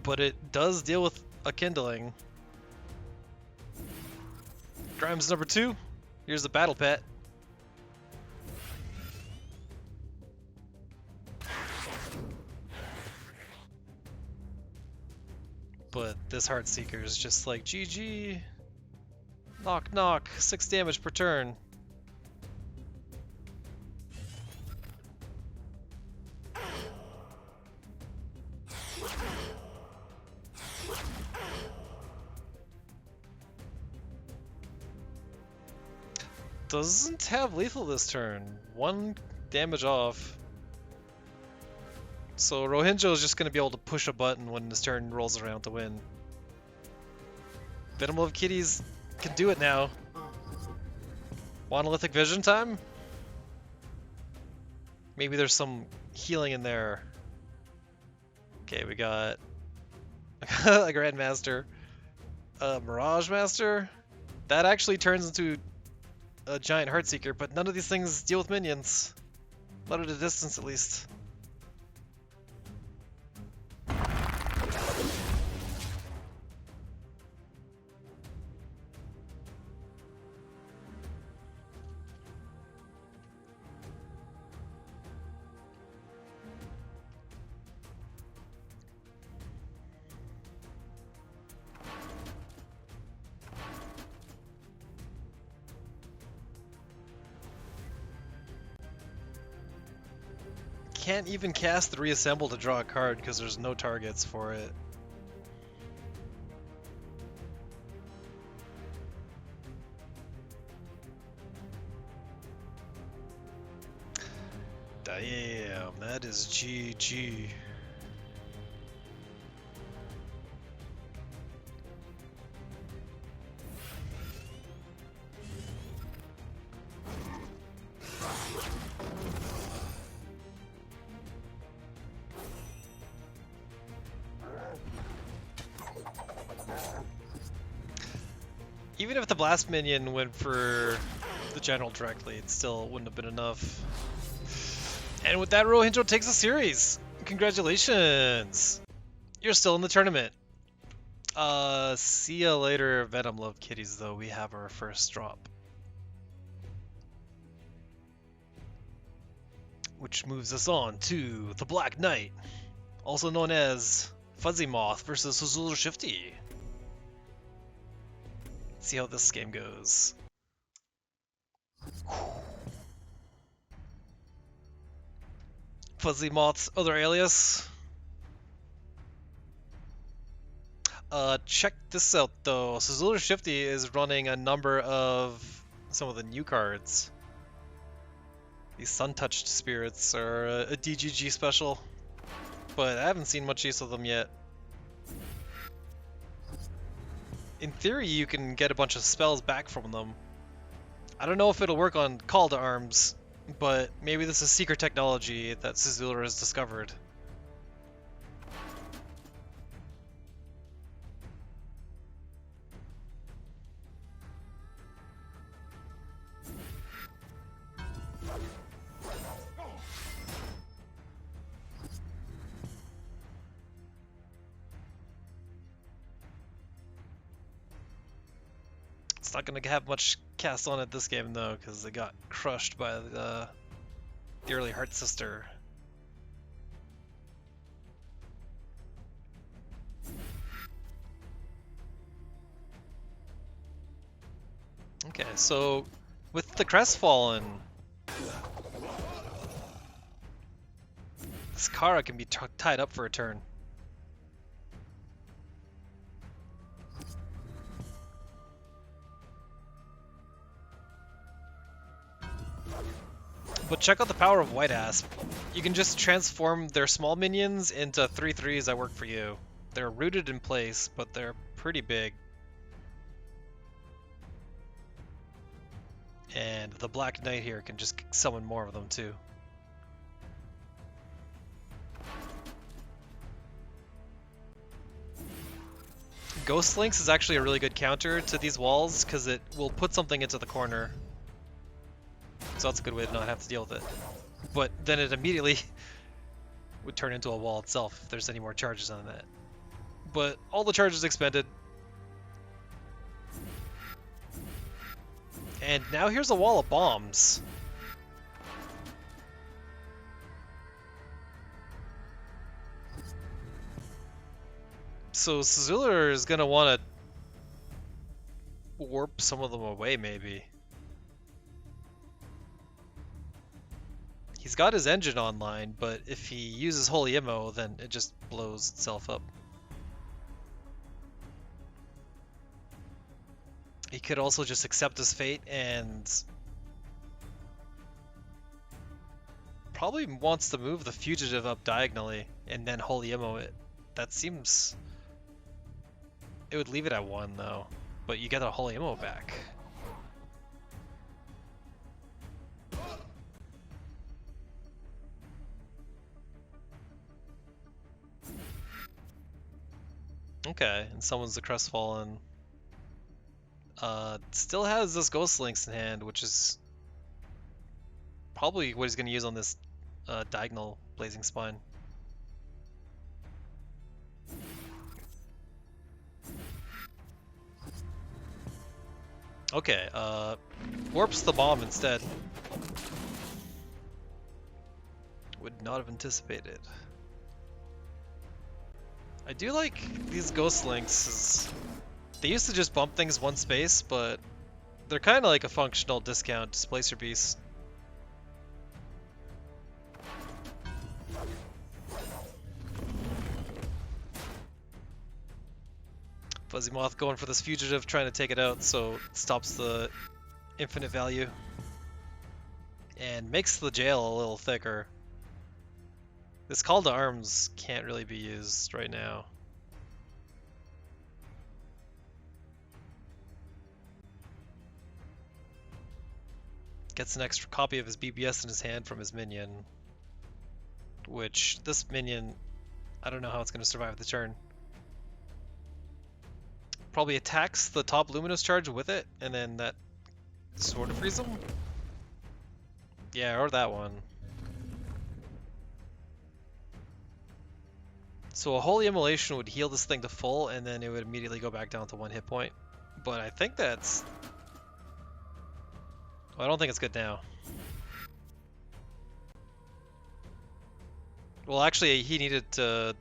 But it does deal with a Kindling. Grimes number 2. Here's the Battle Pet. But this Heartseeker is just like, GG. Knock knock, 6 damage per turn. Doesn't have lethal this turn. 1 damage off. So ROHINXO is just going to be able to push a button when his turn rolls around to win. Venomlovekitties can do it now. Monolithic Vision time? Maybe there's some healing in there. Okay, we got a Grandmaster. Mirage Master? That actually turns into a giant Heartseeker, but none of these things deal with minions. Not at a distance, at least. can't even cast the reassemble to draw a card because there's no targets for it. Damn, that is GG. Even if the blast minion went for the general directly, it still wouldn't have been enough. And with that, ROHINXO takes the series. Congratulations! You're still in the tournament. See ya later, venomlovekitties, though. We have our first drop. Which moves us on to the Black Knight, also known as Fuzzymoth versus SzulerShifty. See how this game goes. Fuzzymoth's other alias. Check this out though. SzulerShifty is running a number of some of the new cards. These Sun-Touched Spirits are a DGG special, but I haven't seen much use of them yet. In theory, you can get a bunch of spells back from them. I don't know if it'll work on Call to Arms, but maybe this is secret technology that Szuler has discovered. It's not going to have much cast on it this game though, because it got crushed by the early Heart Sister. Okay, so with the Crestfallen, this Kara can be tied up for a turn. But check out the power of White Asp. You can just transform their small minions into 3/3s that work for you. They're rooted in place, but they're pretty big. And the Black Knight here can just summon more of them too. Ghost Links is actually a really good counter to these walls because it will put something into the corner. So that's a good way to not have to deal with it. But then it immediately would turn into a wall itself if there's any more charges on that. But all the charges expended. And now here's a wall of bombs. So Szuler is going to want to warp some of them away, maybe. He's got his engine online, but if he uses Holy Ammo, then it just blows itself up. He could also just accept his fate and probably wants to move the Fugitive up diagonally and then Holy Ammo it. That seems... It would leave it at 1 though, but you get a Holy Ammo back. Okay, and summons the Crestfallen. Still has this Ghost Links in hand, which is probably what he's going to use on this diagonal Blazing Spine. Okay, warps the bomb instead. Would not have anticipated. I do like these Ghost Links. They used to just bump things 1 space, but they're kind of like a functional discount Displacer Beast. Fuzzymoth going for this fugitive, trying to take it out so it stops the infinite value. And makes the jail a little thicker. This call to arms can't really be used right now. Gets an extra copy of his BBS in his hand from his minion. Which, this minion, I don't know how it's going to survive the turn. Probably attacks the top luminous charge with it, and then that sort of frees him? Yeah, or that one. So a Holy Immolation would heal this thing to full, and then it would immediately go back down to 1 hit point. But I think that's... well, I don't think it's good now. Well, actually, he needed to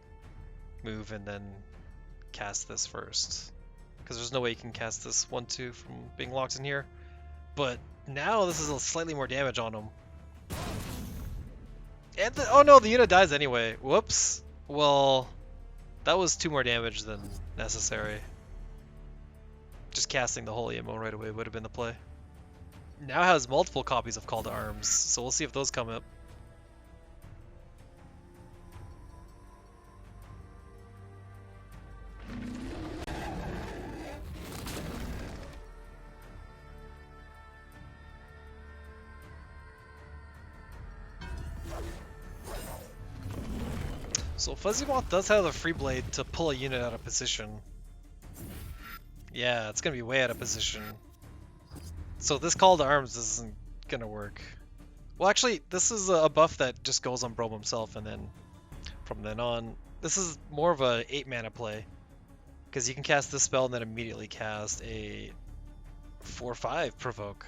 move and then cast this first. Because there's no way you can cast this 1-2 from being locked in here. But now this is slightly more damage on him. And oh no, the unit dies anyway. Whoops. Well, that was 2 more damage than necessary. Just casting the Holy Immo right away would have been the play. Now has multiple copies of Call to Arms, so we'll see if those come up. So Fuzzymoth does have the free blade to pull a unit out of position. Yeah, it's gonna be way out of position. So this call to arms isn't gonna work. Well, actually, this is a buff that just goes on Brome himself, and then from then on, this is more of a 8 mana play. Because you can cast this spell and then immediately cast a 4/5 provoke.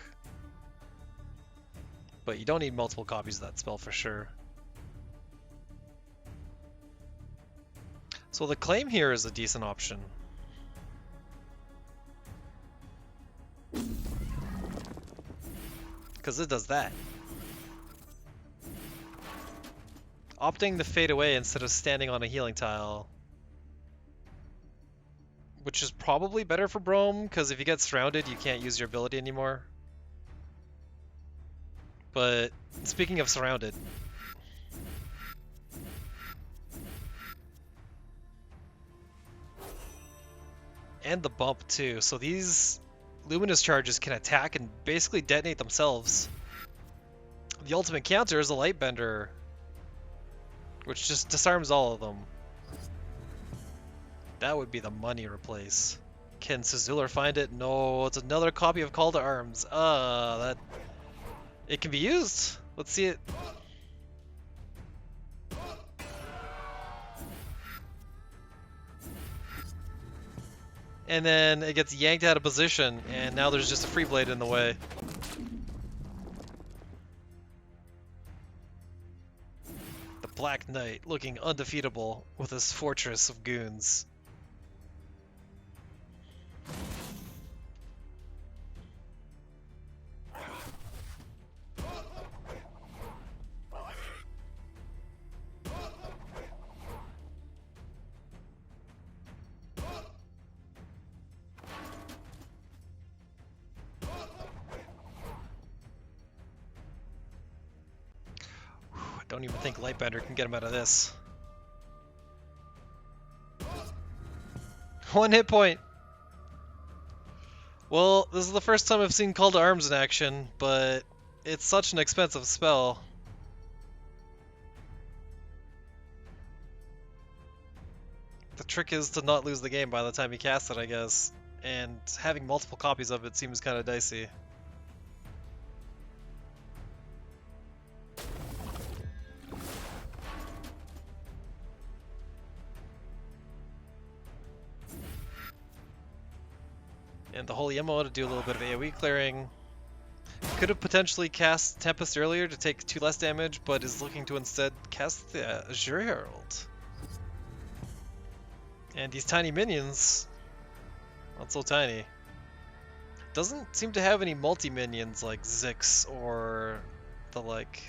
But you don't need multiple copies of that spell for sure. So the claim here is a decent option. Because it does that. Opting to fade away instead of standing on a healing tile. Which is probably better for Brome, because if you get surrounded, you can't use your ability anymore. But speaking of surrounded, and the bump too, so these luminous charges can attack and basically detonate themselves. The ultimate counter is a Lightbender, which just disarms all of them. That would be the money replace. Can Szuler find it? No, it's another copy of Call to Arms. That it can be used. Let's see it. And then it gets yanked out of position, and now there's just a free blade in the way. The Black Knight looking undefeatable with his fortress of goons. Don't even think Lightbender can get him out of this. 1 hit point. Well, this is the first time I've seen Call to Arms in action, but it's such an expensive spell. The trick is to not lose the game by the time you cast it, I guess. And having multiple copies of it seems kind of dicey. And the Holy Immo to do a little bit of AoE clearing. Could have potentially cast Tempest earlier to take 2 less damage, but is looking to instead cast the Azure Herald. And these tiny minions, not so tiny. Doesn't seem to have any multi-minions like Zix or the like.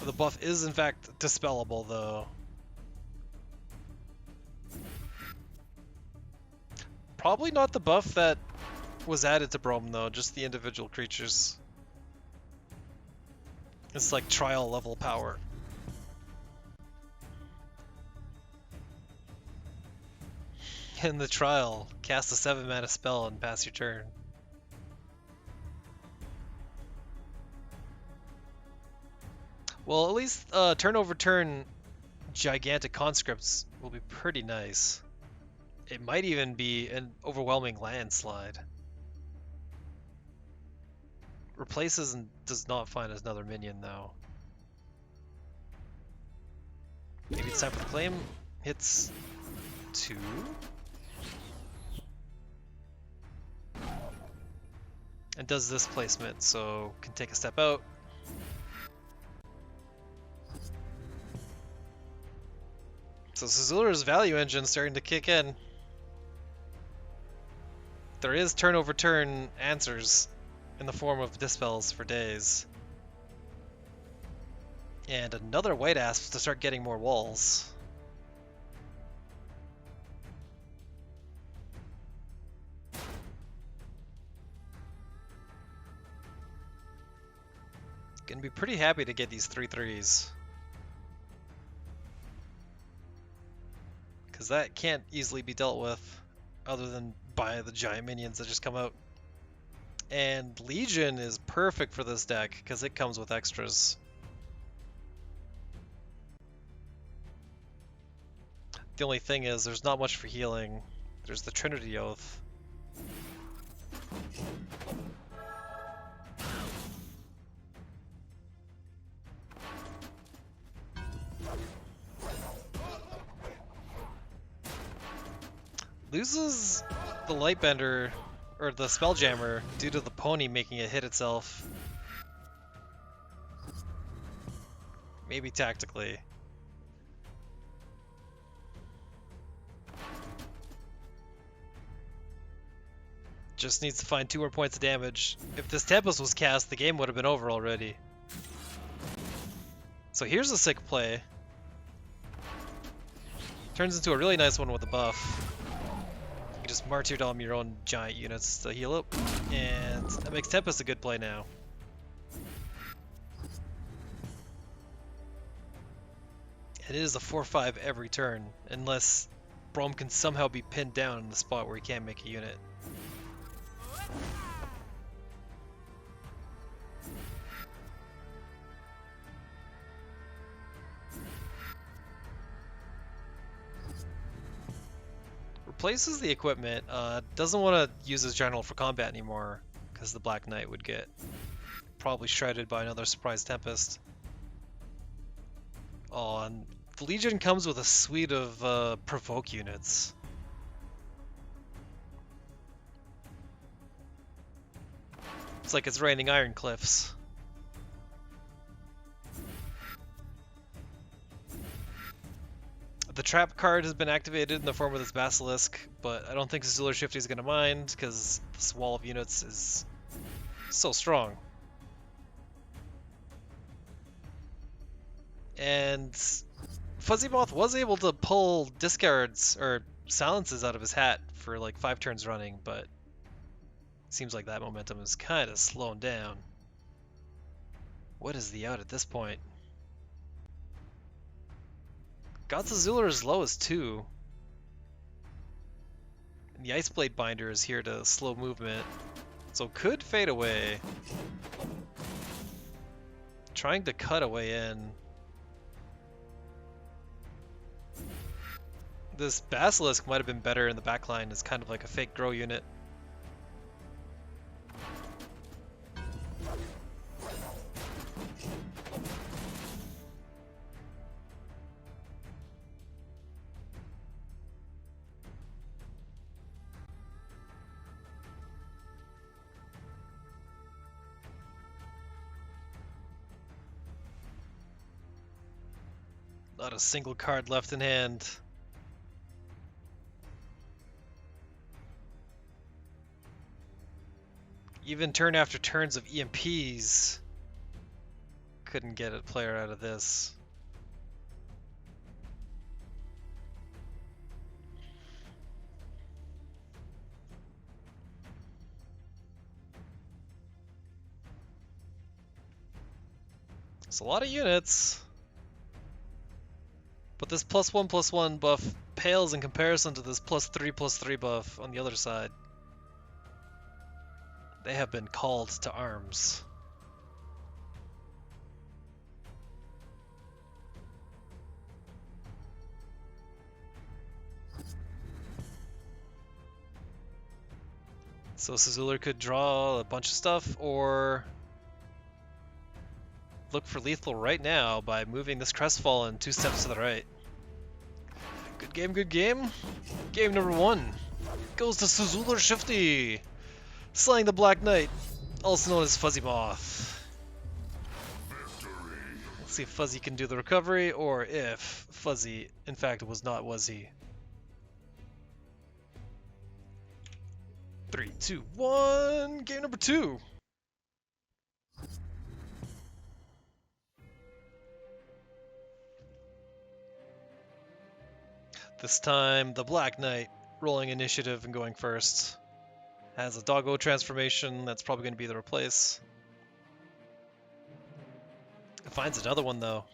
The buff is in fact dispellable though. Probably not the buff that was added to Brom though, just the individual creatures. It's like trial level power. In the trial, cast a 7-mana spell and pass your turn. Well, at least turn over turn gigantic conscripts will be pretty nice. It might even be an overwhelming landslide. Replaces and does not find another minion though. Maybe it's time for the claim. Hits 2. And does this placement, so can take a step out. So Szuller's value engine starting to kick in. There is turn over turn answers in the form of dispels for days. And another white asp to start getting more walls. Gonna be pretty happy to get these 3/3s. Because that can't easily be dealt with other than by the giant minions that just come out. And Legion is perfect for this deck because it comes with extras. The only thing is there's not much for healing. There's the Trinity Oath. Loses the Lightbender, or the Spelljammer, due to the pony making it hit itself. Maybe tactically. Just needs to find 2 more points of damage. If this Tempest was cast, the game would have been over already. So here's a sick play. Turns into a really nice one with a buff. You just martyrdom your own giant units to heal up, and that makes Tempest a good play now. It is a 4/5 every turn, unless Brom can somehow be pinned down in the spot where he can't make a unit. Replaces the equipment, doesn't want to use his general for combat anymore, because the Black Knight would get probably shredded by another surprise Tempest. Oh, and the Legion comes with a suite of provoke units. It's like it's raining Iron Cliffs. The trap card has been activated in the form of this Basilisk, but I don't think SzulerShifty is going to mind, because this wall of units is so strong. And Fuzzymoth was able to pull discards, or silences out of his hat for like 5 turns running, but seems like that momentum is kind of slowing down. What is the out at this point? Gods of Zuler is low as 2. And the Iceblade Binder is here to slow movement, so could fade away. Trying to cut a way in. This Basilisk might have been better in the backline as kind of like a fake grow unit. Not a single card left in hand. Even turn after turns of EMPs couldn't get a player out of this. It's a lot of units. But this +1/+1 buff pales in comparison to this +3/+3 buff on the other side. They have been called to arms. So Szler could draw a bunch of stuff, or look for lethal right now by moving this Crestfallen 2 steps to the right. Good game, good game. Game number 1 goes to SzulerShifty, slaying the Black Knight, also known as Fuzzymoth. Let's see if Fuzzy can do the recovery, or if Fuzzy, in fact, was he. 3, 2, 1, game number 2. This time, the Black Knight rolling initiative and going first. Has a doggo transformation, that's probably going to be the replace. It finds another one though.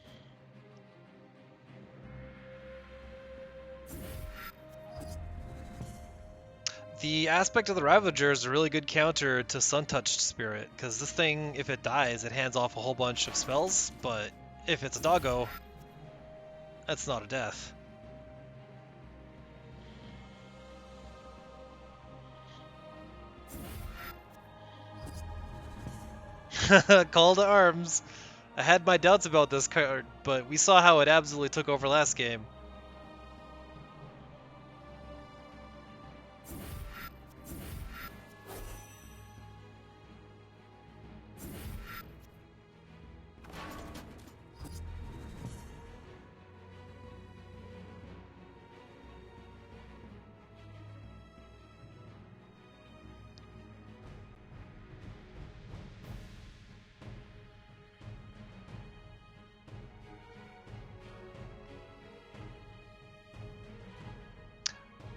The aspect of the Ravager is a really good counter to Sun-Touched Spirit, because this thing, if it dies, it hands off a whole bunch of spells, but if it's a doggo, that's not a death. Call to arms. I had my doubts about this card, but we saw how it absolutely took over last game.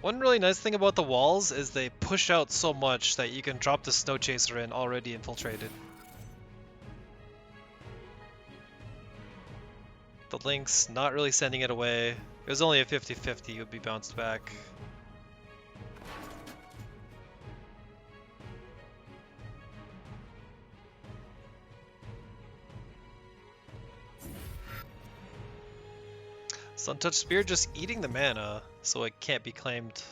One really nice thing about the walls is they push out so much that you can drop the Snow Chaser in already infiltrated. The Lynx not really sending it away. It was only a 50-50, it would be bounced back. Sun-Touched Spear just eating the mana, so it can't be claimed.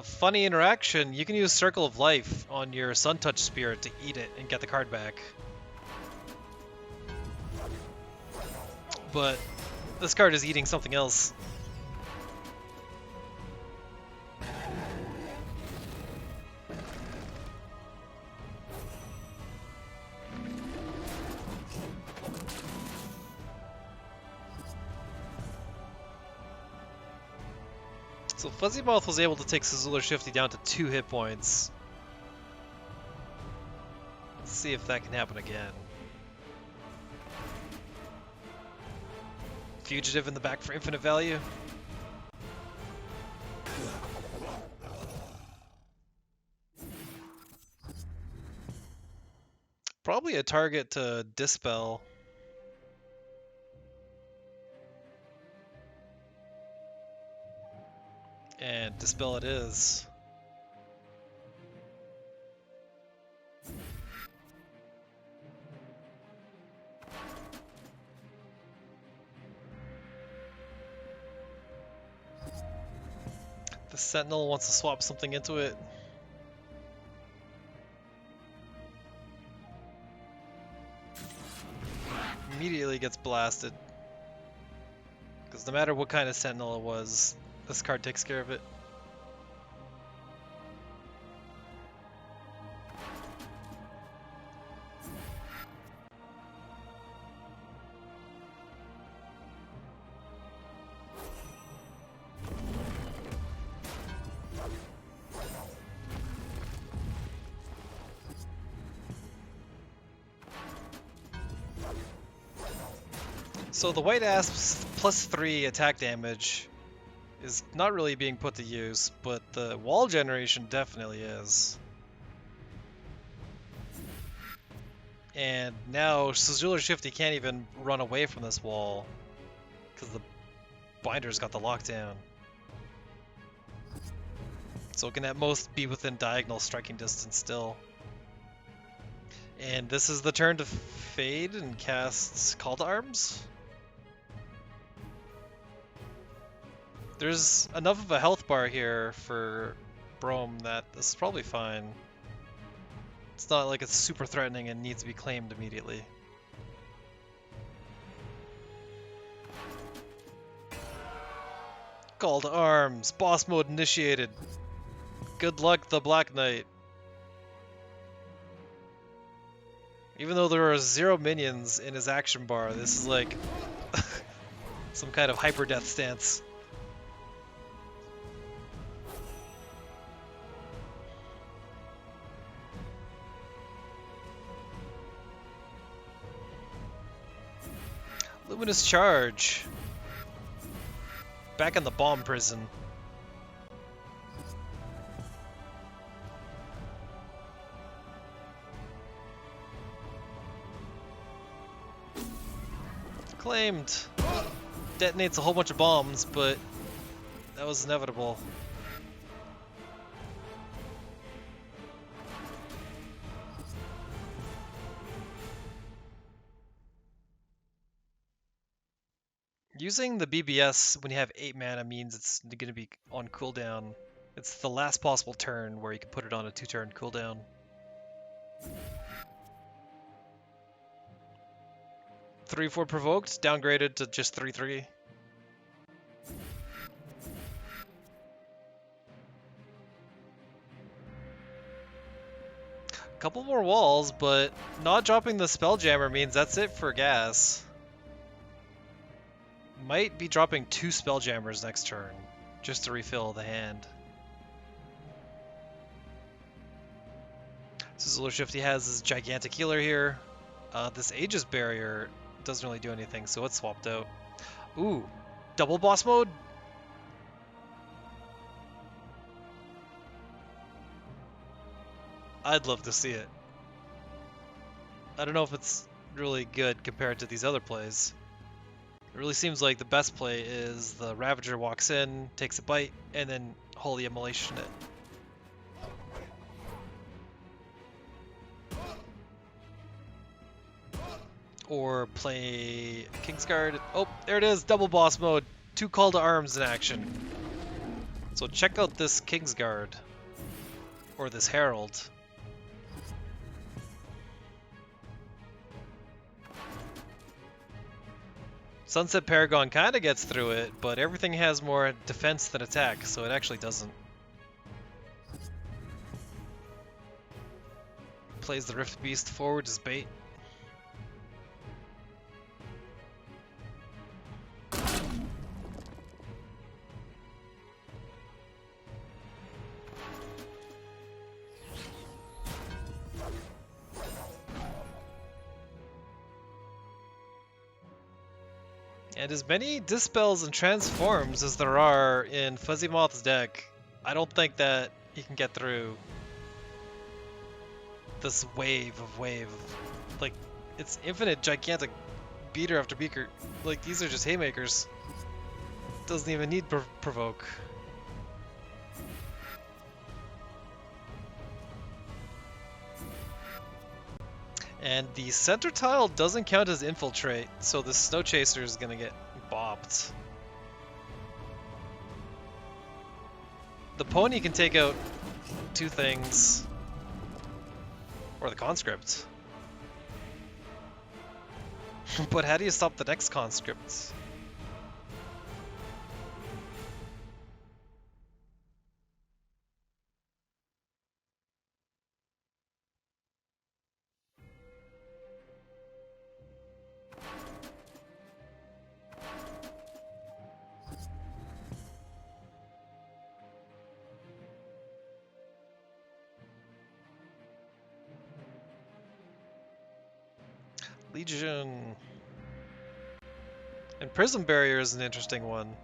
Funny interaction, you can use Circle of Life on your Sun-Touched Spear to eat it and get the card back. But this card is eating something else. So Fuzzymoth was able to take SzulerShifty down to 2 hit points. Let's see if that can happen again. Fugitive in the back for infinite value. Probably a target to Dispel. And Dispel it is. The Sentinel wants to swap something into it. Immediately gets blasted. Because no matter what kind of Sentinel it was, this card takes care of it. So the White Asp's +3 attack damage is not really being put to use, but the wall generation definitely is. And now SzulerShifty can't even run away from this wall because the binder's got the lockdown. So it can at most be within diagonal striking distance still. And this is the turn to fade and cast Call to Arms. There's enough of a health bar here for Brome that this is probably fine. It's not like it's super threatening and needs to be claimed immediately. Call to Arms! Boss mode initiated! Good luck, the Black Knight! Even though there are 0 minions in his action bar, this is like some kind of hyper death stance. Luminous Charge. Back in the bomb prison. Claimed. Detonates a whole bunch of bombs, but that was inevitable. Using the BBS when you have 8 mana means it's going to be on cooldown. It's the last possible turn where you can put it on a 2-turn cooldown. Three, 4 provoked, downgraded to just 3/3. Couple more walls, but not dropping the Spelljammer means that's it for gas. Might be dropping 2 Spelljammers next turn, just to refill the hand. So SzulerShifty has his gigantic healer here. This Aegis barrier doesn't really do anything, so it's swapped out. Ooh, double boss mode? I'd love to see it. I don't know if it's really good compared to these other plays. It really seems like the best play is the Ravager walks in, takes a bite, and then Holy Immolation it. Or play Kingsguard. Oh, there it is, double boss mode. 2 Call to Arms in action. So check out this Kingsguard. Or this Herald. Sunset Paragon kind of gets through it, but everything has more defense than attack, so it actually doesn't. Plays the Rift Beast forward as bait. And as many Dispels and Transforms as there are in Fuzzymoth's deck, I don't think that he can get through this wave of like, it's infinite gigantic beater after beaker. Like, these are just haymakers. Doesn't even need provoke. And the center tile doesn't count as infiltrate, so the Snow Chaser is gonna get bopped. The pony can take out 2 things. Or the conscript. But how do you stop the next conscript? Legion. And Prism Barrier is an interesting one.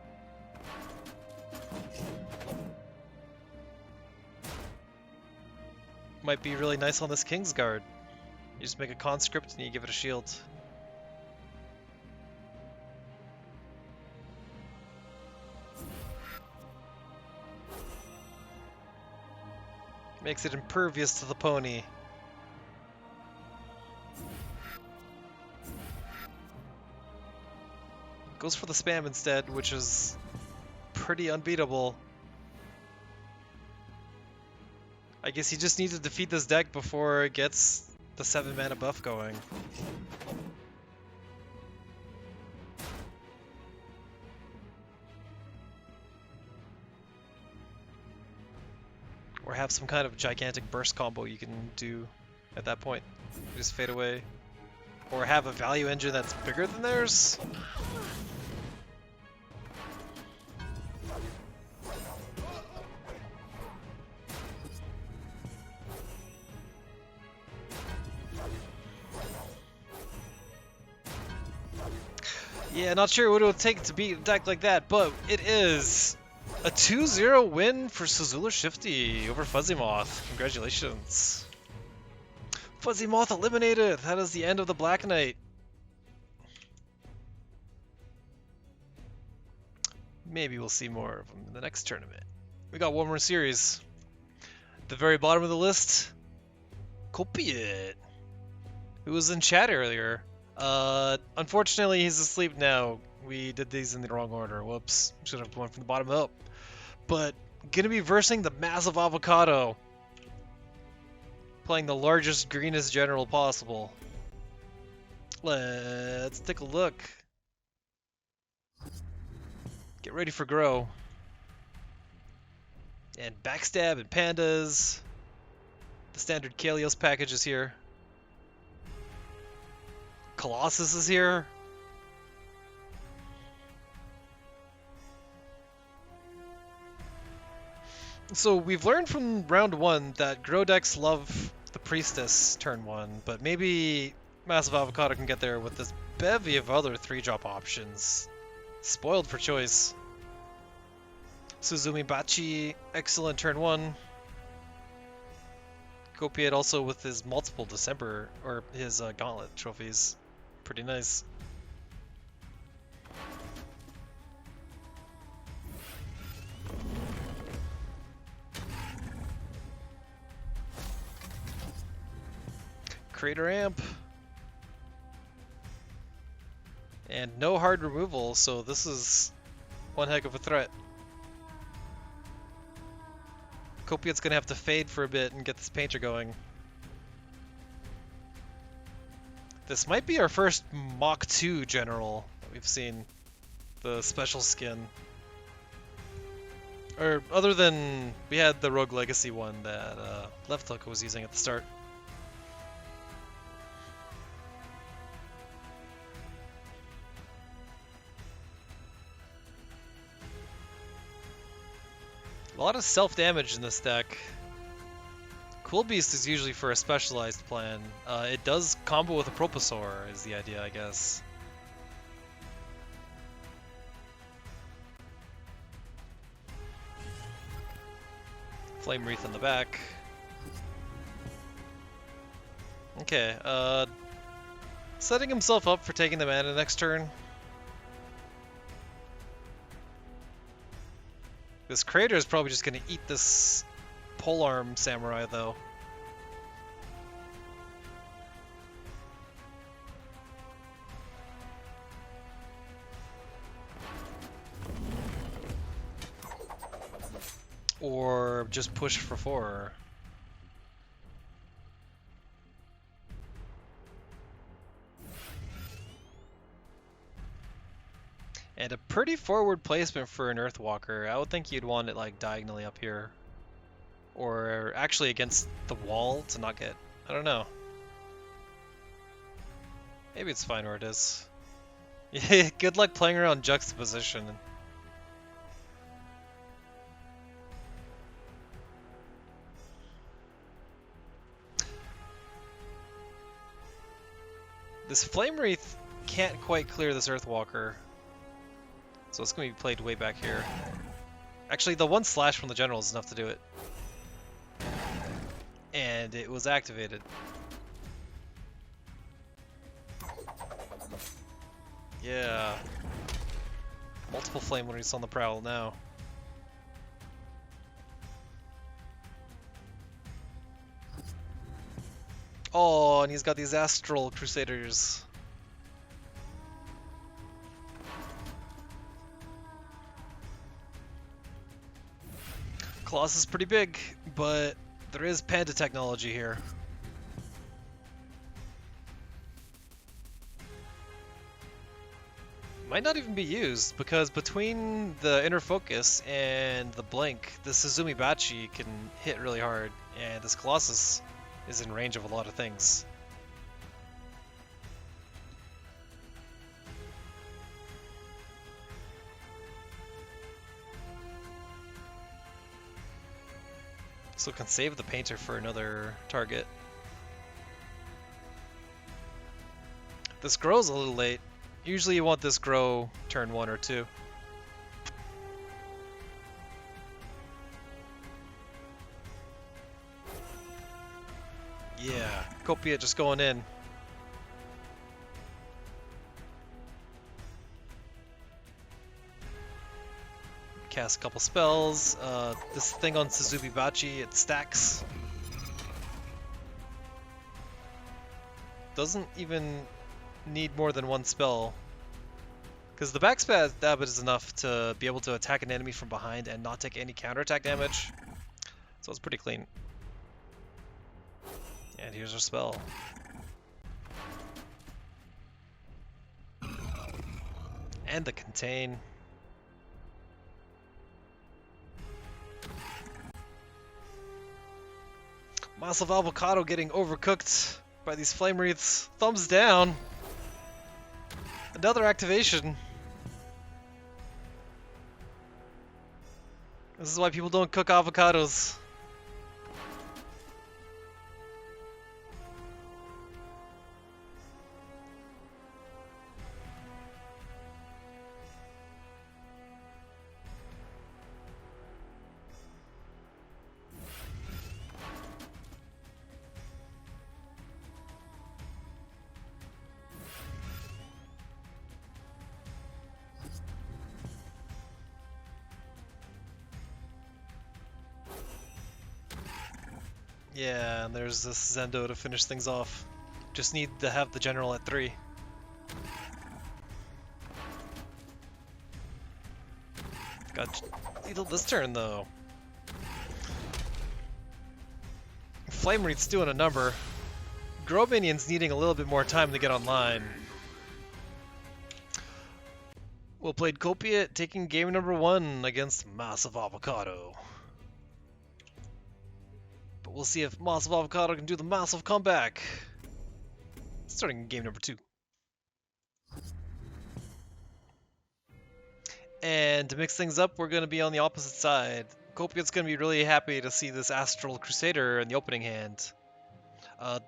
Might be really nice on this Kingsguard. You just make a conscript and you give it a shield. Makes it impervious to the pony. Goes for the spam instead, which is pretty unbeatable. I guess he just needs to defeat this deck before it gets the 7 mana buff going. Or have some kind of gigantic burst combo you can do at that point. Just fade away. Or have a value engine that's bigger than theirs. Yeah, not sure what it would take to beat a deck like that, but it is a 2-0 win for SzulerShifty over Fuzzymoth. Congratulations. Fuzzymoth eliminated! That is the end of the Black Knight. Maybe we'll see more of them in the next tournament. We got one more series. At the very bottom of the list, Kopiyut, who was in chat earlier. Unfortunately, he's asleep now. We did these in the wrong order. Whoops. Should have gone from the bottom up. But gonna be versing the MASSIVEAVECADO. Playing the largest, greenest general possible. Let's take a look. Get ready for Grow. And Backstab and Pandas. The standard Kalios package is here. Colossus is here. So we've learned from round 1 that Grow decks love the Priestess turn 1, but maybe MASSIVEAVECADO can get there with this bevy of other 3-drop options. Spoiled for choice. Suzumi Bachi, excellent turn 1. Kopiyut also with his multiple December, or his Gauntlet trophies. Pretty nice. Crater Amp. And no hard removal, so this is one heck of a threat. Kopiyut's gonna have to fade for a bit and get this painter going. This might be our first Mach 2 general that we've seen. The special skin. Or other than we had the Rogue Legacy one that Lefthook was using at the start. A lot of self-damage in this deck. Cool Beast is usually for a specialized plan. It does combo with a Proposaur, is the idea, I guess. Flame Wreath in the back. Okay, setting himself up for taking the mana next turn. This Crater is probably just going to eat this Polearm Samurai, though. Or just push for 4. And a pretty forward placement for an Earthwalker. I would think you'd want it like diagonally up here. Or actually against the wall to not get... I don't know. Maybe it's fine where it is. Yeah, good luck playing around juxtaposition. This Flame Wreath can't quite clear this Earthwalker. So it's going to be played way back here. Actually, the one slash from the general is enough to do it. And it was activated. Yeah. Multiple flame winners on the prowl now. Oh, and he's got these Astral Crusaders. Colossus is pretty big, but there is panda technology here. Might not even be used, because between the inner focus and the blink, the Suzumi Bachi can hit really hard, and this Colossus is in range of a lot of things. So can save the painter for another target. This grows a little late. Usually you want this grow turn 1 or 2. Yeah, Kopiyut just going in. Cast a couple spells. This thing on Suzumi Bachi, it stacks. Doesn't even need more than one spell. Because the backstab is enough to be able to attack an enemy from behind and not take any counterattack damage. So it's pretty clean. And here's our spell. And the contain. Massive Avocado getting overcooked by these flame wreaths. Thumbs down. Another activation. This is why people don't cook avocados. Yeah, and there's this Zendo to finish things off. Just need to have the general at 3. Got lethal this turn though. Flame Wreath's doing a number. Grow Minions needing a little bit more time to get online. Well played, Kopiyut, taking game number 1 against Massive Avocado. But we'll see if Massive Avocado can do the massive comeback. Starting game number 2. And to mix things up, we're going to be on the opposite side. Kopiyut's going to be really happy to see this Astral Crusader in the opening hand.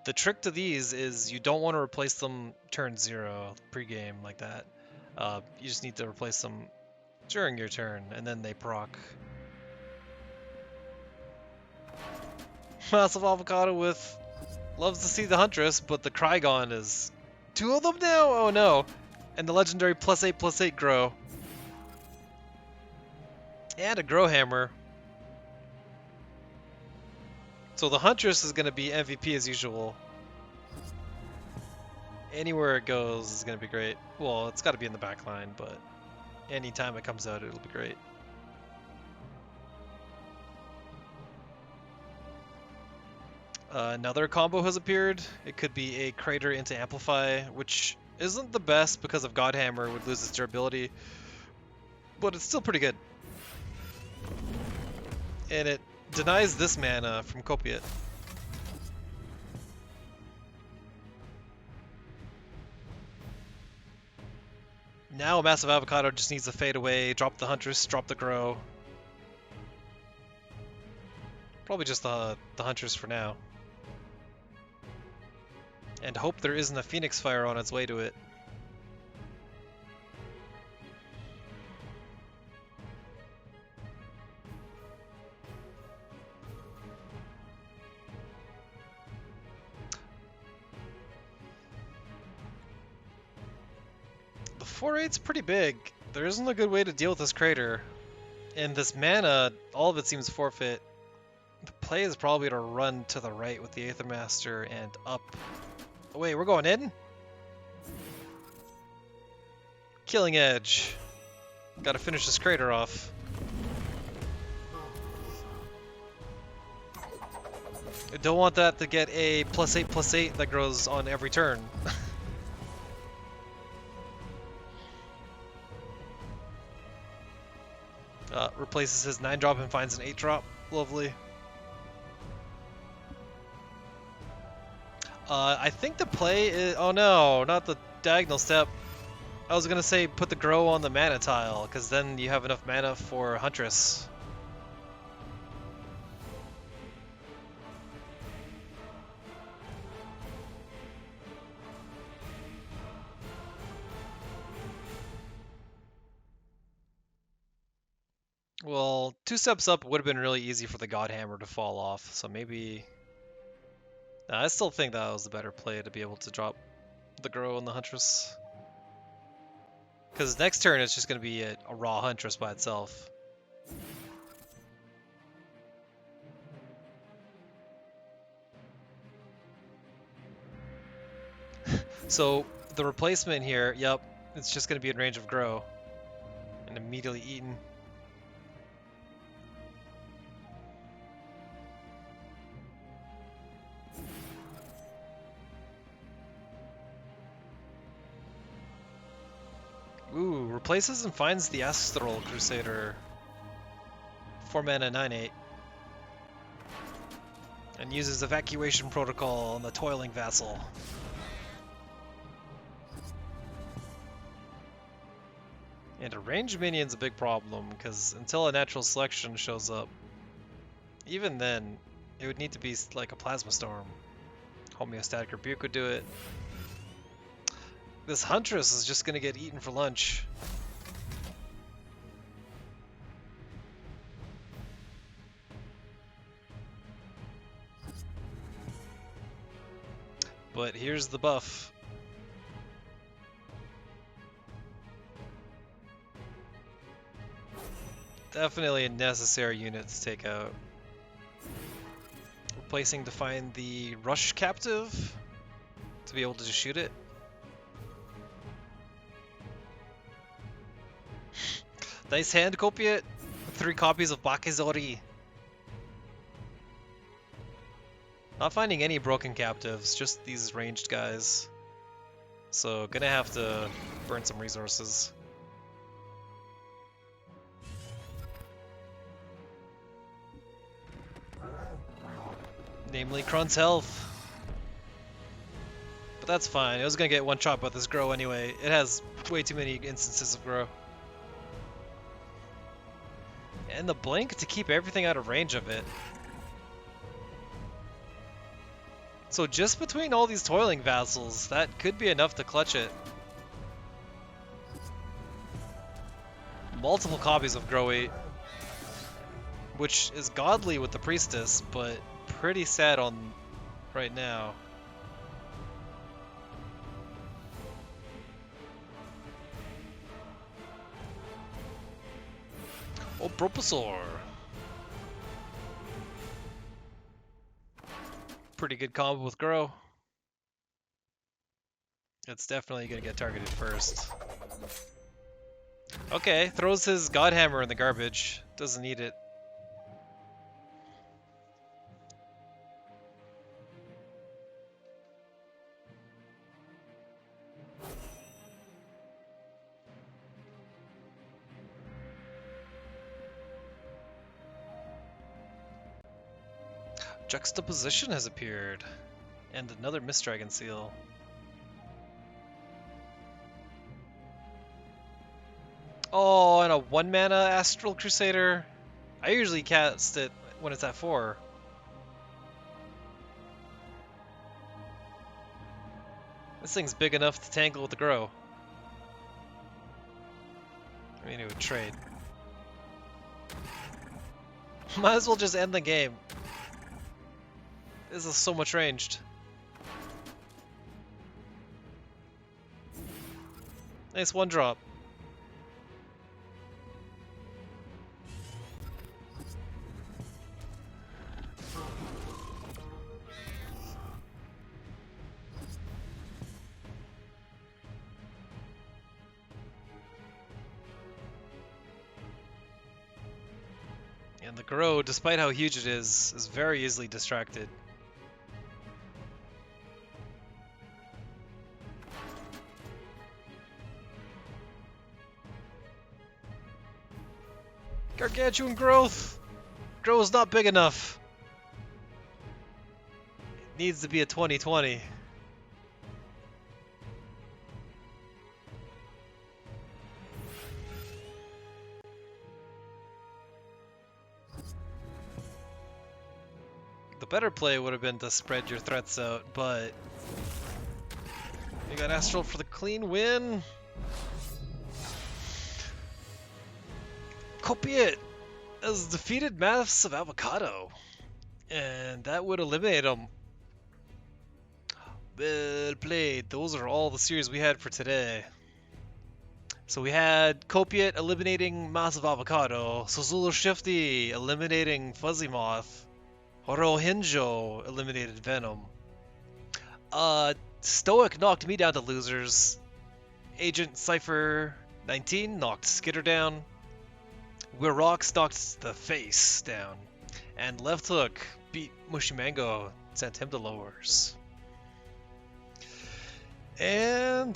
The trick to these is you don't want to replace them turn 0 pre-game like that. You just need to replace them during your turn, and then they proc. Massive Avocado with loves to see the Huntress, but the Krygon is 2 of them now? Oh no. And the legendary +8/+8 grow. And a grow hammer. So the Huntress is going to be MVP as usual. Anywhere it goes is going to be great. Well, it's got to be in the back line, but anytime it comes out, it'll be great. Another combo has appeared. It could be a Crater into Amplify, which isn't the best because of Godhammer would lose its durability, but it's still pretty good. And it denies this mana from Kopiyut. Now Massive Avocado just needs to fade away, drop the Huntress, drop the Grow. Probably just the Huntress for now. And hope there isn't a Phoenix Fire on its way to it. 4/8's pretty big. There isn't a good way to deal with this crater. And this mana, all of it seems forfeit. The play is probably to run to the right with the Aethermaster and up. Oh, wait, we're going in? Killing Edge. Gotta finish this crater off. I don't want that to get a +8/+8 that grows on every turn. Replaces his 9-drop and finds an 8-drop. Lovely. I think the play is... Oh no, not the diagonal step. I was gonna say put the grow on the mana tile, because then you have enough mana for Huntress. Well, 2 steps up would have been really easy for the Godhammer to fall off, so maybe... Nah, I still think that was the better play to be able to drop the grow on the Huntress. Because next turn it's just going to be a raw Huntress by itself. So the replacement here, yep, it's just going to be in range of grow. And immediately eaten. Ooh, replaces and finds the Astral Crusader. 4 mana, 9/8. And uses Evacuation Protocol on the Toiling Vassal. And a ranged minion's a big problem, because until a natural selection shows up, even then, it would need to be like a Plasma Storm. Homeostatic Rebuke would do it. This Huntress is just gonna get eaten for lunch. But here's the buff. Definitely a necessary unit to take out. Replacing to find the Rush Captive to be able to just shoot it. Nice hand, Kopiyut. 3 copies of Bakizori. Not finding any broken captives, just these ranged guys. So gonna have to burn some resources. Namely Krun's health. But that's fine, it was gonna get one shot by this grow anyway. It has way too many instances of grow. And the blink to keep everything out of range of it. So just between all these Toiling Vassals, that could be enough to clutch it. Multiple copies of Grow 8. Which is godly with the Priestess, but pretty sad on right now. Oh, Professor. Pretty good combo with Grow. It's definitely gonna get targeted first. Okay, throws his Godhammer in the garbage. Doesn't need it. Juxtaposition has appeared, and another Mist Dragon Seal. Oh, and a 1 mana Astral Crusader. I usually cast it when it's at 4. This thing's big enough to tangle with the Grow. I mean, it would trade. Might as well just end the game. This is so much ranged. Nice one drop. And the Grow, despite how huge it is very easily distracted. Gargantuan growth! Grow is not big enough. It needs to be a 2020. The better play would have been to spread your threats out, but you got Astral for the clean win. Kopiyut has defeated MASSIVEAVECADO, and that would eliminate him. Well played. Those are all the series we had for today. So we had Kopiyut eliminating MASSIVEAVECADO, SzulerShifty eliminating Fuzzymoth, ROHINXO eliminated Venom. Stoic knocked me down to losers. Agent Cypher 19 knocked Skitter down. Wirox knocked the face down. And Lefthook beat MushyMango, sent him to lowers. And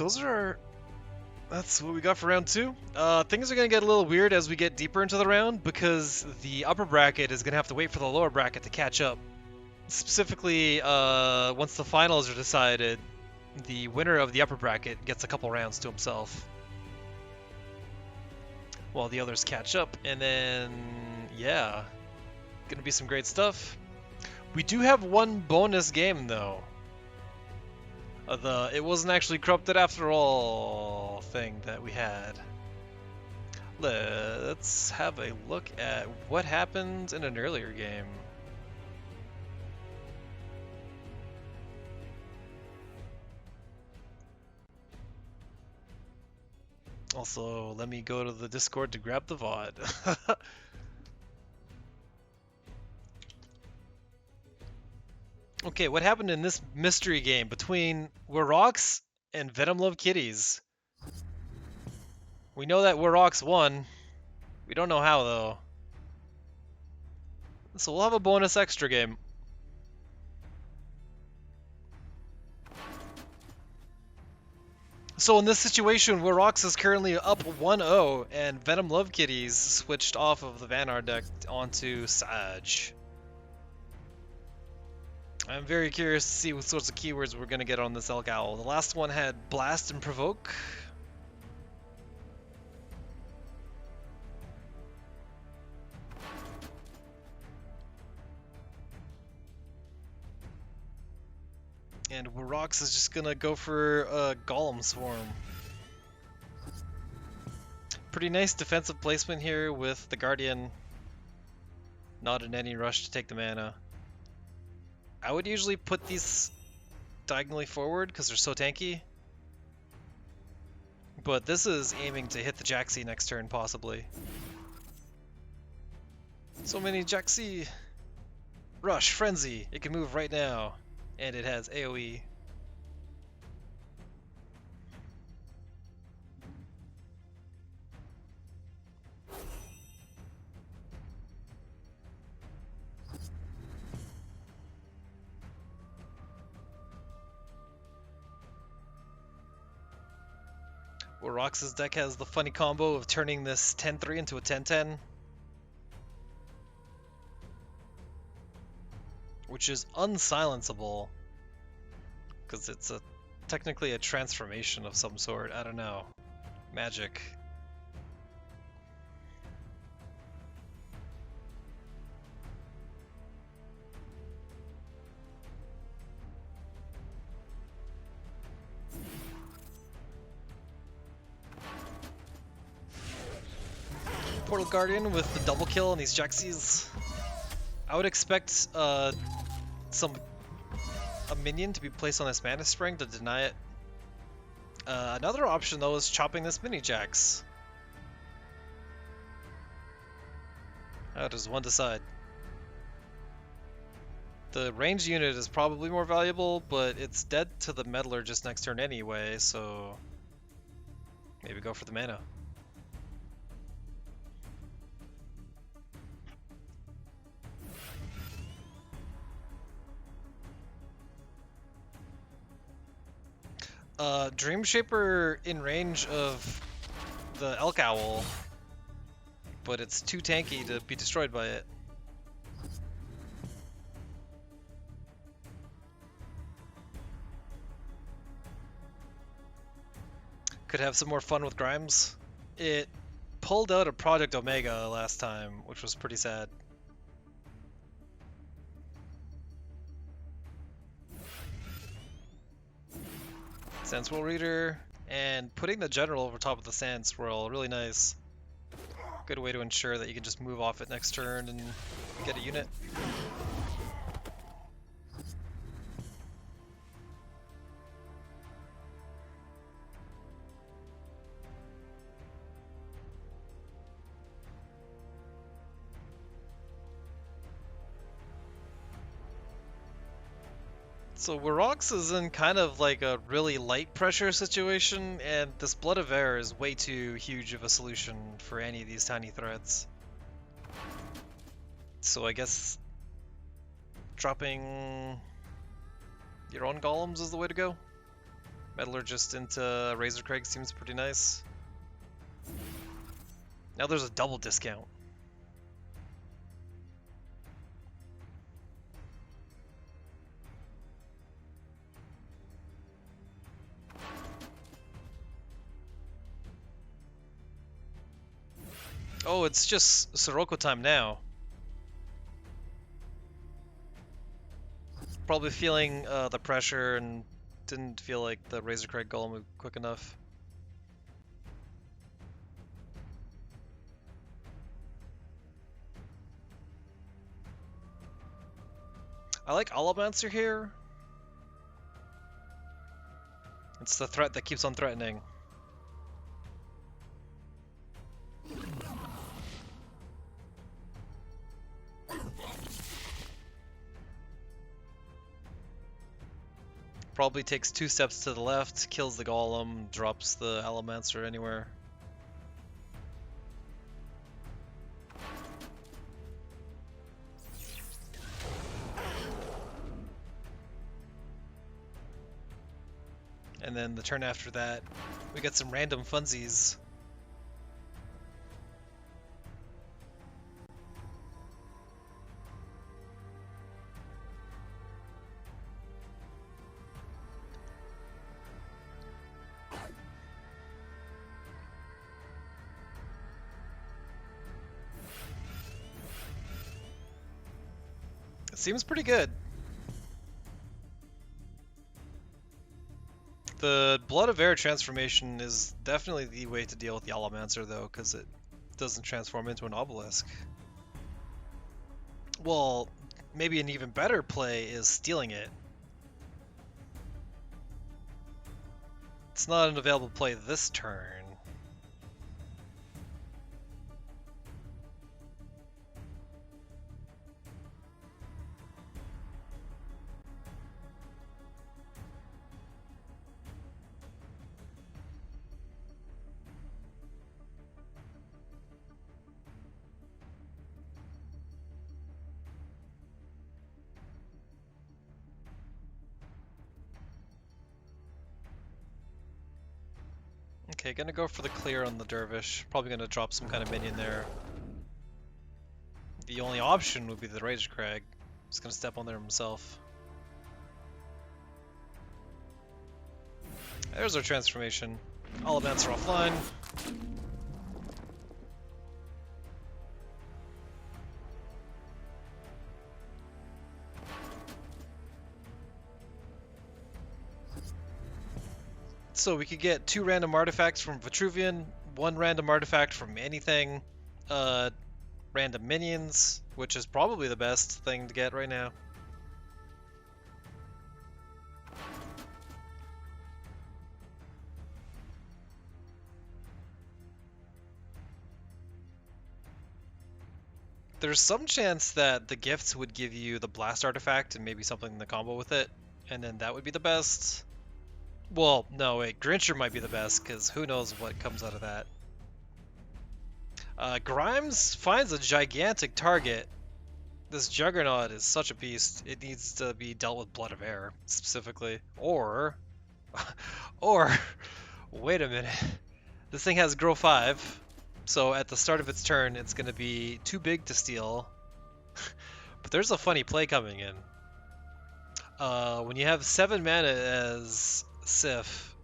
that's what we got for round 2. Things are going to get a little weird as we get deeper into the round because the upper bracket is going to have to wait for the lower bracket to catch up. Specifically, once the finals are decided, the winner of the upper bracket gets a couple rounds to himself, while the others catch up, and then, yeah, gonna be some great stuff. We do have one bonus game, though. It wasn't actually corrupted after all thing that we had. Let's have a look at what happened in an earlier game. Also, let me go to the Discord to grab the VOD. Okay, what happened in this mystery game between Wirox and venomlovekitties? We know that Wirox won. We don't know how, though. So we'll have a bonus extra game. So in this situation, Wirox is currently up 1-0, and venomlovekitties switched off of the Vanguard deck onto Sag. I'm very curious to see what sorts of keywords we're going to get on this Elk Owl. The last one had Blast and Provoke. And Wirox is just gonna go for a Golem Swarm. Pretty nice defensive placement here with the Guardian. Not in any rush to take the mana. I would usually put these diagonally forward because they're so tanky. But this is aiming to hit the Jaxi next turn, possibly. So many Jaxi! Rush, Frenzy! It can move right now. And it has AoE. Wirox's deck has the funny combo of turning this 10-3 into a 10-10. Which is unsilenceable, because it's technically a transformation of some sort. I don't know. Magic. Portal Guardian with the double kill on these Jaxies. I would expect a minion to be placed on this Mana Spring to deny it. Another option though is chopping this mini Jax. How does one decide? The ranged unit is probably more valuable, but it's dead to the meddler just next turn anyway, so maybe go for the mana. Dream Shaper in range of the Elk Owl, but it's too tanky to be destroyed by it. Could have some more fun with Grimes. It pulled out a Project Omega last time, which was pretty sad. Sand Swirl Reader, and putting the General over top of the Sand Swirl, really nice. Good way to ensure that you can just move off it next turn and get a unit. So Wirox is in kind of like a really light pressure situation, and this Blood of Air is way too huge of a solution for any of these tiny threats. So I guess dropping your own golems is the way to go. Metallurgist into Razor Crag seems pretty nice. Now there's a double discount. Oh, it's just Sirocco time now. Probably feeling the pressure and didn't feel like the Razor Crag Golem moved quick enough. I like Alamancer here. It's the threat that keeps on threatening. Probably takes 2 steps to the left, kills the Golem, drops the Alamancer anywhere. And then the turn after that, we get some random funsies. Seems pretty good. The Blood of Air transformation is definitely the way to deal with the Alamancer though, because it doesn't transform into an obelisk. Well, maybe an even better play is stealing it. It's not an available play this turn. Okay, gonna go for the clear on the Dervish. Probably gonna drop some kind of minion there. The only option would be the Razor Crag. Just gonna step on there himself. There's our transformation. All events are offline. So we could get 2 random artifacts from Vitruvian, 1 random artifact from anything, random minions, which is probably the best thing to get right now. There's some chance that the gifts would give you the blast artifact and maybe something in the combo with it, and then that would be the best. Well, no, wait, Grincher might be the best, because who knows what comes out of that. Grimes finds a gigantic target. This Juggernaut is such a beast. It needs to be dealt with Blood of Air, specifically. Or... or... wait a minute. This thing has Grow 5, so at the start of its turn, it's going to be too big to steal. But there's a funny play coming in. When you have 7 mana as Sif,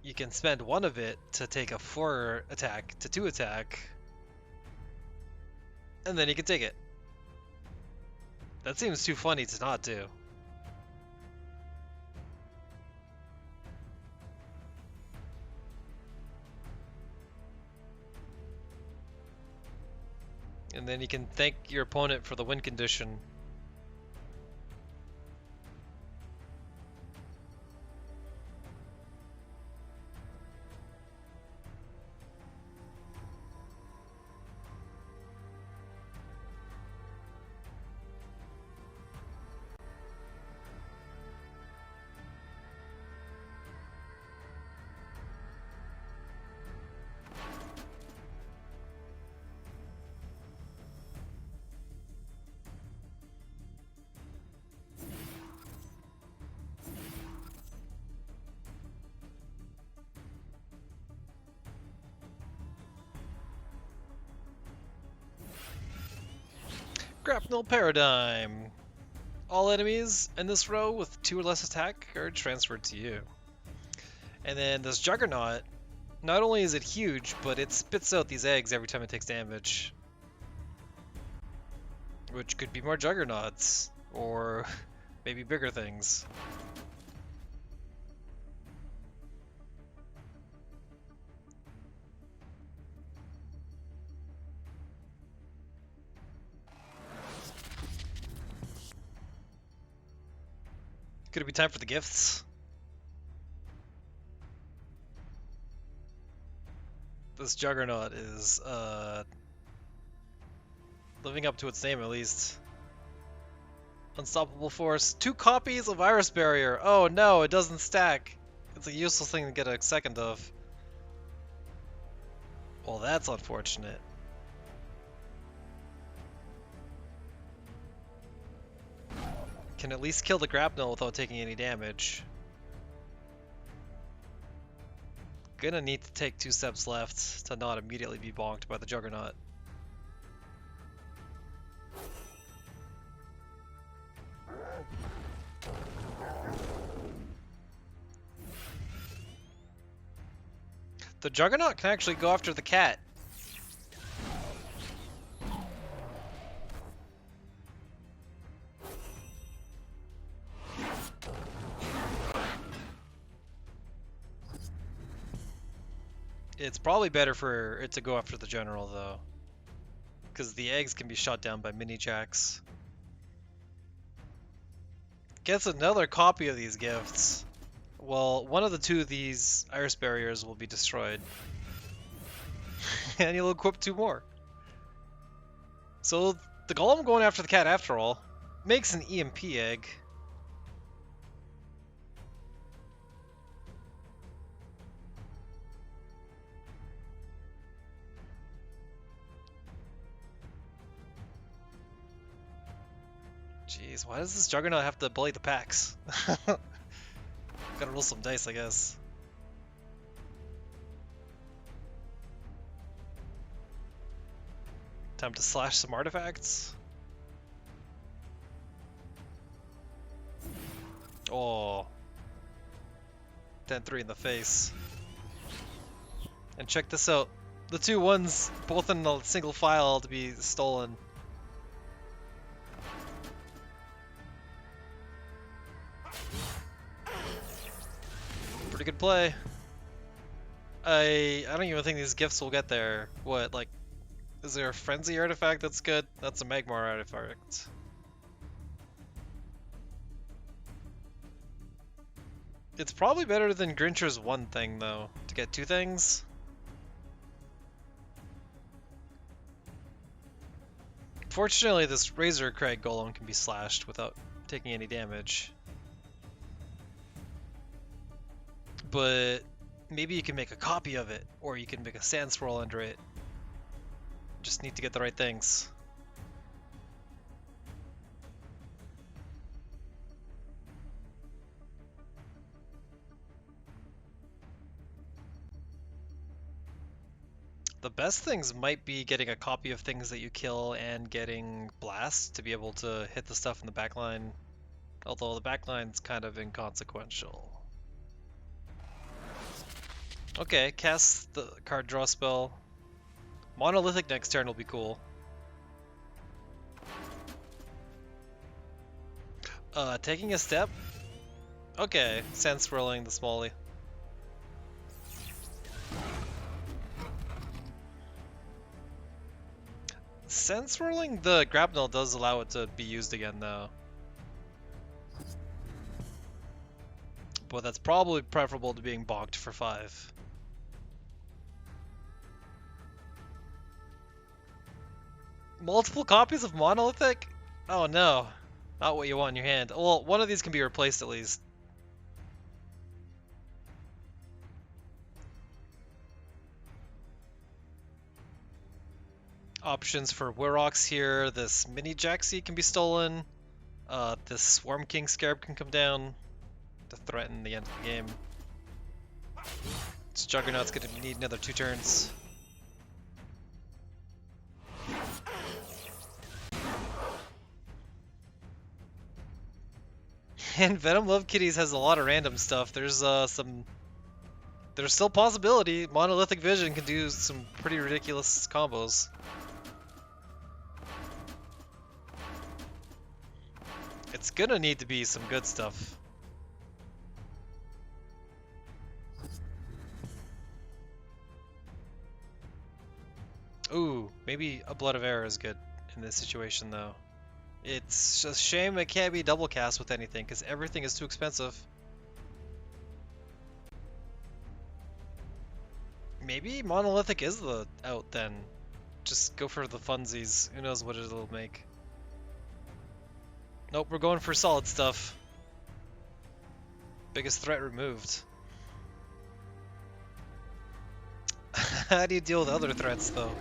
you can spend one of it to take a 4 attack to 2 attack, and then you can take it. That seems too funny to not do. And then you can thank your opponent for the win condition. Grapnel Paradigm. All enemies in this row with 2 or less attack are transferred to you. And then this Juggernaut, not only is it huge, but it spits out these eggs every time it takes damage. Which could be more Juggernauts, or maybe bigger things. Could it be time for the gifts? This Juggernaut is, living up to its name at least. Unstoppable Force. 2 copies of Iris Barrier. Oh no, it doesn't stack. It's a useless thing to get a second of. Well, that's unfortunate. Can at least kill the grapnel without taking any damage. Gonna need to take 2 steps left to not immediately be bonked by the Juggernaut. The Juggernaut can actually go after the cat. It's probably better for it to go after the general, though, because the eggs can be shot down by mini jacks. Gets another copy of these gifts. Well, one of the 2 of these Iris Barriers will be destroyed. And you'll equip 2 more. So the Golem going after the cat after all makes an EMP egg. Jeez, why does this Juggernaut have to bully the packs? Gotta roll some dice, I guess. Time to slash some artifacts. Oh. 10-3 in the face. And check this out. The 2 ones, both in a single file to be stolen. Pretty good play. I don't even think these gifts will get there. What, like, is there a Frenzy artifact that's good? That's a Magmar artifact. It's probably better than Grincher's 1 thing, though, to get 2 things. Fortunately, this Razor Crag Golem can be slashed without taking any damage. But maybe you can make a copy of it, or you can make a sand swirl under it. Just need to get the right things. The best things might be getting a copy of things that you kill and getting Blast to be able to hit the stuff in the backline. Although the backline's kind of inconsequential. Okay, cast the card draw spell. Monolithic next turn will be cool. Taking a step? Okay, sand swirling the Smalley. Sand swirling the grapnel does allow it to be used again though. But that's probably preferable to being bonked for 5. Multiple copies of Monolithic? Oh no, not what you want in your hand. Well, one of these can be replaced at least. Options for Wirox here. This mini Jaxie can be stolen. This Swarm King Scarab can come down to threaten the end of the game. This Juggernaut's gonna need another 2 turns. And venomlovekitties has a lot of random stuff. There's still possibility. Monolithic Vision can do some pretty ridiculous combos. It's gonna need to be some good stuff. Ooh, maybe a Blood of Error is good in this situation though. It's just a shame it can't be double cast with anything because everything is too expensive. Maybe Monolithic is the out then. Just go for the funsies. Who knows what it'll make. Nope, we're going for solid stuff. Biggest threat removed. How do you deal with other threats though?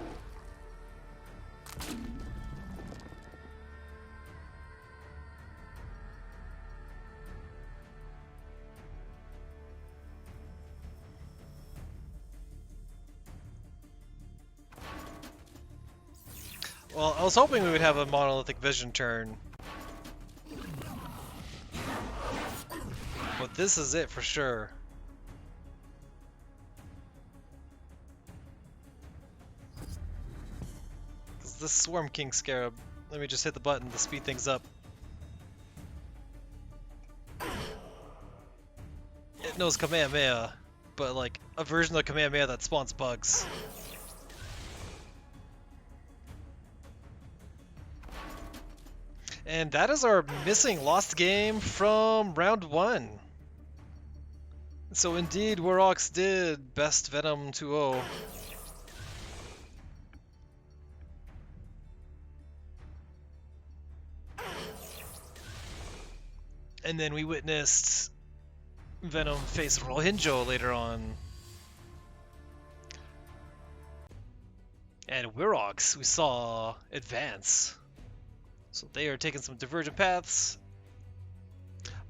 Well, I was hoping we would have a Monolithic Vision turn. But this is it for sure. Because this Swarm King Scarab, let me just hit the button to speed things up. It knows Kamehameha, but like a version of Kamehameha that spawns bugs. And that is our missing lost game from round 1. So indeed, Wirox did best Venom 2-0. And then we witnessed Venom face ROHINXO later on. And Wirox, we saw advance. So they are taking some divergent paths.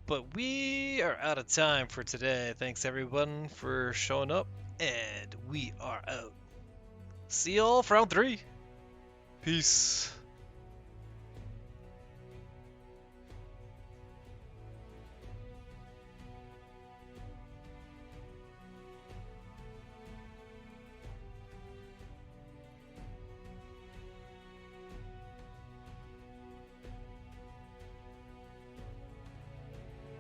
But we are out of time for today. Thanks everyone for showing up. And we are out. See y'all for round 3. Peace.